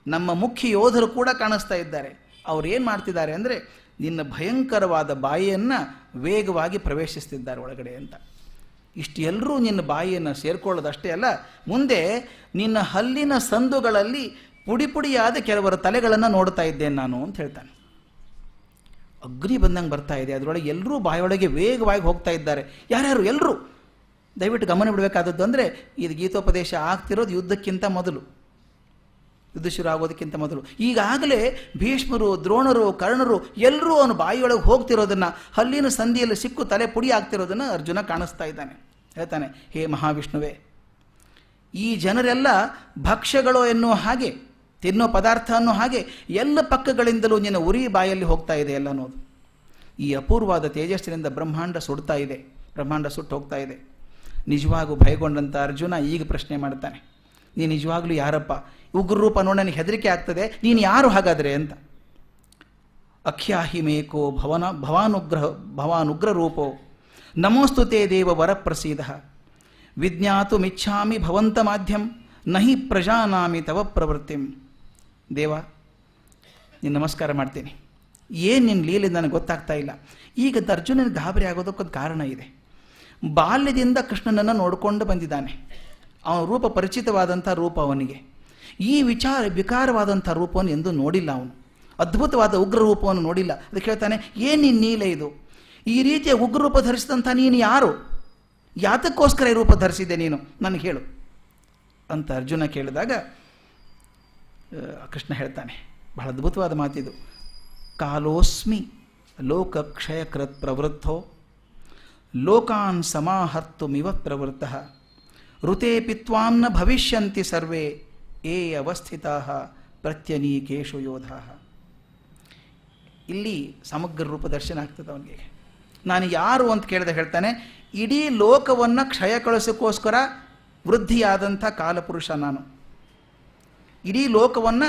ನಮ್ಮ ಮುಖ್ಯ ಯೋಧರು ಕೂಡ ಕಾಣಿಸ್ತಾ ಇದ್ದಾರೆ. ಅವ್ರು ಏನು ಮಾಡ್ತಿದ್ದಾರೆ ಅಂದರೆ ನಿನ್ನ ಭಯಂಕರವಾದ ಬಾಯಿಯನ್ನು ವೇಗವಾಗಿ ಪ್ರವೇಶಿಸ್ತಿದ್ದಾರೆ ಒಳಗಡೆ ಅಂತ. ಇಷ್ಟು ಎಲ್ಲರೂ ನಿನ್ನ ಬಾಯಿಯನ್ನು ಸೇರ್ಕೊಳ್ಳೋದಷ್ಟೇ ಅಲ್ಲ, ಮುಂದೆ ನಿನ್ನ ಹಲ್ಲಿನ ಸಂದುಗಳಲ್ಲಿ ಪುಡಿ ಪುಡಿಯಾದ ಕೆಲವರ ತಲೆಗಳನ್ನು ನೋಡ್ತಾ ಇದ್ದೇನೆ ನಾನು ಅಂತ ಹೇಳ್ತಾನೆ. ಅಗ್ನಿ ಬಂದಂಗೆ ಬರ್ತಾ ಇದೆ, ಅದರೊಳಗೆ ಎಲ್ಲರೂ ಬಾಯಿಯೊಳಗೆ ವೇಗವಾಗಿ ಹೋಗ್ತಾ ಇದ್ದಾರೆ. ಯಾರ್ಯಾರು? ಎಲ್ಲರೂ. ದಯವಿಟ್ಟು ಗಮನ ಬಿಡಬೇಕಾದದ್ದು ಅಂದರೆ, ಇದು ಗೀತೋಪದೇಶ ಆಗ್ತಿರೋದು ಯುದ್ಧಕ್ಕಿಂತ ಮೊದಲು, ಯುದ್ಧ ಶುರು ಆಗೋದಕ್ಕಿಂತ ಮೊದಲು. ಈಗಾಗಲೇ ಭೀಷ್ಮರು, ದ್ರೋಣರು, ಕರ್ಣರು ಎಲ್ಲರೂ ಅವನು ಬಾಯಿಯೊಳಗೆ ಹೋಗ್ತಿರೋದನ್ನು, ಹಲ್ಲಿನ ಸಂಧಿಯಲ್ಲಿ ಸಿಕ್ಕು ತಲೆ ಪುಡಿ ಆಗ್ತಿರೋದನ್ನು ಅರ್ಜುನ ಕಾಣಿಸ್ತಾ ಇದ್ದಾನೆ. ಹೇಳ್ತಾನೆ, ಹೇ ಮಹಾವಿಷ್ಣುವೇ, ಈ ಜನರೆಲ್ಲ ಭಕ್ಷ್ಯಗಳು ಎನ್ನುವ ಹಾಗೆ, ತಿನ್ನೋ ಪದಾರ್ಥ ಅನ್ನೋ ಹಾಗೆ ಎಲ್ಲ ಪಕ್ಕಗಳಿಂದಲೂ ನಿನ್ನ ಉರಿ ಬಾಯಲ್ಲಿ ಹೋಗ್ತಾ ಇದೆ ಎಲ್ಲ ಅನ್ನೋದು. ಈ ಅಪೂರ್ವವಾದ ತೇಜಸ್ಸಿನಿಂದ ಬ್ರಹ್ಮಾಂಡ ಸುಡ್ತಾ ಇದೆ, ಬ್ರಹ್ಮಾಂಡ ಸುಟ್ಟು ಹೋಗ್ತಾ ಇದೆ. ನಿಜವಾಗೂ ಭಯಗೊಂಡಂಥ ಅರ್ಜುನ ಈಗ ಪ್ರಶ್ನೆ ಮಾಡ್ತಾನೆ, ನೀನು ನಿಜವಾಗ್ಲೂ ಯಾರಪ್ಪ? ಉಗ್ರ ರೂಪ ನೋಡಿ ನನಗೆ ಹೆದರಿಕೆ ಆಗ್ತದೆ, ನೀನು ಯಾರು ಹಾಗಾದರೆ ಅಂತ. ಅಖ್ಯಾಹಿ ಮೇಕೋ ಭವಾನುಗ್ರ ರೂಪೋ ನಮೋಸ್ತುತೇ ದೇವ ವರಪ್ರಸೀದ ವಿಜ್ಞಾತು ಮಿಚ್ಛಾಮಿ ಭವಂತ ಮಾಧ್ಯಂ ನಹಿ ಪ್ರಜಾನಾಮಿ ತವ ಪ್ರವೃತ್ತಿಂ. ದೇವ, ನೀನು ನಮಸ್ಕಾರ ಮಾಡ್ತೀನಿ, ಏನು ನಿನ್ನ ಲೀಲೆ ನನಗೆ ಗೊತ್ತಾಗ್ತಾ ಇಲ್ಲ. ಈಗ ಅರ್ಜುನನ ಗಾಬರಿ ಆಗೋದಕ್ಕೊಂದು ಕಾರಣ ಇದೆ. ಬಾಲ್ಯದಿಂದ ಕೃಷ್ಣನನ್ನು ನೋಡಿಕೊಂಡು ಬಂದಿದ್ದಾನೆ, ಅವನ ರೂಪ ಪರಿಚಿತವಾದಂಥ ರೂಪ ಅವನಿಗೆ. ಈ ವಿಕಾರವಾದಂಥ ರೂಪವನ್ನು ಎಂದೂ ನೋಡಿಲ್ಲ ಅವನು, ಅದ್ಭುತವಾದ ಉಗ್ರ ರೂಪವನ್ನು ನೋಡಿಲ್ಲ. ಅದಕ್ಕೆ ಹೇಳ್ತಾನೆ, ಏನು ನಿನ್ನ ನೀಲೆ ಇದು? ಈ ರೀತಿಯ ಉಗ್ರ ರೂಪ ಧರಿಸಿದಂಥ ನೀನು ಯಾರು? ಯಾತಕ್ಕೋಸ್ಕರ ಈ ರೂಪ ಧರಿಸಿದೆ ನೀನು, ನನಗೆ ಹೇಳು ಅಂತ ಅರ್ಜುನ ಕೇಳಿದಾಗ ಕೃಷ್ಣ ಹೇಳ್ತಾನೆ, ಬಹಳ ಅದ್ಭುತವಾದ ಮಾತಿದು. ಕಾಲೋಸ್ಮಿ ಲೋಕಕ್ಷಯಕೃತ್ ಪ್ರವೃತ್ತೋ ಲೋಕಾನ್ ಸಮಾಹರ್ತುಮಿವ ಪ್ರವೃತ್ತಃ ಋತೆ ಪಿತ್ವಾಂ ನ ಭವಿಷ್ಯಂತಿ ಸರ್ವೇ ಏ ಅವಸ್ಥಿತಾಃ ಪ್ರತ್ಯನೀಕೇಶು ಯೋಧಾಃ. ಇಲ್ಲಿ ಸಮಗ್ರ ರೂಪ ದರ್ಶನ ಆಗ್ತದೆ ಅವನಿಗೆ. ನಾನು ಯಾರು ಅಂತ ಕೇಳಿದ ಹೇಳ್ತಾನೆ, ಇಡೀ ಲೋಕವನ್ನು ಕ್ಷಯಕ್ಕೊಳಿಸೋಕ್ಕೋಸ್ಕರ ವೃದ್ಧಿಯಾದಂಥ ಕಾಲಪುರುಷ ನಾನು. ಇಡೀ ಲೋಕವನ್ನು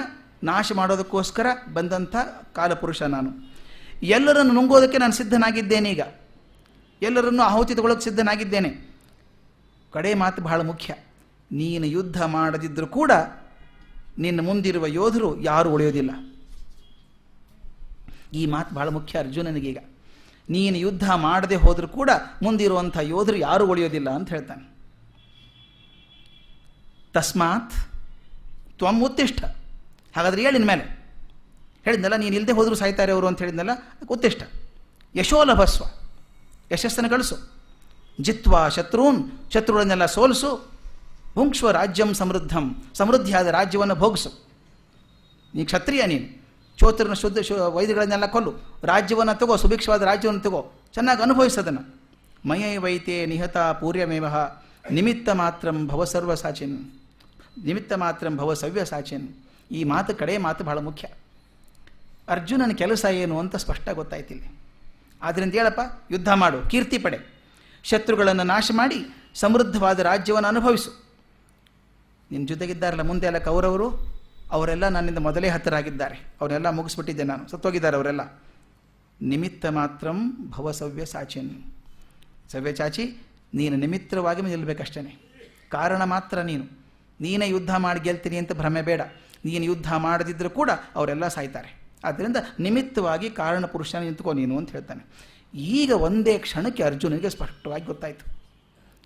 ನಾಶ ಮಾಡೋದಕ್ಕೋಸ್ಕರ ಬಂದಂಥ ಕಾಲಪುರುಷ ನಾನು. ಎಲ್ಲರನ್ನು ನುಂಗೋದಕ್ಕೆ ನಾನು ಸಿದ್ಧನಾಗಿದ್ದೇನೆ, ಈಗ ಎಲ್ಲರನ್ನು ಆಹುತಿ ತಗೊಳ್ಳೋಕ್ಕೆ ಸಿದ್ಧನಾಗಿದ್ದೇನೆ. ಕಡೆ ಮಾತು ಬಹಳ ಮುಖ್ಯ, ನೀನು ಯುದ್ಧ ಮಾಡದಿದ್ದರೂ ಕೂಡ ನಿನ್ನ ಮುಂದಿರುವ ಯೋಧರು ಯಾರೂ ಉಳಿಯೋದಿಲ್ಲ. ಈ ಮಾತು ಬಹಳ ಮುಖ್ಯ ಅರ್ಜುನನಿಗೀಗ. ನೀನು ಯುದ್ಧ ಮಾಡದೆ ಹೋದರೂ ಕೂಡ ಮುಂದಿರುವಂಥ ಯೋಧರು ಯಾರೂ ಉಳಿಯೋದಿಲ್ಲ ಅಂತ ಹೇಳ್ತಾನೆ. ತಸ್ಮಾತ್ ತ್ವಂ ಉತ್ತಿಷ್ಠ. ಹಾಗಾದ್ರೆ ಹೇಳಿದ ಮೇಲೆ ಹೇಳಿದ್ನಲ್ಲ, ನೀನು ಇಲ್ಲದೆ ಹೋದರೂ ಸಾಯ್ತಾರೆ ಅವರು ಅಂತ ಹೇಳಿದ್ನಲ್ಲ, ಉತ್ತಿಷ್ಠ ಯಶೋಲಭಸ್ವ, ಯಶಸ್ಸನ್ನು ಗಳಿಸು. ಜಿತ್ವಾ ಶತ್ರುನ್, ಶತ್ರುಗಳನ್ನೆಲ್ಲ ಸೋಲಿಸು. ಭುಂಕ್ಷ್ವ ರಾಜ್ಯಂ ಸಮೃದ್ಧಂ, ಸಮೃದ್ಧಿಯಾದ ರಾಜ್ಯವನ್ನು ಭೋಗಿಸು. ನೀ ಕ್ಷತ್ರಿಯ, ನೀನು ಚೋತ್ರನ ವೈದ್ಯಗಳನ್ನೆಲ್ಲ ಕೊಲ್ಲು, ರಾಜ್ಯವನ್ನು ತಗೋ, ಸುಭಿಕ್ಷವಾದ ರಾಜ್ಯವನ್ನು ತಗೋ, ಚೆನ್ನಾಗಿ ಅನುಭವಿಸೋದನ್ನು. ಮಯೈ ವೈತೆ ನಿಹತ ಪೂರ್ಯಮೇವ ನಿಮಿತ್ತ ಮಾತ್ರಂ ಭವ ಸರ್ವ ಸಾಚಿನ್, ನಿಮಿತ್ತ ಮಾತ್ರಂ ಭವ ಸವ್ಯ ಸಾಚಿನ್. ಈ ಮಾತು ಕಡೆ ಮಾತು ಬಹಳ ಮುಖ್ಯ. ಅರ್ಜುನನ ಕೆಲಸ ಏನು ಅಂತ ಸ್ಪಷ್ಟ ಗೊತ್ತಾಯ್ತಿಲ್ಲ. ಆದ್ದರಿಂದ ಹೇಳಪ್ಪ, ಯುದ್ಧ ಮಾಡು, ಕೀರ್ತಿ ಪಡೆ, ಶತ್ರುಗಳನ್ನು ನಾಶ ಮಾಡಿ ಸಮೃದ್ಧವಾದ ರಾಜ್ಯವನ್ನು ಅನುಭವಿಸು. ನಿನ್ನ ಜೊತೆಗಿದ್ದಾರಲ್ಲ ಮುಂದೆ ಎಲ್ಲ ಕೌರವರು, ಅವರೆಲ್ಲ ನನ್ನಿಂದ ಮೊದಲೇ ಹತ್ತಿರಾಗಿದ್ದಾರೆ, ಅವರೆಲ್ಲ ಮುಗಿಸ್ಬಿಟ್ಟಿದ್ದೆ ನಾನು, ಸತ್ತೋಗಿದ್ದಾರೆ ಅವರೆಲ್ಲ. ನಿಮಿತ್ತ ಮಾತ್ರಂ ಭವ ಸವ್ಯ ಸಾಚಿನ್. ಸವ್ಯ ಚಾಚಿ, ನೀನು ನಿಮಿತ್ತವಾಗಿ ನಿಲ್ಲಬೇಕಷ್ಟೇ, ಕಾರಣ ಮಾತ್ರ ನೀನು. ನೀನೇ ಯುದ್ಧ ಮಾಡಿ ಗೆಲ್ತೀನಿ ಅಂತ ಭ್ರಮೆ ಬೇಡ. ನೀನು ಯುದ್ಧ ಮಾಡದಿದ್ದರೂ ಕೂಡ ಅವರೆಲ್ಲ ಸಾಯ್ತಾರೆ. ಆದ್ದರಿಂದ ನಿಮಿತ್ತವಾಗಿ ಕಾರಣ ಪುರುಷನ ನಿಂತ್ಕೋ ನೀನು ಅಂತ ಹೇಳ್ತಾನೆ. ಈಗ ಒಂದೇ ಕ್ಷಣಕ್ಕೆ ಅರ್ಜುನಿಗೆ ಸ್ಪಷ್ಟವಾಗಿ ಗೊತ್ತಾಯಿತು.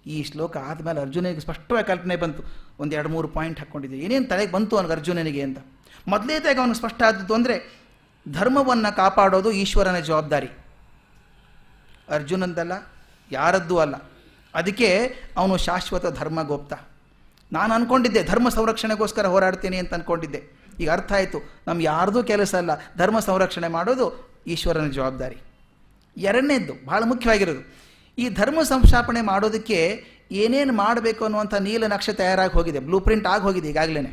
ಈ ಶ್ಲೋಕ ಆದಮೇಲೆ ಅರ್ಜುನಿಗೆ ಸ್ಪಷ್ಟವಾಗಿ ಕಲ್ಪನೆ ಬಂತು. ಒಂದು 2-3 ಪಾಯಿಂಟ್ ಹಾಕ್ಕೊಂಡಿದ್ದೆ. ಏನೇನು ತಲೆಗೆ ಬಂತು ಅವನಿಗೆ ಅರ್ಜುನನಿಗೆ ಅಂತ. ಮೊದಲೇದಾಗಿ ಅವನಿಗೆ ಸ್ಪಷ್ಟ ಆದದ್ದು ಅಂದರೆ, ಧರ್ಮವನ್ನು ಕಾಪಾಡೋದು ಈಶ್ವರನ ಜವಾಬ್ದಾರಿ, ಅರ್ಜುನಂದಲ್ಲ, ಯಾರದ್ದೂ ಅಲ್ಲ. ಅದಕ್ಕೆ ಅವನು ಶಾಶ್ವತ ಧರ್ಮಗೋಪ್ತ. ನಾನು ಅಂದ್ಕೊಂಡಿದ್ದೆ ಧರ್ಮ ಸಂರಕ್ಷಣೆಗೋಸ್ಕರ ಹೋರಾಡ್ತೀನಿ ಅಂತ ಅಂದ್ಕೊಂಡಿದ್ದೆ. ಈಗ ಅರ್ಥ ಆಯಿತು, ನಮ್ಗೆ ಯಾರ್ದೂ ಕೆಲಸ ಅಲ್ಲ, ಧರ್ಮ ಸಂರಕ್ಷಣೆ ಮಾಡೋದು ಈಶ್ವರನ ಜವಾಬ್ದಾರಿ. ಎರಡನೇದ್ದು ಭಾಳ ಮುಖ್ಯವಾಗಿರೋದು, ಈ ಧರ್ಮ ಸಂಸ್ಥಾಪನೆ ಮಾಡೋದಕ್ಕೆ ಏನೇನು ಮಾಡಬೇಕು ಅನ್ನುವಂಥ ನೀಲನಕ್ಷೆ ತಯಾರಾಗಿ ಹೋಗಿದೆ, ಬ್ಲೂ ಪ್ರಿಂಟ್ ಆಗಿ ಹೋಗಿದೆ ಈಗಾಗಲೇ.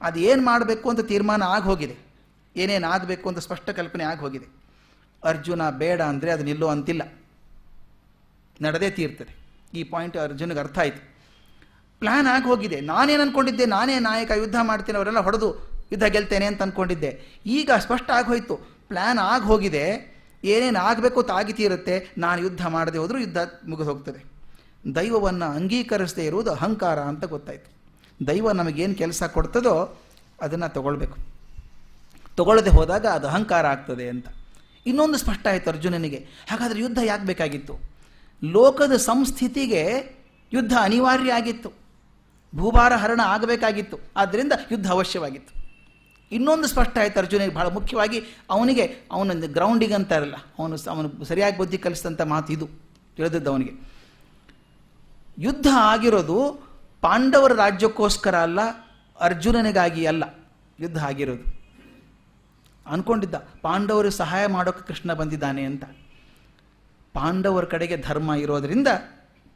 ಅದು ಏನು ಮಾಡಬೇಕು ಅಂತ ತೀರ್ಮಾನ ಆಗಿ ಹೋಗಿದೆ, ಏನೇನು ಆಗಬೇಕು ಅಂತ ಸ್ಪಷ್ಟ ಕಲ್ಪನೆ ಆಗಿ ಹೋಗಿದೆ. ಅರ್ಜುನ ಬೇಡ ಅಂದರೆ ಅದು ನಿಲ್ಲೋ ಅಂತಿಲ್ಲ, ನಡೆದೇ ತೀರ್ತದೆ. ಈ ಪಾಯಿಂಟ್ ಅರ್ಜುನಿಗೆ ಅರ್ಥ ಆಯಿತು. ಪ್ಲ್ಯಾನ್ ಆಗಿ ಹೋಗಿದೆ. ನಾನೇನು ಅಂದ್ಕೊಂಡಿದ್ದೆ, ನಾನೇ ನಾಯಕ, ಯುದ್ಧ ಮಾಡ್ತೀನಿ, ಅವರೆಲ್ಲ ಹೊಡೆದು ಯುದ್ಧ ಗೆಲ್ತೇನೆ ಅಂತ ಅಂದ್ಕೊಂಡಿದ್ದೆ. ಈಗ ಸ್ಪಷ್ಟ ಆಗೋಯ್ತು, ಪ್ಲ್ಯಾನ್ ಆಗಿ ಹೋಗಿದೆ, ಏನೇನು ಆಗಬೇಕು ಅಂತ ಆಗಿತೀರುತ್ತೆ. ನಾನು ಯುದ್ಧ ಮಾಡದೆ ಹೋದರೂ ಯುದ್ಧ ಮುಗಿದು ಹೋಗ್ತದೆ. ದೈವವನ್ನು ಅಂಗೀಕರಿಸದೇ ಇರುವುದು ಅಹಂಕಾರ ಅಂತ ಗೊತ್ತಾಯಿತು. ದೈವ ನಮಗೇನು ಕೆಲಸ ಕೊಡ್ತದೋ ಅದನ್ನು ತಗೊಳ್ಬೇಕು, ತಗೊಳ್ಳದೆ ಹೋದಾಗ ಅದು ಅಹಂಕಾರ ಆಗ್ತದೆ ಅಂತ. ಇನ್ನೊಂದು ಸ್ಪಷ್ಟ ಆಯಿತು ಅರ್ಜುನನಿಗೆ, ಹಾಗಾದರೆ ಯುದ್ಧ ಯಾಕೆ ಬೇಕಾಗಿತ್ತು? ಲೋಕದ ಸಂಸ್ಥಿತಿಗೆ ಯುದ್ಧ ಅನಿವಾರ್ಯ ಆಗಿತ್ತು, ಭೂಭಾರ ಹರಣ ಆಗಬೇಕಾಗಿತ್ತು, ಆದ್ದರಿಂದ ಯುದ್ಧ ಅವಶ್ಯವಾಗಿತ್ತು. ಇನ್ನೊಂದು ಸ್ಪಷ್ಟ ಆಯಿತು ಅರ್ಜುನಿಗೆ, ಬಹಳ ಮುಖ್ಯವಾಗಿ ಅವನಿಗೆ, ಅವನ ಗ್ರೌಂಡಿಗೆ ಅಂತಾರಲ್ಲ, ಅವನು ಸರಿಯಾಗಿ ಬುದ್ಧಿ ಕಲಿಸಿದಂಥ ಮಾತು ಇದು ತಿಳಿದದ್ದು ಅವನಿಗೆ. ಯುದ್ಧ ಆಗಿರೋದು ಪಾಂಡವರ ರಾಜ್ಯಕ್ಕೋಸ್ಕರ ಅಲ್ಲ, ಅರ್ಜುನನಿಗಾಗಿ ಅಲ್ಲ ಯುದ್ಧ ಆಗಿರೋದು. ಅಂದ್ಕೊಂಡಿದ್ದ ಪಾಂಡವರು ಸಹಾಯ ಮಾಡೋಕ್ಕೆ ಕೃಷ್ಣ ಬಂದಿದ್ದಾನೆ ಅಂತ. ಪಾಂಡವರ ಕಡೆಗೆ ಧರ್ಮ ಇರೋದರಿಂದ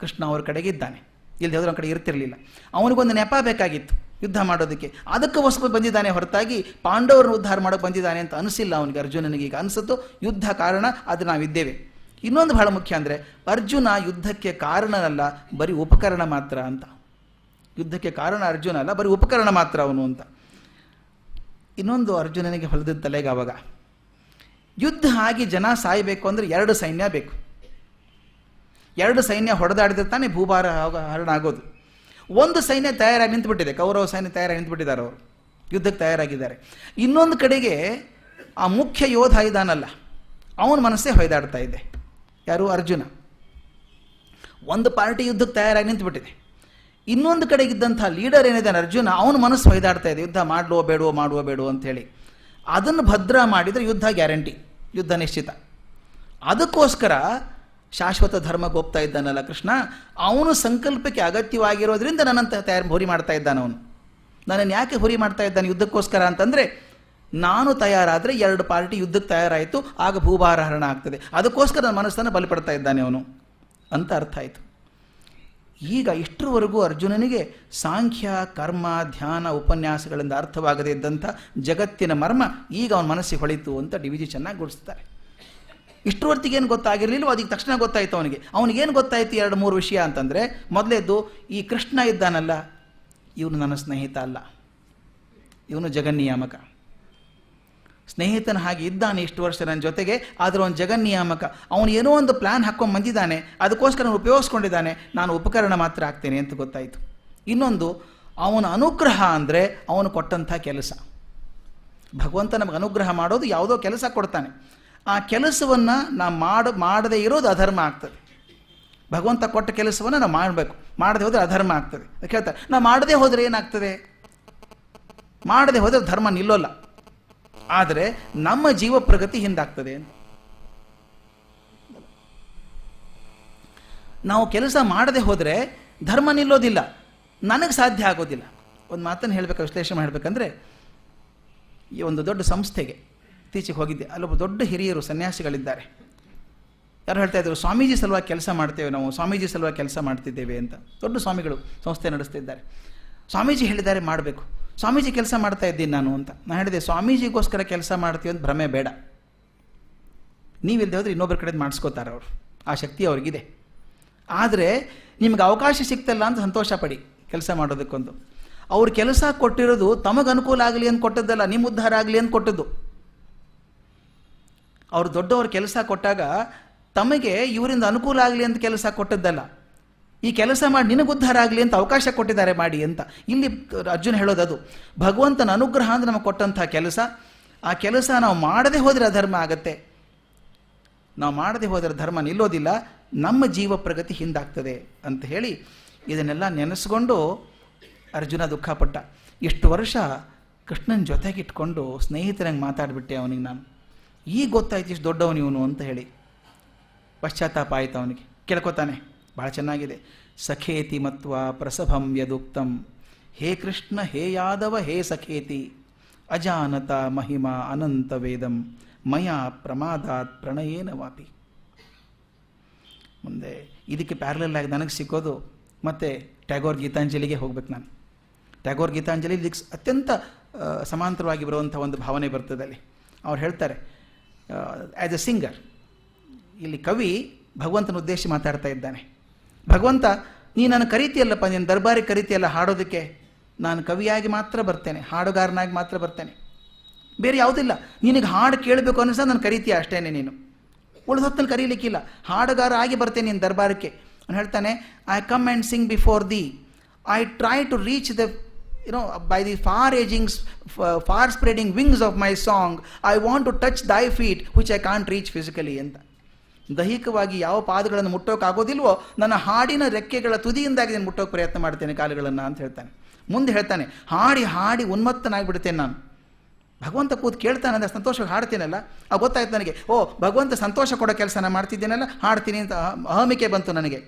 ಕೃಷ್ಣ ಅವ್ರ ಕಡೆಗೆ ಇದ್ದಾನೆ, ಇಲ್ಲಿ ಹೋದ್ರೆ ಅವ್ರ ಕಡೆ ಇರ್ತಿರಲಿಲ್ಲ. ಅವನಿಗೊಂದು ನೆಪ ಬೇಕಾಗಿತ್ತು ಯುದ್ಧ ಮಾಡೋದಕ್ಕೆ, ಅದಕ್ಕೋಸ್ಕರ ಬಂದಿದ್ದಾನೆ ಹೊರತಾಗಿ ಪಾಂಡವರನ್ನು ಉದ್ಧಾರ ಮಾಡೋಕ್ಕೆ ಬಂದಿದ್ದಾನೆ ಅಂತ ಅನಿಸಿಲ್ಲ ಅವನಿಗೆ. ಅರ್ಜುನನಿಗೆ ಈಗ ಅನಿಸುತ್ತೋ ಯುದ್ಧ ಕಾರಣ, ಅದು ನಾವಿದ್ದೇವೆ. ಇನ್ನೊಂದು ಬಹಳ ಮುಖ್ಯ ಅಂದರೆ, ಅರ್ಜುನ ಯುದ್ಧಕ್ಕೆ ಕಾರಣನಲ್ಲ, ಬರೀ ಉಪಕರಣ ಮಾತ್ರ ಅಂತ. ಯುದ್ಧಕ್ಕೆ ಕಾರಣ ಅರ್ಜುನ ಅಲ್ಲ, ಬರೀ ಉಪಕರಣ ಮಾತ್ರ ಅವನು ಅಂತ. ಇನ್ನೊಂದು ಅರ್ಜುನನಿಗೆ ಹೊಲದ ತಲೆಗೆ ಆವಾಗ, ಯುದ್ಧ ಆಗಿ ಜನ ಸಾಯಬೇಕು ಅಂದರೆ 2 ಸೈನ್ಯ ಬೇಕು. 2 ಸೈನ್ಯ ಹೊಡೆದಾಡಿದ್ರೆ ತಾನೇ ಭೂಭಾರ ಹರಣ ಆಗೋದು. ಒಂದು ಸೈನ್ಯ ತಯಾರಾಗಿ ನಿಂತುಬಿಟ್ಟಿದೆ, ಕೌರವ ಸೈನ್ಯ ತಯಾರಾಗಿ ನಿಂತುಬಿಟ್ಟಿದ್ದಾರೆ, ಅವರು ಯುದ್ಧಕ್ಕೆ ತಯಾರಾಗಿದ್ದಾರೆ. ಇನ್ನೊಂದು ಕಡೆಗೆ ಆ ಮುಖ್ಯ ಯೋಧ ಇದ್ದಾನಲ್ಲ, ಅವನ ಮನಸ್ಸೇ ಹೊಯ್ದಾಡ್ತಾ ಇದೆ. ಯಾರು? ಅರ್ಜುನ. ಒಂದು ಪಾರ್ಟಿ ಯುದ್ಧಕ್ಕೆ ತಯಾರಾಗಿ ನಿಂತುಬಿಟ್ಟಿದೆ. ಇನ್ನೊಂದು ಕಡೆಗಿದ್ದಂಥ ಲೀಡರ್ ಏನಿದ್ದಾನೆ ಅರ್ಜುನ, ಅವನ ಮನಸ್ಸು ಹೊಯ್ದಾಡ್ತಾ ಇದೆ, ಯುದ್ಧ ಮಾಡುವ ಬೇಡವೋ ಅಂಥೇಳಿ. ಅದನ್ನು ಭದ್ರ ಮಾಡಿದರೆ ಯುದ್ಧ ಗ್ಯಾರಂಟಿ, ಯುದ್ಧ ನಿಶ್ಚಿತ. ಅದಕ್ಕೋಸ್ಕರ ಶಾಶ್ವತ ಧರ್ಮಕ್ಕೆ ಹೋಗ್ತಾ ಇದ್ದಾನಲ್ಲ ಕೃಷ್ಣ, ಅವನು ಸಂಕಲ್ಪಕ್ಕೆ ಅಗತ್ಯವಾಗಿರೋದ್ರಿಂದ ನನ್ನಂತ ಹುರಿ ಮಾಡ್ತಾ ಇದ್ದಾನೆ. ಅವನು ನನ್ನನ್ನು ಯಾಕೆ ಹುರಿ ಮಾಡ್ತಾ ಇದ್ದಾನೆ ಯುದ್ಧಕ್ಕೋಸ್ಕರ ಅಂತಂದರೆ, ನಾನು ತಯಾರಾದರೆ 2 ಪಾರ್ಟಿ ಯುದ್ಧಕ್ಕೆ ತಯಾರಾಯಿತು, ಆಗ ಭೂಭಾರ ಹರಣ ಆಗ್ತದೆ, ಅದಕ್ಕೋಸ್ಕರ ನನ್ನ ಮನಸ್ಸನ್ನು ಬಲಿಪಡ್ತಾ ಇದ್ದಾನೆ ಅವನು ಅಂತ ಅರ್ಥ ಆಯಿತು. ಈಗ ಇಷ್ಟರವರೆಗೂ ಅರ್ಜುನನಿಗೆ ಸಾಂಖ್ಯ, ಕರ್ಮ, ಧ್ಯಾನ ಉಪನ್ಯಾಸಗಳಿಂದ ಅರ್ಥವಾಗದೇ ಇದ್ದಂಥ ಜಗತ್ತಿನ ಮರ್ಮ ಈಗ ಅವನ ಮನಸ್ಸಿಗೆ ಹೊಳಿತು ಅಂತ ಡಿ ವಿ ಜಿ ಚೆನ್ನಾಗಿ ಗುಡಿಸ್ತಾರೆ. ಇಷ್ಟರವರೆಗೇನು ಗೊತ್ತಾಗಿರಲಿಲ್ಲ, ಅದಕ್ಕೆ ತಕ್ಷಣ ಗೊತ್ತಾಯಿತು ಅವನಿಗೆ. ಅವನಿಗೇನು ಗೊತ್ತಾಯಿತು? 2-3 ವಿಷಯ ಅಂತಂದರೆ, ಮೊದಲೇದ್ದು, ಈ ಕೃಷ್ಣ ಇದ್ದಾನಲ್ಲ, ಇವನು ನನ್ನ ಸ್ನೇಹಿತ ಅಲ್ಲ, ಇವನು ಜಗನ್ನಿಯಾಮಕ. ಸ್ನೇಹಿತನ ಹಾಗೆ ಇದ್ದಾನೆ ಇಷ್ಟು ವರ್ಷ ನನ್ನ ಜೊತೆಗೆ, ಆದರೆ ಅವನು ಜಗನ್ನಿಯಾಮಕ. ಅವನು ಏನೋ ಒಂದು ಪ್ಲ್ಯಾನ್ ಹಾಕ್ಕೊಂಡು ಬಂದಿದ್ದಾನೆ, ಅದಕ್ಕೋಸ್ಕರ ಅವನು ಉಪಯೋಗಿಸ್ಕೊಂಡಿದ್ದಾನೆ, ನಾನು ಉಪಕರಣ ಮಾತ್ರ ಆಗ್ತೇನೆ ಅಂತ ಗೊತ್ತಾಯಿತು. ಇನ್ನೊಂದು, ಅವನ ಅನುಗ್ರಹ ಅಂದರೆ ಅವನು ಕೊಟ್ಟಂಥ ಕೆಲಸ. ಭಗವಂತ ನಮಗೆ ಅನುಗ್ರಹ ಮಾಡೋದು ಯಾವುದೋ ಕೆಲಸ ಕೊಡ್ತಾನೆ, ಆ ಕೆಲಸವನ್ನು ನಾವು ಮಾಡದೇ ಇರೋದು ಅಧರ್ಮ ಆಗ್ತದೆ. ಭಗವಂತ ಕೊಟ್ಟ ಕೆಲಸವನ್ನು ನಾವು ಮಾಡಬೇಕು, ಮಾಡದೆ ಹೋದರೆ ಅಧರ್ಮ ಆಗ್ತದೆ. ಕೇಳ್ತಾರೆ, ನಾವು ಮಾಡದೇ ಹೋದರೆ ಏನಾಗ್ತದೆ? ಮಾಡದೆ ಹೋದರೆ ಧರ್ಮ ನಿಲ್ಲೋಲ್ಲ, ಆದರೆ ನಮ್ಮ ಜೀವ ಪ್ರಗತಿ ಹಿಂದಾಗ್ತದೆ ಅಂತ. ನಾವು ಕೆಲಸ ಮಾಡದೆ ಹೋದರೆ ಧರ್ಮ ನಿಲ್ಲೋದಿಲ್ಲ, ನನಗೆ ಸಾಧ್ಯ ಆಗೋದಿಲ್ಲ. ಒಂದು ಮಾತನ್ನು ಹೇಳಬೇಕು, ವಿಶ್ಲೇಷಣೆ ಮಾಡಬೇಕಂದ್ರೆ, ಈ ಒಂದು ದೊಡ್ಡ ಸಂಸ್ಥೆಗೆ ಇತ್ತೀಚೆಗೆ ಹೋಗಿದ್ದೆ. ಅಲ್ಲೊಬ್ಬ ದೊಡ್ಡ ಹಿರಿಯರು ಸನ್ಯಾಸಿಗಳಿದ್ದಾರೆ. ಯಾರು ಹೇಳ್ತಾ ಇದ್ರು, ಸ್ವಾಮೀಜಿ ಸಲುವಾಗಿ ಕೆಲಸ ಮಾಡ್ತೇವೆ ನಾವು, ಸ್ವಾಮೀಜಿ ಸಲುವಾಗಿ ಕೆಲಸ ಮಾಡ್ತಿದ್ದೇವೆ ಅಂತ. ದೊಡ್ಡ ಸ್ವಾಮಿಗಳು ಸಂಸ್ಥೆ ನಡೆಸ್ತಿದ್ದಾರೆ. ಸ್ವಾಮೀಜಿ ಹೇಳಿದ್ದಾರೆ ಮಾಡಬೇಕು, ಸ್ವಾಮೀಜಿ ಕೆಲಸ ಮಾಡ್ತಾ ಇದ್ದೀನಿ ನಾನು ಅಂತ. ನಾನು ಹೇಳಿದೆ, ಸ್ವಾಮೀಜಿಗೋಸ್ಕರ ಕೆಲಸ ಮಾಡ್ತೀವಿ ಅಂತ ಭ್ರಮೆ ಬೇಡ. ನೀವಿಲ್ಲದೆ ಹೋದರೆ ಇನ್ನೊಬ್ಬರ ಕಡೆ ಮಾಡಿಸ್ಕೋತಾರೆ ಅವರು, ಆ ಶಕ್ತಿ ಅವ್ರಿಗಿದೆ. ಆದರೆ ನಿಮ್ಗೆ ಅವಕಾಶ ಸಿಗ್ತಲ್ಲ ಅಂತ ಸಂತೋಷ ಪಡಿ, ಕೆಲಸ ಮಾಡೋದಕ್ಕೊಂದು. ಅವ್ರು ಕೆಲಸ ಕೊಟ್ಟಿರೋದು ತಮಗೆ ಅನುಕೂಲ ಆಗಲಿ ಅಂತ ಕೊಟ್ಟದ್ದಲ್ಲ, ನಿಮ್ಮ ಉದ್ಧಾರ ಆಗಲಿ ಅಂತ ಕೊಟ್ಟದ್ದು. ಅವರು ದೊಡ್ಡವ್ರ ಕೆಲಸ ಕೊಟ್ಟಾಗ ತಮಗೆ ಇವರಿಂದ ಅನುಕೂಲ ಆಗಲಿ ಅಂತ ಕೆಲಸ ಕೊಟ್ಟದ್ದಲ್ಲ, ಈ ಕೆಲಸ ಮಾಡಿ ನಿನಗೆ ಉದ್ಧಾರ ಆಗಲಿ ಅಂತ ಅವಕಾಶ ಕೊಟ್ಟಿದ್ದಾರೆ ಮಾಡಿ ಅಂತ. ಇಲ್ಲಿ ಅರ್ಜುನ ಹೇಳೋದದು, ಭಗವಂತನ ಅನುಗ್ರಹ ಅಂದರೆ ನಮಗೆ ಕೊಟ್ಟಂಥ ಕೆಲಸ, ಆ ಕೆಲಸ ನಾವು ಮಾಡದೆ ಹೋದರೆ ಅಧರ್ಮ ಆಗತ್ತೆ. ನಾವು ಮಾಡದೆ ಹೋದರೆ ಧರ್ಮ ನಿಲ್ಲೋದಿಲ್ಲ, ನಮ್ಮ ಜೀವ ಪ್ರಗತಿ ಹಿಂದಾಗ್ತದೆ ಅಂತ ಹೇಳಿ ಇದನ್ನೆಲ್ಲ ನೆನೆಸ್ಕೊಂಡು ಅರ್ಜುನ ದುಃಖಪಟ್ಟ. ಇಷ್ಟು ವರ್ಷ ಕೃಷ್ಣನ ಜೊತೆಗಿಟ್ಕೊಂಡು ಸ್ನೇಹಿತರಂಗೆ ಮಾತಾಡಿಬಿಟ್ಟೆ ಅವನಿಗೆ ನಾನು. ಈಗ ಗೊತ್ತಾಯ್ತು ಇಷ್ಟು ದೊಡ್ಡವನು ಇವನು ಅಂತ ಹೇಳಿ. ಪಶ್ಚಾತ್ತಾಪ ಆಯಿತು ಅವನಿಗೆ. ಕೇಳ್ಕೊತಾನೆ, ಭಾಳ ಚೆನ್ನಾಗಿದೆ. ಸಖೇತಿ ಮತ್ವ ಪ್ರಸಭಂ ಯದುಕ್ತಂ, ಹೇ ಕೃಷ್ಣ ಹೇ ಯಾದವ ಹೇ ಸಖೇತಿ, ಅಜಾನತ ಮಹಿಮಾ ಅನಂತ ವೇದಂ ಮಯಾ ಪ್ರಮಾದಾತ್ ಪ್ರಣಯೇನ ವಾಪಿ. ಮುಂದೆ ಇದಕ್ಕೆ ಪ್ಯಾರಲಲ್ ಆಗಿ ನನಗೆ ಸಿಕ್ಕೋದು ಮತ್ತೆ ಟ್ಯಾಗೋರ್ ಗೀತಾಂಜಲಿಗೆ ಹೋಗ್ಬೇಕು ನಾನು. ಟ್ಯಾಗೋರ್ ಗೀತಾಂಜಲಿ ಇದಕ್ಕೆ ಅತ್ಯಂತ ಸಮಾಂತರವಾಗಿ ಬರುವಂಥ ಒಂದು ಭಾವನೆ ಬರ್ತದೆ ಅಲ್ಲಿ. ಅವ್ರು ಹೇಳ್ತಾರೆ, ಆ್ಯಸ್ ಎ ಸಿಂಗರ್, ಇಲ್ಲಿ ಕವಿ ಭಗವಂತನ ಉದ್ದೇಶ ಮಾತಾಡ್ತಾ ಇದ್ದಾನೆ. ಭಗವಂತ, ನೀ ನಾನು ಕರೀತಿಯಲ್ಲಪ್ಪ, ನೀನು ದರ್ಬಾರಿಗೆ ಕರೀತಿಯಲ್ಲ ಹಾಡೋದಕ್ಕೆ, ನಾನು ಕವಿಯಾಗಿ ಮಾತ್ರ ಬರ್ತೇನೆ, ಹಾಡುಗಾರನಾಗಿ ಮಾತ್ರ ಬರ್ತೇನೆ, ಬೇರೆ ಯಾವುದಿಲ್ಲ. ನಿನಗೆ ಹಾಡು ಕೇಳಬೇಕು ಅನ್ನಿಸ ನಾನು ಕರೀತೀಯ ಅಷ್ಟೇನೆ, ನೀನು ಉಳಿದ ಹೊತ್ತಲ್ಲಿ ಕರೀಲಿಕ್ಕಿಲ್ಲ. ಹಾಡುಗಾರ ಆಗಿ ಬರ್ತೇನೆ ನಿನ್ನ ದರ್ಬಾರಕ್ಕೆ. ಅವನು ಹೇಳ್ತಾನೆ, I come and sing before the, I try to reach the by the far spreading wings of my song, I want to touch thy feet which I can't reach physically ಅಂತ. ದೈಹಿಕವಾಗಿ ಯಾವ ಪಾದಗಳನ್ನು ಮುಟ್ಟೋಕ್ಕಾಗೋದಿಲ್ವೋ ನನ್ನ ಹಾಡಿನ ರೆಕ್ಕೆಗಳ ತುದಿಯಿಂದಾಗಿ ನಾನು ಮುಟ್ಟೋಕೆ ಪ್ರಯತ್ನ ಮಾಡ್ತೇನೆ ಕಾಲುಗಳನ್ನು ಅಂತ ಹೇಳ್ತಾನೆ. ಮುಂದೆ ಹೇಳ್ತಾನೆ, ಹಾಡಿ ಹಾಡಿ ಉನ್ಮತ್ತನಾಗಿಬಿಡ್ತೇನೆ ನಾನು. ಭಗವಂತ ಕೂತು ಕೇಳ್ತಾನೆ ಅಂದರೆ ಸಂತೋಷವಾಗಿ ಹಾಡ್ತೀನಲ್ಲ, ಆಗ ಗೊತ್ತಾಯ್ತು ನನಗೆ, ಓ ಭಗವಂತ ಸಂತೋಷ ಕೊಡೋ ಕೆಲಸನ ಮಾಡ್ತಿದ್ದೀನಲ್ಲ, ಹಾಡ್ತೀನಿ ಅಂತ ಅಹಮಿಕೆ ಬಂತು ನನಗೆ.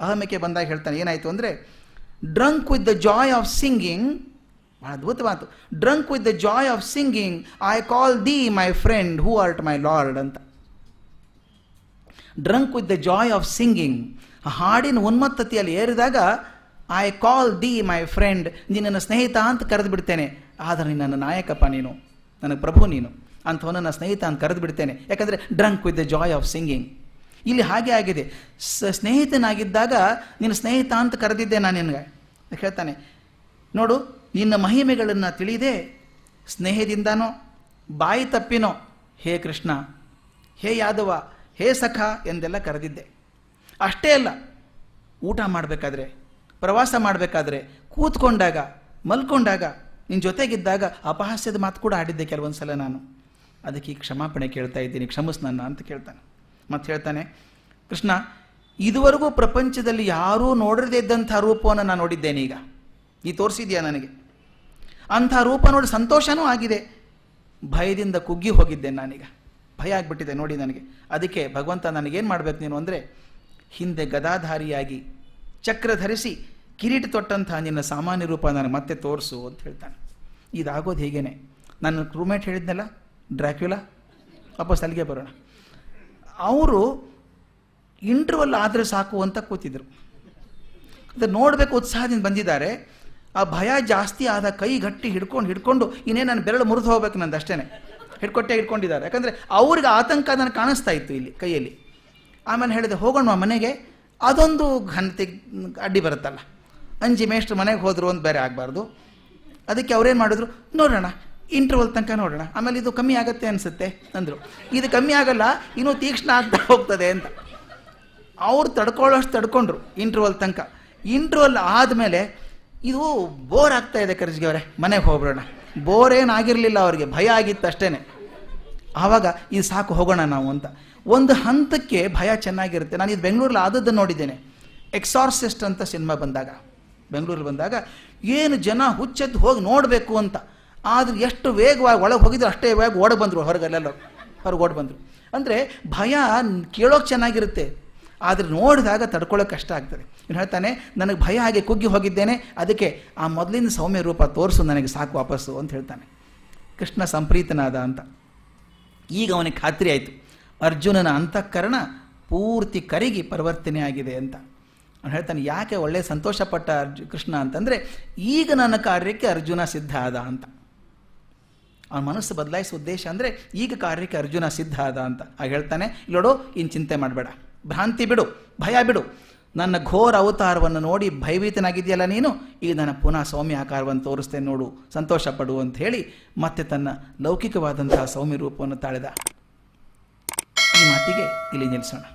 ಅಹಮಿಕೆ ಬಂದಾಗ ಹೇಳ್ತಾನೆ, ಏನಾಯಿತು ಅಂದರೆ, drunk with the joy of singing, ಭಾಳ ಅದ್ಭುತ ಮಾತು, drunk with the joy of singing I call the my friend who art my lord ಅಂತ. Drunk with the joy of singing, ಹಾಡಿನ ಉನ್ಮತ್ತತೆಯಲ್ಲಿ ಏರಿದಾಗ I call the my friend, ನಿನ್ನನ್ನು ಸ್ನೇಹಿತ ಅಂತ ಕರೆದು ಬಿಡ್ತೇನೆ. ಆದರೆ ನೀನು ನನ್ನ ನಾಯಕಪ್ಪ, ನೀನು ನನಗೆ ಪ್ರಭು, ನೀನು ಅಂಥವನ್ನ ನನ್ನ ಸ್ನೇಹಿತ ಅಂತ ಕರೆದು ಬಿಡ್ತೇನೆ. ಯಾಕಂದರೆ drunk with the joy of singing. ಇಲ್ಲಿ ಹಾಗೆ ಆಗಿದೆ, ಸ್ನೇಹಿತನಾಗಿದ್ದಾಗ ನಿನ್ನ ಸ್ನೇಹಿತ ಅಂತ ಕರೆದಿದ್ದೆ ನಾನು ನಿನಗೆ. ಹೇಳ್ತಾನೆ, ನೋಡು ನಿನ್ನ ಮಹಿಮೆಗಳನ್ನು ತಿಳಿದೇ ಸ್ನೇಹದಿಂದನೋ ಬಾಯಿ ತಪ್ಪಿನೋ ಹೇ ಕೃಷ್ಣ, ಹೇ ಯಾದವ, ಹೇ ಸಖ ಎಂದೆಲ್ಲ ಕರೆದಿದ್ದೆ. ಅಷ್ಟೇ ಅಲ್ಲ, ಊಟ ಮಾಡಬೇಕಾದ್ರೆ, ಪ್ರವಾಸ ಮಾಡಬೇಕಾದ್ರೆ, ಕೂತ್ಕೊಂಡಾಗ, ಮಲ್ಕೊಂಡಾಗ, ನಿನ್ನ ಜೊತೆಗಿದ್ದಾಗ ಅಪಹಾಸ್ಯದ ಮಾತು ಕೂಡ ಆಡಿದ್ದೆ ಕೆಲವೊಂದು ಸಲ ನಾನು. ಅದಕ್ಕೆ ಈ ಕ್ಷಮಾಪಣೆ ಕೇಳ್ತಾ ಇದ್ದೀನಿ, ಕ್ಷಮಿಸ್ ನನ್ನ ಅಂತ ಕೇಳ್ತಾನೆ. ಮತ್ತು ಹೇಳ್ತಾನೆ, ಕೃಷ್ಣ, ಇದುವರೆಗೂ ಪ್ರಪಂಚದಲ್ಲಿ ಯಾರೂ ನೋಡದೇ ಇದ್ದಂಥ ರೂಪವನ್ನು ನಾನು ನೋಡಿದ್ದೇನೆ. ಈಗ ನೀ ತೋರಿಸಿದ್ಯಾ ನನಗೆ, ಅಂಥ ರೂಪ ನೋಡಿ ಸಂತೋಷನೂ ಆಗಿದೆ, ಭಯದಿಂದ ಕುಗ್ಗಿ ಹೋಗಿದ್ದೇನೆ ನಾನೀಗ, ಭಯ ಆಗಿಬಿಟ್ಟಿದೆ ನೋಡಿ ನನಗೆ. ಅದಕ್ಕೆ ಭಗವಂತ ನನಗೇನು ಮಾಡಬೇಕು ನೀನು ಅಂದರೆ, ಹಿಂದೆ ಗದಾಧಾರಿಯಾಗಿ ಚಕ್ರ ಧರಿಸಿ ಕಿರೀಟ ತೊಟ್ಟಂಥ ನಿನ್ನ ಸಾಮಾನ್ಯ ರೂಪ ನನಗೆ ಮತ್ತೆ ತೋರಿಸು ಅಂತ ಹೇಳ್ತಾನೆ. ಇದಾಗೋದು ಹೀಗೇನೆ. ನನ್ನ ರೂಮೇಟ್ ಹೇಳಿದ್ನಲ್ಲ ಡ್ರ್ಯಾಕ್ಯುಲಾ, ವಾಪಸ್ ಅಲ್ಲಿಗೆ ಬರೋಣ. ಅವರು ಇಂಟರ್ವಲ್ ಆದರೆ ಸಾಕು ಅಂತ ಕೂತಿದ್ರು. ಅದು ನೋಡಬೇಕು ಉತ್ಸಾಹದಿಂದ ಬಂದಿದ್ದಾರೆ. ಆ ಭಯ ಜಾಸ್ತಿ ಆದ ಕೈ ಗಟ್ಟಿ ಹಿಡ್ಕೊಂಡು ಇನ್ನೇ ನಾನು ಬೆರಳು ಮುರಿದು ಹೋಗ್ಬೇಕು ನಂದು ಅಷ್ಟೇ, ಹಿಡ್ಕೊಂಡಿದ್ದಾರೆ. ಯಾಕಂದರೆ ಅವ್ರಿಗೆ ಆತಂಕ ನನಗೆ ಕಾಣಿಸ್ತಾ ಇತ್ತು ಇಲ್ಲಿ ಕೈಯಲ್ಲಿ. ಆಮೇಲೆ ಹೇಳಿದೆ, ಹೋಗೋಣ ಮನೆಗೆ, ಅದೊಂದು ಘನತೆ ಅಡ್ಡಿ ಬರುತ್ತಲ್ಲ, ಅಂಜಿ ಮೇಷ್ಟ್ರು ಮನೆಗೆ ಹೋದರು ಅಂತ ಬೇರೆ ಆಗಬಾರ್ದು. ಅದಕ್ಕೆ ಅವ್ರೇನು ಮಾಡಿದ್ರು, ನೋಡೋಣ ಇಂಟರ್ವಲ್ ತನಕ ನೋಡೋಣ, ಆಮೇಲೆ ಇದು ಕಮ್ಮಿ ಆಗುತ್ತೆ ಅನಿಸುತ್ತೆ ಅಂದರು. ಇದು ಕಮ್ಮಿ ಆಗಲ್ಲ, ಇನ್ನೂ ತೀಕ್ಷ್ಣ ಆಗ್ತಾ ಹೋಗ್ತದೆ ಅಂತ. ಅವ್ರು ತಡ್ಕೊಳ್ಳೋಷ್ಟು ತಡ್ಕೊಂಡ್ರು ಇಂಟರ್ವಲ್ ತನಕ. ಇಂಟರ್ವಲ್ ಆದಮೇಲೆ ಇದು ಬೋರ್ ಆಗ್ತಾ ಇದೆ ಕರ್ಜಿಗೆ ಅವರೇ, ಮನೆಗೆ ಹೋಗ್ಬಿಡೋಣ. ಬೋರ್ ಏನಾಗಿರಲಿಲ್ಲ ಅವ್ರಿಗೆ, ಭಯ ಆಗಿತ್ತು ಅಷ್ಟೇ. ಆವಾಗ ಇದು ಸಾಕು ಹೋಗೋಣ ನಾವು ಅಂತ. ಒಂದು ಹಂತಕ್ಕೆ ಭಯ ಚೆನ್ನಾಗಿರುತ್ತೆ. ನಾನು ಇದು ಬೆಂಗಳೂರಲ್ಲಿ ಆದದ್ದು ನೋಡಿದ್ದೇನೆ. ಎಕ್ಸಾರ್ಸಿಸ್ಟ್ ಅಂತ ಸಿನಿಮಾ ಬಂದಾಗ, ಬೆಂಗಳೂರಲ್ಲಿ ಬಂದಾಗ ಏನು ಜನ ಹುಚ್ಚೆದ್ದು ಹೋಗಿ ನೋಡಬೇಕು ಅಂತ. ಆದರೆ ಎಷ್ಟು ವೇಗವಾಗಿ ಒಳಗೆ ಹೋಗಿದ್ರು ಅಷ್ಟೇ ವೇಗ ಓಡಿ ಬಂದರು, ಹೊರಗೆ ಓಡಿ ಬಂದರು. ಅಂದರೆ ಭಯ ಕೇಳೋಕೆ ಚೆನ್ನಾಗಿರುತ್ತೆ, ಆದರೆ ನೋಡಿದಾಗ ತಡ್ಕೊಳ್ಳೋಕೆ ಕಷ್ಟ ಆಗ್ತದೆ. ಇನ್ನು ಹೇಳ್ತಾನೆ, ನನಗೆ ಭಯ ಹಾಗೆ ಕುಗ್ಗಿ ಹೋಗಿದ್ದೇನೆ, ಅದಕ್ಕೆ ಆ ಮೊದಲಿನ ಸೌಮ್ಯ ರೂಪ ತೋರಿಸು ನನಗೆ ಸಾಕು ವಾಪಸ್ಸು ಅಂತ ಹೇಳ್ತಾನೆ. ಕೃಷ್ಣ ಸಂಪ್ರೀತನಾದ ಅಂತ. ಈಗ ಅವನಿಗೆ ಖಾತ್ರಿ ಆಯಿತು, ಅರ್ಜುನನ ಅಂತಃಕರಣ ಪೂರ್ತಿ ಕರಗಿ ಪರಿವರ್ತನೆ ಆಗಿದೆ ಅಂತ ಅವನು ಹೇಳ್ತಾನೆ. ಯಾಕೆ ಒಳ್ಳೆ ಸಂತೋಷಪಟ್ಟ ಕೃಷ್ಣ ಅಂತಂದರೆ, ಈಗ ನನ್ನ ಕಾರ್ಯಕ್ಕೆ ಅರ್ಜುನ ಸಿದ್ಧ ಆದ ಅಂತ. ಅವನ ಮನಸ್ಸು ಬದಲಾಯಿಸುವ ಉದ್ದೇಶ ಅಂದರೆ ಈಗ ಕಾರ್ಯಕ್ಕೆ ಅರ್ಜುನ ಸಿದ್ಧ ಆದ ಅಂತ. ಆಗ ಹೇಳ್ತಾನೆ, ಇಲ್ಲೋಡು, ಇನ್ನು ಚಿಂತೆ ಮಾಡಬೇಡ, ಭ್ರಾಂತಿ ಬಿಡು, ಭಯ ಬಿಡು. ನನ್ನ ಘೋರ ಅವತಾರವನ್ನು ನೋಡಿ ಭಯಭೀತನಾಗಿದೆಯಲ್ಲ ನೀನು, ಈಗ ನಾನು ಪುನಃ ಸೌಮ್ಯ ಆಕಾರವನ್ನು ತೋರಿಸ್ತೇನೆ ನೋಡು, ಸಂತೋಷ ಪಡು ಅಂತ ಹೇಳಿ ಮತ್ತೆ ತನ್ನ ಲೌಕಿಕವಾದಂತಹ ಸೌಮ್ಯ ರೂಪವನ್ನು ತಾಳಿದ. ಈ ಮಾತಿಗೆ ಇಲ್ಲಿ ನಿಲ್ಲಿಸೋಣ.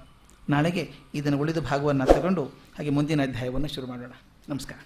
ನಾಳೆಗೆ ಇದನ್ನು ಉಳಿದ ಭಾಗವನ್ನು ತಗೊಂಡು ಹಾಗೆ ಮುಂದಿನ ಅಧ್ಯಾಯವನ್ನು ಶುರು ಮಾಡೋಣ. ನಮಸ್ಕಾರ.